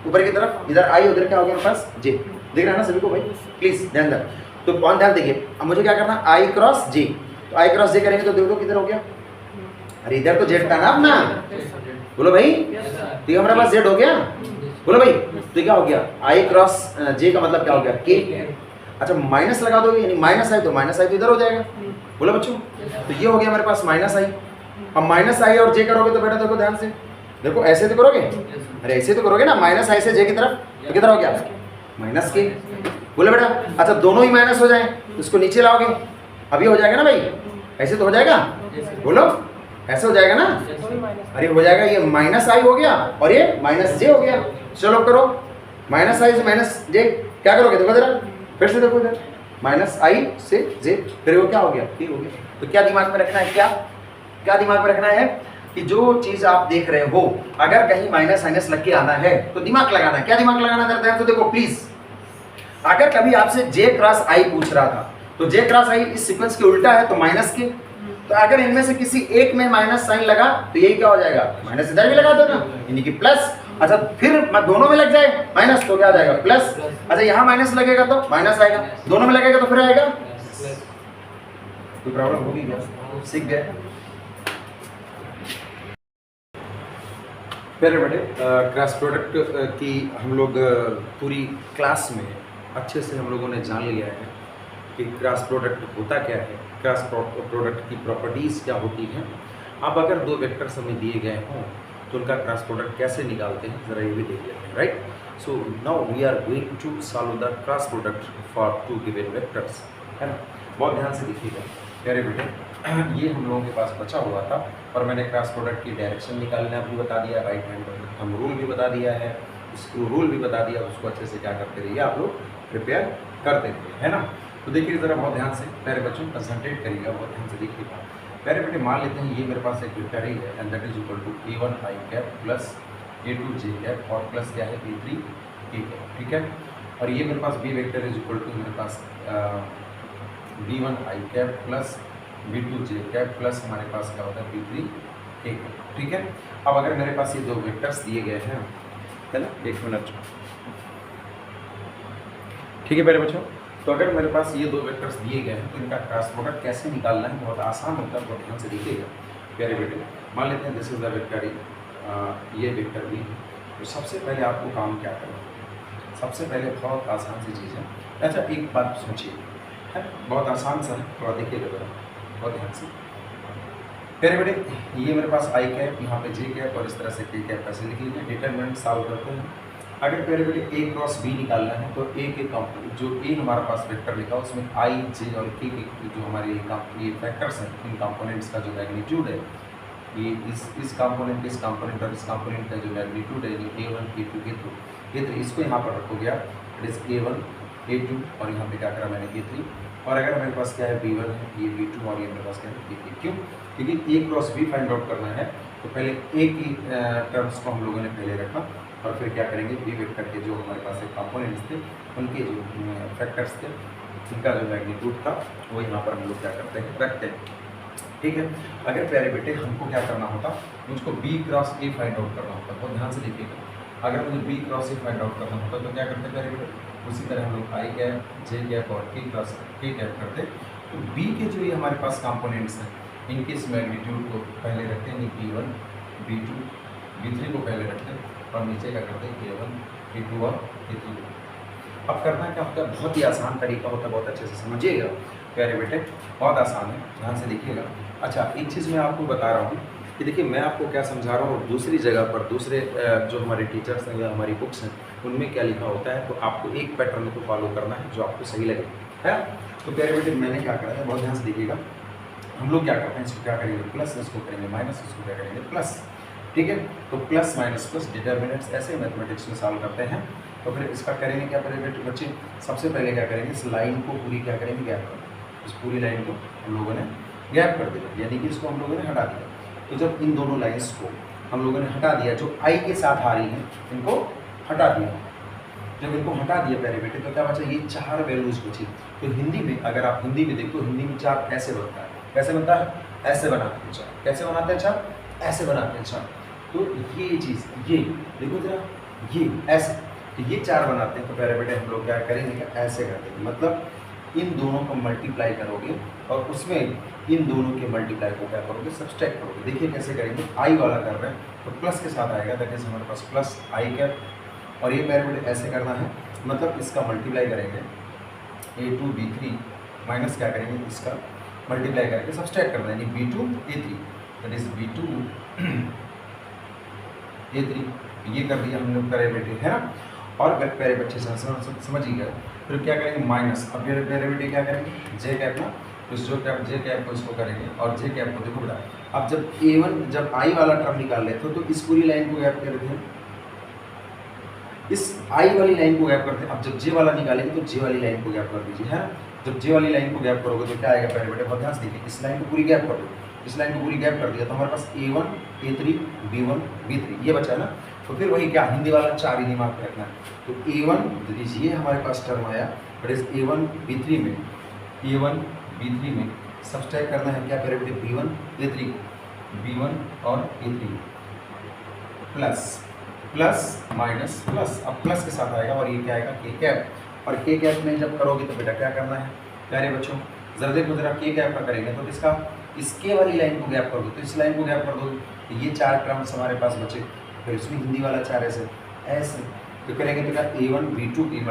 ऊपर की तरफ, इधर आई, उधर क्या हो गया मेरे पास? जे। देख रहा है ना सभी को भाई? प्लीज ध्यान दे। तो कौन ध्यान देखिए, अब मुझे क्या करना? आई क्रॉस जे, तो आई क्रॉस जे करेंगे तो देखो किधर हो गया? अरे इधर तो जेड था ना अपना, बोलो भाई, तो ये हमारे पास जेड हो गया, बोलो भाई, तो क्या हो गया? आई क्रॉस जे का मतलब क्या हो गया? के। अच्छा माइनस लगा दोगे, यानी माइनस आई तो माइनस आई तो इधर हो जाएगा, बोलो बच्चों, तो ये हो गया मेरे पास माइनस आई। अब माइनस आई और जे करोगे तो बेटा देखो ध्यान से, देखो ऐसे तो करोगे, अरे ऐसे तो करोगे ना, माइनस आई से जे की तरफ, तो किधर हो गया? माइनस के, बोलो बेटा। अच्छा दोनों ही माइनस हो जाए तो इसको नीचे लाओगे, अभी हो जाएगा ना भाई? ऐसे तो हो जाएगा, बोलो ऐसे हो जाएगा ना? अरे हो जाएगा, ये माइनस आई हो गया और ये माइनस जे हो गया। चलो करो, माइनस आई से माइनस जे, क्या करोगे देखो जरा, फिर से देखो इधर, माइनस आई से जे, फिर वो क्या हो गया? टी हो गया। तो क्या दिमाग में रखना है? क्या दिमाग में रखना है कि जो चीज आप देख रहे हो, अगर कहीं माइनस माइनस लग के आना है तो दिमाग लगाना है। क्या दिमाग लगाना करते हैं? तो देखो प्लीज, अगर कभी आपसे जे क्रॉस आई पूछ रहा था, तो जे क्रॉस आई इस सीक्वेंस के उल्टा है तो माइनस के, तो अगर इनमें से किसी एक में माइनस साइन लगा तो यही क्या हो जाएगा? माइनस इधर भी लगा दो ना, यानी कि प्लस। अच्छा फिर दोनों में लग जाए माइनस तो क्या आ जाएगा? प्लस। अच्छा यहाँ माइनस लगेगा तो माइनस आएगा, दोनों में लगेगा तो फिर आएगा। कोई प्रॉब्लम होगी क्या? सीख गए मेरे बेटे, क्रॉस प्रोडक्ट की हम लोग पूरी क्लास में अच्छे से हम लोगों ने जान लिया है कि क्रॉस प्रोडक्ट होता क्या है, क्रॉस प्रोडक्ट की प्रॉपर्टीज़ क्या होती हैं। अब अगर दो वेक्टर्स हमें दिए गए हों तो उनका क्रॉस प्रोडक्ट कैसे निकालते हैं ज़रा ये भी देख लेते हैं, right. So now we are going to solve the cross product for two given vectors, है ना। बहुत ध्यान से देखिएगा प्यारे बेटे, ये हम लोगों के पास बचा हुआ था और मैंने क्रॉस प्रोडक्ट की डायरेक्शन निकालना भी बता दिया, राइट हैंड थंब रूल भी बता दिया है, स्क्रू रूल भी बता दिया। उसको अच्छे से क्या करते रहिए आप लोग, प्रिपेयर करते रहिए, है ना। तो देखिए ज़रा बहुत ध्यान से प्यारे बच्चों कंसंट्रेट करिएगा, बहुत ध्यान से देखिएगा प्यारे बेटे। मान लेते हैं ये मेरे पास एक वेक्टर ही है and that is equal to a1 i cap plus a2 j cap और प्लस क्या है a3 k कैप, ठीक है। और ये मेरे पास b vector is equal to मेरे पास B1 I cap plus B2 J cap plus हमारे पास क्या होता है B3 के कैप। ठीक है, अब अगर मेरे पास ये दो वेक्टर्स दिए गए हैं, है ना, एक मिनट, ठीक है मेरे बच्चों, तो अगर मेरे पास ये दो वेक्टर्स दिए गए हैं तो इनका क्रॉस प्रोडक्ट कैसे निकालना है, बहुत आसान होता है, बहुत ध्यान से देखिएगा प्यारे बेटे। मान लेते हैं this is the vector A, ये वेक्टर बी है, तो सबसे पहले आपको काम क्या करना है, सबसे पहले बहुत आसान सी चीज़ है। अच्छा एक बात सोचिए, है बहुत आसान सा है, थोड़ा देखिएगा जरा बहुत ध्यान से प्यारे बेटे। ये मेरे पास आई कैप, यहाँ पे जे कैप और इस तरह से के कैप ऐसे लिख लीजिए। डिटरमिनेंट सॉल्व करते हैं। अगर प्यारे बेटे ए क्रॉस बी निकालना है तो ए के जो ए हमारे पास वेक्टर लिखा उसमें आई जे और के जो हमारे ये फैक्टर्स हैं, इन कंपोनेंट्स का जो मैग्नीट्यूड है, ये इस कंपोनेंट इस कंपोनेंट और इस कंपोनेंट का जो मैग्नीट्यूड है, ये A1 A2 A3 इसको यहाँ पर रखोगे आप, इट इज A1 A2 और यहाँ पे क्या करा मैंने A3। और अगर मेरे पास क्या है B1 है, ये B2 और ये मेरे पास क्या है B3। क्यों? क्योंकि A cross B find out करना है तो पहले A की टर्म्स को हम लोगों ने पहले रखा और फिर क्या करेंगे बी वेक्टर के जो हमारे पास एक कंपोनेंट्स थे, उनके जो फैक्टर्स थे, उनका जो मैग्नीट्यूड था वो यहाँ पर हम लोग क्या करते हैं रखते हैं। ठीक है, अगर प्यारे बेटे हमको क्या करना होता, मुझको बी क्रॉस ए फाइंड आउट करना होता, बहुत ध्यान से देखिएगा। अगर मुझे बी क्रॉस ए फाइंड आउट करना होता तो क्या करते प्यारे बेटे, उसी तरह हम लोग आई कैप जे कैप और के क्रॉस के कैप करते। तो बी के जो ये हमारे पास कंपोनेंट्स हैं, इनके इस मैग्नीट्यूड को पहले रखते हैं, B1 B2 B3 को पहले रखते हैं और नीचे क्या करते हैं A1 A2 और A3। अब करना क्या होता है, बहुत ही आसान तरीका होता है, बहुत अच्छे से समझिएगा प्यारे बेटे, बहुत आसान है, ध्यान से देखिएगा। अच्छा एक चीज़ मैं आपको बता रहा हूँ कि देखिए मैं आपको क्या समझा रहा हूँ और दूसरी जगह पर दूसरे जो हमारे टीचर्स हैं या हमारी बुक्स हैं उनमें क्या लिखा होता है, तो आपको एक पैटर्न को फॉलो करना है जो आपको सही लगे, है। तो प्यारे बेटे मैंने क्या करा है, बहुत ध्यान से देखिएगा। हम लोग क्या करते हैं, इसको क्या करेंगे प्लस, इसको करेंगे माइनस, इसको क्या करेंगे प्लस। ठीक है, तो प्लस माइनस प्लस डिटर्मिनेंट्स ऐसे मैथमेटिक्स में सॉल्व करते हैं। तो फिर इसका करेंगे क्या करेंगे बच्चे, सबसे पहले क्या करेंगे, इस लाइन को पूरी क्या करेंगे गैप कर देंगे, इस पूरी लाइन को हम लोगों ने गैप कर दिया, यानी कि इसको हम लोगों ने हटा दिया। तो जब इन दोनों लाइन्स को हम लोगों ने हटा दिया, जो आई के साथ आ रही हैं इनको हटा दिया, जब इनको हटा दिया प्यारे बेटे तो क्या बचा, ये चार वैल्यूज बची। तो हिंदी में अगर आप हिंदी में देखो, हिंदी में चार ऐसे बनता है, कैसे बनता है, ऐसे बनाते हैं चार, कैसे बनाते हैं चार, ऐसे बनाते हैं चार। तो ये चीज़ ये देखो जरा, ये ऐसे, तो ये चार बनाते हैं। तो प्यारे बेटे हम लोग क्या करेंगे, ऐसे कर देंगे, मतलब इन दोनों को मल्टीप्लाई करोगे और उसमें इन दोनों के मल्टीप्लाई को क्या करोगे, सब्सट्रैक्ट करोगे। देखिए कैसे करेंगे, आई वाला कर रहे हैं तो प्लस के साथ आएगा, दैट इज हमारे पास प्लस आई कैप, और ये प्यारे बेटे ऐसे करना है, मतलब इसका मल्टीप्लाई करेंगे A2 B3 माइनस क्या करेंगे, इसका मल्टीप्लाई करके सब्सट्रैक्ट करना है, यानी B2 A3, that is B2 A3। ये कर दिया हम लोग प्यारे बेटे, है ना। और अगर प्यारे बच्चे समझिएगा, फिर क्या करेंगे माइनस, अब प्यारे बेटे क्या करेंगे, जे कैप ना, तो जो कैप जे कैप को इसको करेंगे और जे कैप को देखो बेटा, अब जब A1 जब आई वाला टर्म निकाल लेते हो तो इस पूरी लाइन को गैप कर देते हैं, इस आई वाली लाइन को गैप करते हैं। अब जब जे वाला निकालेंगे तो जे वाली लाइन को गैप कर दीजिए, है ना। जब जे वाली लाइन को गैप करोगे तो क्या आएगा प्यारे बेटे, बहुत ध्यान से देखिए, इस लाइन को पूरी गैप कर दो, इस लाइन को पूरी गैप कर दिया तो हमारे पास A1 A3 B1 B3 ये बचा है ना। तो फिर वही क्या, हिंदी वाला चार ही दिमाग में रखना है। तो A1 ये हमारे पास टर्म आया, बट इस A1 B3 में A1 B3 में सब्सट्रैक्ट करना है क्या प्यारे बेटे, B1 A3 B1 और A3 plus plus minus plus, अब प्लस के साथ आएगा और ये क्या आएगा के कैप, और के कैप में जब करोगे तो बेटा क्या करना है प्यारे बच्चों, जरा देखो जरा, के कैप का करेंगे तो इसका इसके वाली लाइन को गैप कर दो, तो इस लाइन को गैप कर दो, तो ये चार टर्म्स हमारे पास बचे, फिर इसमें हिंदी वाला चार ऐसे ऐसे तो करेंगे बेटा A1 B2 की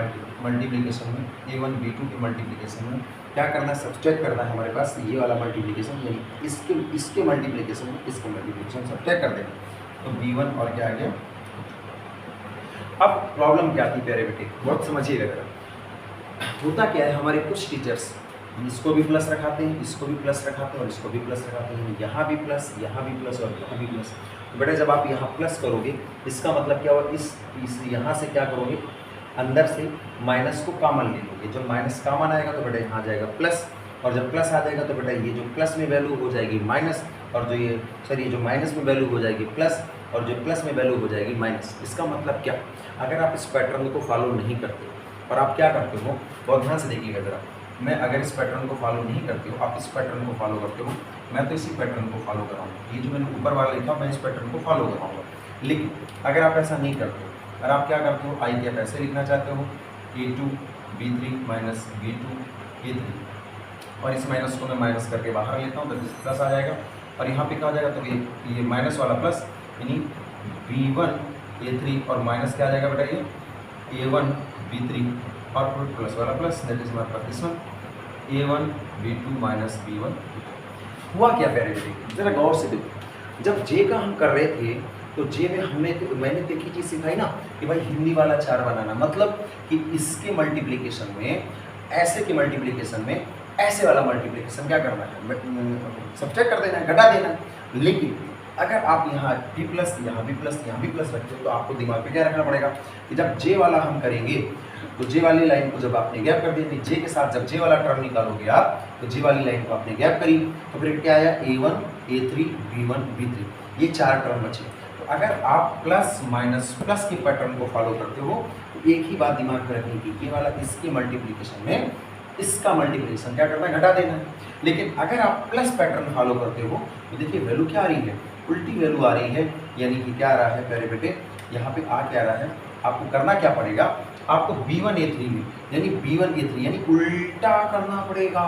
मल्टीप्लीकेशन में, A1 B2 की मल्टीप्लीकेशन में क्या करना है, सब्सट्रैक्ट करना है हमारे पास ये वाला मल्टीप्लीकेशन, यानी इसके मल्टीप्लीकेशन में इसके मल्टीप्लीकेशन सब्सट्रैक्ट कर देंगे, तो B1 और क्या आ गया। अब प्रॉब्लम क्या थी प्यारे बेटे, बहुत समझिएगा जरा, होता क्या है, हमारे कुछ टीचर्स इसको भी प्लस रखाते हैं, इसको भी प्लस रखाते हैं और इसको भी प्लस रखाते हैं, यहाँ भी प्लस और यहाँ भी प्लस। तो बेटा जब आप यहाँ प्लस करोगे इसका मतलब क्या होगा, इस यहाँ से क्या करोगे, अंदर से माइनस को कॉमन ले लोगे, जब माइनस कॉमन आएगा तो बेटा यहाँ आ जाएगा प्लस, और जब प्लस आ जाएगा तो बेटा ये जो प्लस में वैल्यू हो जाएगी माइनस, और जो ये सॉरी जो माइनस में वैल्यू हो जाएगी प्लस, और जो प्लस में वैल्यू हो जाएगी माइनस। इसका मतलब क्या, अगर आप इस पैटर्न को फॉलो नहीं करते और आप क्या करते हो, बहुत ध्यान से देखिएगा जरा, मैं अगर इस पैटर्न को फॉलो नहीं करती हूँ, आप इस पैटर्न को फॉलो करते हो, मैं तो इसी पैटर्न को फॉलो कराऊंगा। ये जो मैंने ऊपर वाला लिखा मैं इस पैटर्न को फॉलो कराऊंगा। लेकिन अगर आप ऐसा नहीं करते हो, अगर आप क्या करते हो, आई कैप ऐसे लिखना चाहते हो, A2 B3 minus B2 A3, और इस माइनस को मैं माइनस करके बाहर लेता हूँ तो प्लस आ जाएगा, और यहाँ पे क्या हो जाएगा, तो ये माइनस वाला प्लस, यानी B1 A3 और माइनस क्या आ जाएगा बेटा, ये A1 B3 और प्लस वाला प्लस, दैट इज हमारे पास this one A1 B2 minus B1। हुआ क्या प्यारे बेटे, जरा गौर से देखो, जब जे का हम कर रहे थे तो जे में मैंने तो एक ही चीज़ सिखाई ना कि भाई हिंदी वाला चार बनाना, मतलब कि इसके मल्टीप्लिकेशन में, ऐसे के मल्टीप्लिकेशन में ऐसे वाला मल्टीप्लिकेशन क्या करना है, सब्ट्रैक्ट कर देना है, घटा देना है। लेकिन अगर आप यहाँ b प्लस, यहाँ b प्लस, यहाँ b प्लस रखते हो तो आपको दिमाग पे क्या रखना पड़ेगा कि जब जे वाला हम करेंगे तो जे वाली लाइन को जब आपने गैप कर दिया, जे के साथ जब जे वाला टर्म निकालोगे आप, तो जे वाली लाइन को आपने गैप करी तो फिर क्या आया, A1 A3 B1 B3, ये चार टर्म बचे। तो अगर आप प्लस माइनस प्लस के पैटर्न को फॉलो करते हो तो एक ही बात दिमाग में रखने की, ये वाला इसके मल्टीप्लिकेशन में इसका मल्टीप्लिकेशन क्या करना है, घटा देना है। लेकिन अगर आप प्लस पैटर्न फॉलो करते हो तो देखिए वैल्यू क्या आ रही है, उल्टी वैल्यू आ रही है, यानी कि क्या आ रहा है प्यारे बेटे, यहाँ पे आ क्या रहा है, आपको करना क्या पड़ेगा, आपको B1 A3 में, यानी B1 A3 यानी उल्टा करना पड़ेगा,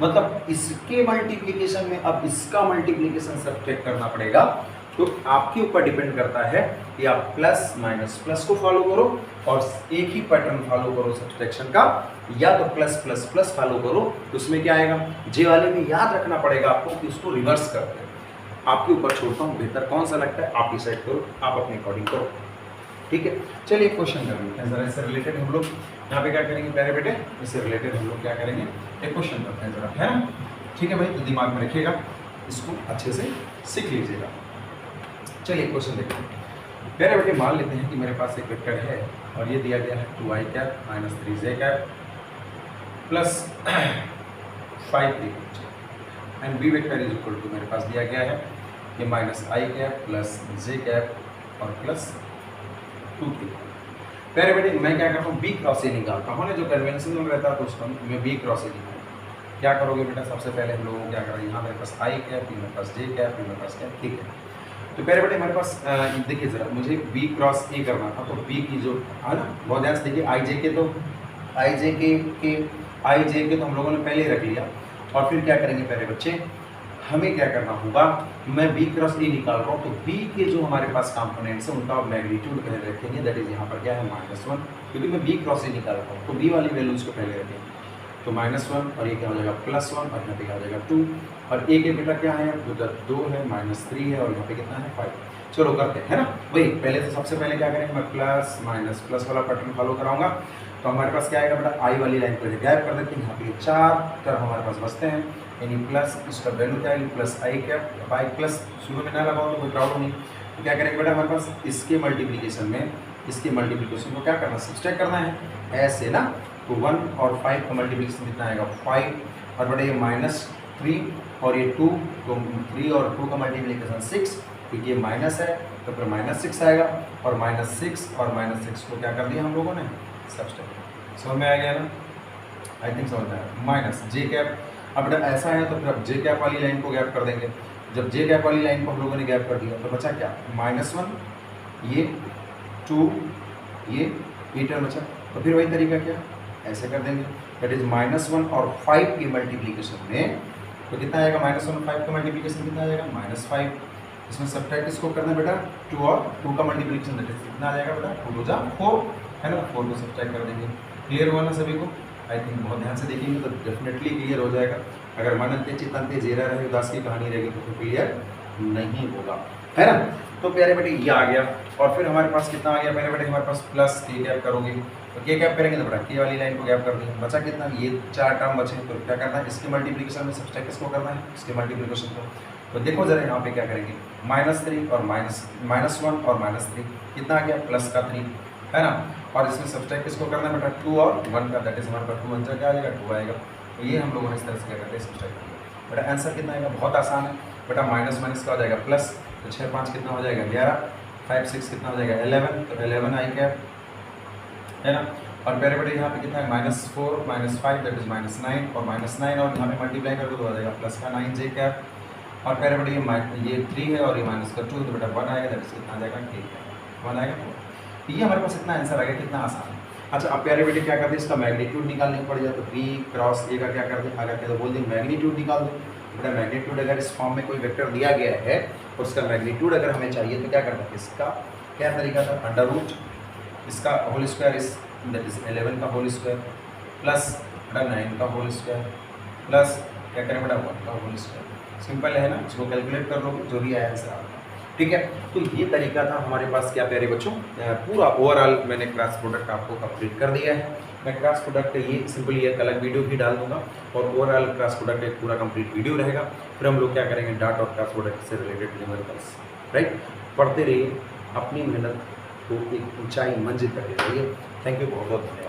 मतलब इसके मल्टीप्लिकेशन में अब इसका मल्टीप्लिकेशन सब्ट्रैक्ट करना पड़ेगा। तो आपके ऊपर डिपेंड करता है कि आप प्लस माइनस प्लस को फॉलो करो और एक ही पैटर्न फॉलो करो सब्ट्रैक्शन का, या तो प्लस प्लस प्लस फॉलो करो, तो उसमें क्या आएगा, जे वाले में याद रखना पड़ेगा आपको कि उसको रिवर्स करते हैं। आपके ऊपर छोड़ता हूँ, बेहतर कौन सा लगता है आप डिसाइड करो, आप अपने अकॉर्डिंग करो, ठीक है। चलिए क्वेश्चन कर लेते हैं जरा, इससे रिलेटेड हम लोग यहाँ पे क्या करेंगे प्यारे बेटे, इससे रिलेटेड हम लोग क्या करेंगे, एक क्वेश्चन करते हैं जरा, है ना, ठीक है भाई, तो दिमाग में रखिएगा, इसको अच्छे से सीख लीजिएगा। चलिए क्वेश्चन देखते हैं प्यारे बेटे, मान लेते हैं कि मेरे पास एक वेक्टर है और ये दिया गया है 2i cap minus 3j cap plus 5 and B vector is equal to, मेरे पास दिया गया है ये minus I cap plus J cap और प्लस 2k। प्यारे बेटे मैं क्या करता हूँ, बी क्रॉस ए निकालता हूँ ना, जो कन्वेंशनल रहता है तो उसको मैं बी क्रॉस ए निकालता। क्या करोगे बेटा, सबसे पहले हम लोगों को क्या करेंगे, यहाँ मेरे पास आई कैप, मेरे पास जे कैप, मेरे पास कैप, ठीक है। तो प्यारे बेटे मेरे पास देखिए जरा, मुझे बी क्रॉस ए करना था, तो बी की जो है ना, बहुत ध्यान से देखिए, आई जे के तो हम लोगों ने पहले ही रख लिया, और फिर क्या करेंगे प्यारे बच्चे, हमें क्या करना होगा, मैं बी क्रॉस ए निकाल रहा हूँ, तो बी के जो हमारे पास कंपोनेंट्स हैं उनका मैग्नीट्यूड पहले रखेंगे, दैट इज यहाँ पर क्या है -1, क्योंकि मैं बी क्रॉस ए निकाल रहा हूँ, तो बी वाली वैल्यूज को पहले रखेंगे, तो -1 और ये क्या हो जाएगा +1 और यहाँ पे क्या हो जाएगा 2, और ए के बेटा क्या है, उधर 2 है, -3 है, और यहाँ पे कितना है 5। चलो करते हैं, है ना, वही पहले तो सबसे पहले क्या करेंगे, मैं प्लस माइनस प्लस वाला पैटर्न फॉलो कराऊंगा। तो हमारे पास क्या आएगा बेटा, आई वाली लाइन पहले गैप कर देते हैं, यहाँ पे 4 टर्म हमारे पास बचते हैं, यानी प्लस इसका वैल्यू क्या है, प्लस आई कैप, अब आई प्लस शुरू में ना लगाओ तो कोई प्रॉब्लम नहीं। तो क्या करेंगे बेटा, हमारे पास इसके मल्टीप्लिकेशन में इसके मल्टीप्लिकेशन को क्या करना, सब्ट्रैक्ट करना है, ऐसे ना, तो 1 और 5 का मल्टीप्लिकेशन कितना आएगा 5, और बेटा ये -3 और ये 2, तो 3 और 2 का मल्टीप्लिकेशन 6, क्योंकि ये माइनस है तो फिर -6 आएगा, और -6 और -6 को क्या कर दिया हम लोगों ने, सब्ट्रैक्ट। समझ में आ गया ना, आई थिंक समझ में आया। माइनस जे कैप, अब बेटा ऐसा है तो फिर अब जे कैप वाली लाइन को गैप कर देंगे, जब जे कैप वाली लाइन को हम लोगों ने गैप कर दिया तो बचा क्या, -1 ये 2 ये टर्म बचा, तो फिर वही तरीका क्या, ऐसे कर देंगे, दैट इज -1 और 5 की मल्टीप्लिकेशन में, तो कितना आएगा, -1 और 5 का मल्टीप्लिकेशन कितना आ जाएगा, -5, इसमें सब्ट्रैक्ट इसको करना है बेटा, 2 और 2 का मल्टीप्लिकेशन दैट इज कितना आ जाएगा बेटा, 2 2 4 है ना, 4 को सब्ट्रैक्ट कर देंगे। क्लियर हुआ ना सभी को, आई थिंक बहुत ध्यान से देखेंगे तो डेफिनेटली क्लियर हो जाएगा। अगर मनंते चितंते जेरा रहे उदास की कहानी रहेगी तो क्लियर नहीं होगा, है ना। तो प्यारे बेटे ये आ गया, और फिर हमारे पास कितना आ गया प्यारे बेटे, हमारे पास प्लस के कैप करोगे, तो के कैप करेंगे तो बेटा के वाली लाइन को गैप कर देंगे, बचा कितना, ये 4 टर्म बचे, तो क्या करना है, इसके मल्टीप्लिकेशन में सब्ट्रैक्ट किसको करना है, इसके मल्टीप्लिकेशन को। तो देखो जरा यहाँ पे क्या करेंगे, -3 और -1 और -3 कितना आ गया, प्लस का 3 है ना, और इसमें सब्ट्रैक्ट किसको करना है बेटा, 2 और 1 का, दैट इज हमारे पास 2 1 क्या आएगा, 2 आएगा। तो ये हम लोगों ने इस तरह से क्या करते हैं, सब्ट्रैक्ट करते बेटा। आंसर कितना आएगा, बहुत आसान है बेटा, माइनस का हो जाएगा प्लस, तो 6 5 कितना हो जाएगा 11, 5 6 कितना हो जाएगा 11, तो 11 आई कैप है ना, और प्यारे बेटे यहाँ पे कितना है -4 -5 दैट इज -9 और -9 और यहाँ पे मल्टीप्लाई कर दो तो आ जाएगा प्लस का 9j कैप और प्यारे बेटे ये 3 है और ये माइनस का 2 तो बेटा 1 आएगा दैट इज कितना आ जाएगा k 1 आएगा। तो ये हमारे पास इतना आंसर आ गया, कितना आसान है। अच्छा अब प्यारे बेटे क्या करते हैं, इसका मैग्नीट्यूड निकालने पड़ जाए तो b क्रॉस a का क्या करते हैं, अगर तो बोल दें मैग्नीट्यूड निकाल दो। बेटा मैग्नीट्यूड अगर इस फॉर्म में कोई वेक्टर दिया गया है और उसका मैग्नीट्यूड अगर हमें चाहिए तो क्या करना है, इसका क्या तरीका था, अंडर रूट इसका होल स्क्वायर इस दैट इज 11 का होल स्क्वायर प्लस बेटा 9 का होल स्क्वायर प्लस क्या करें बेटा 1 का होल स्क्वायर। सिंपल है ना, इसको कैलकुलेट कर लोगे जो भी आया आंसर आपका। ठीक है, तो ये तरीका था हमारे पास क्या प्यारे बच्चों, पूरा ओवरऑल मैंने क्रॉस प्रोडक्ट आपको कंप्लीट कर दिया है। मैं क्रॉस प्रोडक्ट ये सिंपली एक अलग वीडियो भी डाल दूंगा और ओवरऑल क्रॉस प्रोडक्ट एक पूरा कंप्लीट वीडियो रहेगा। फिर हम लोग क्या करेंगे, डॉट और क्रॉस प्रोडक्ट से रिलेटेड न्यूमेरिकल्स, राइट। पढ़ते रहिए, अपनी मेहनत को एक ऊंचाई मंजिल तक ले जाइए। थैंक यू, बहुत बहुत धन्यवाद।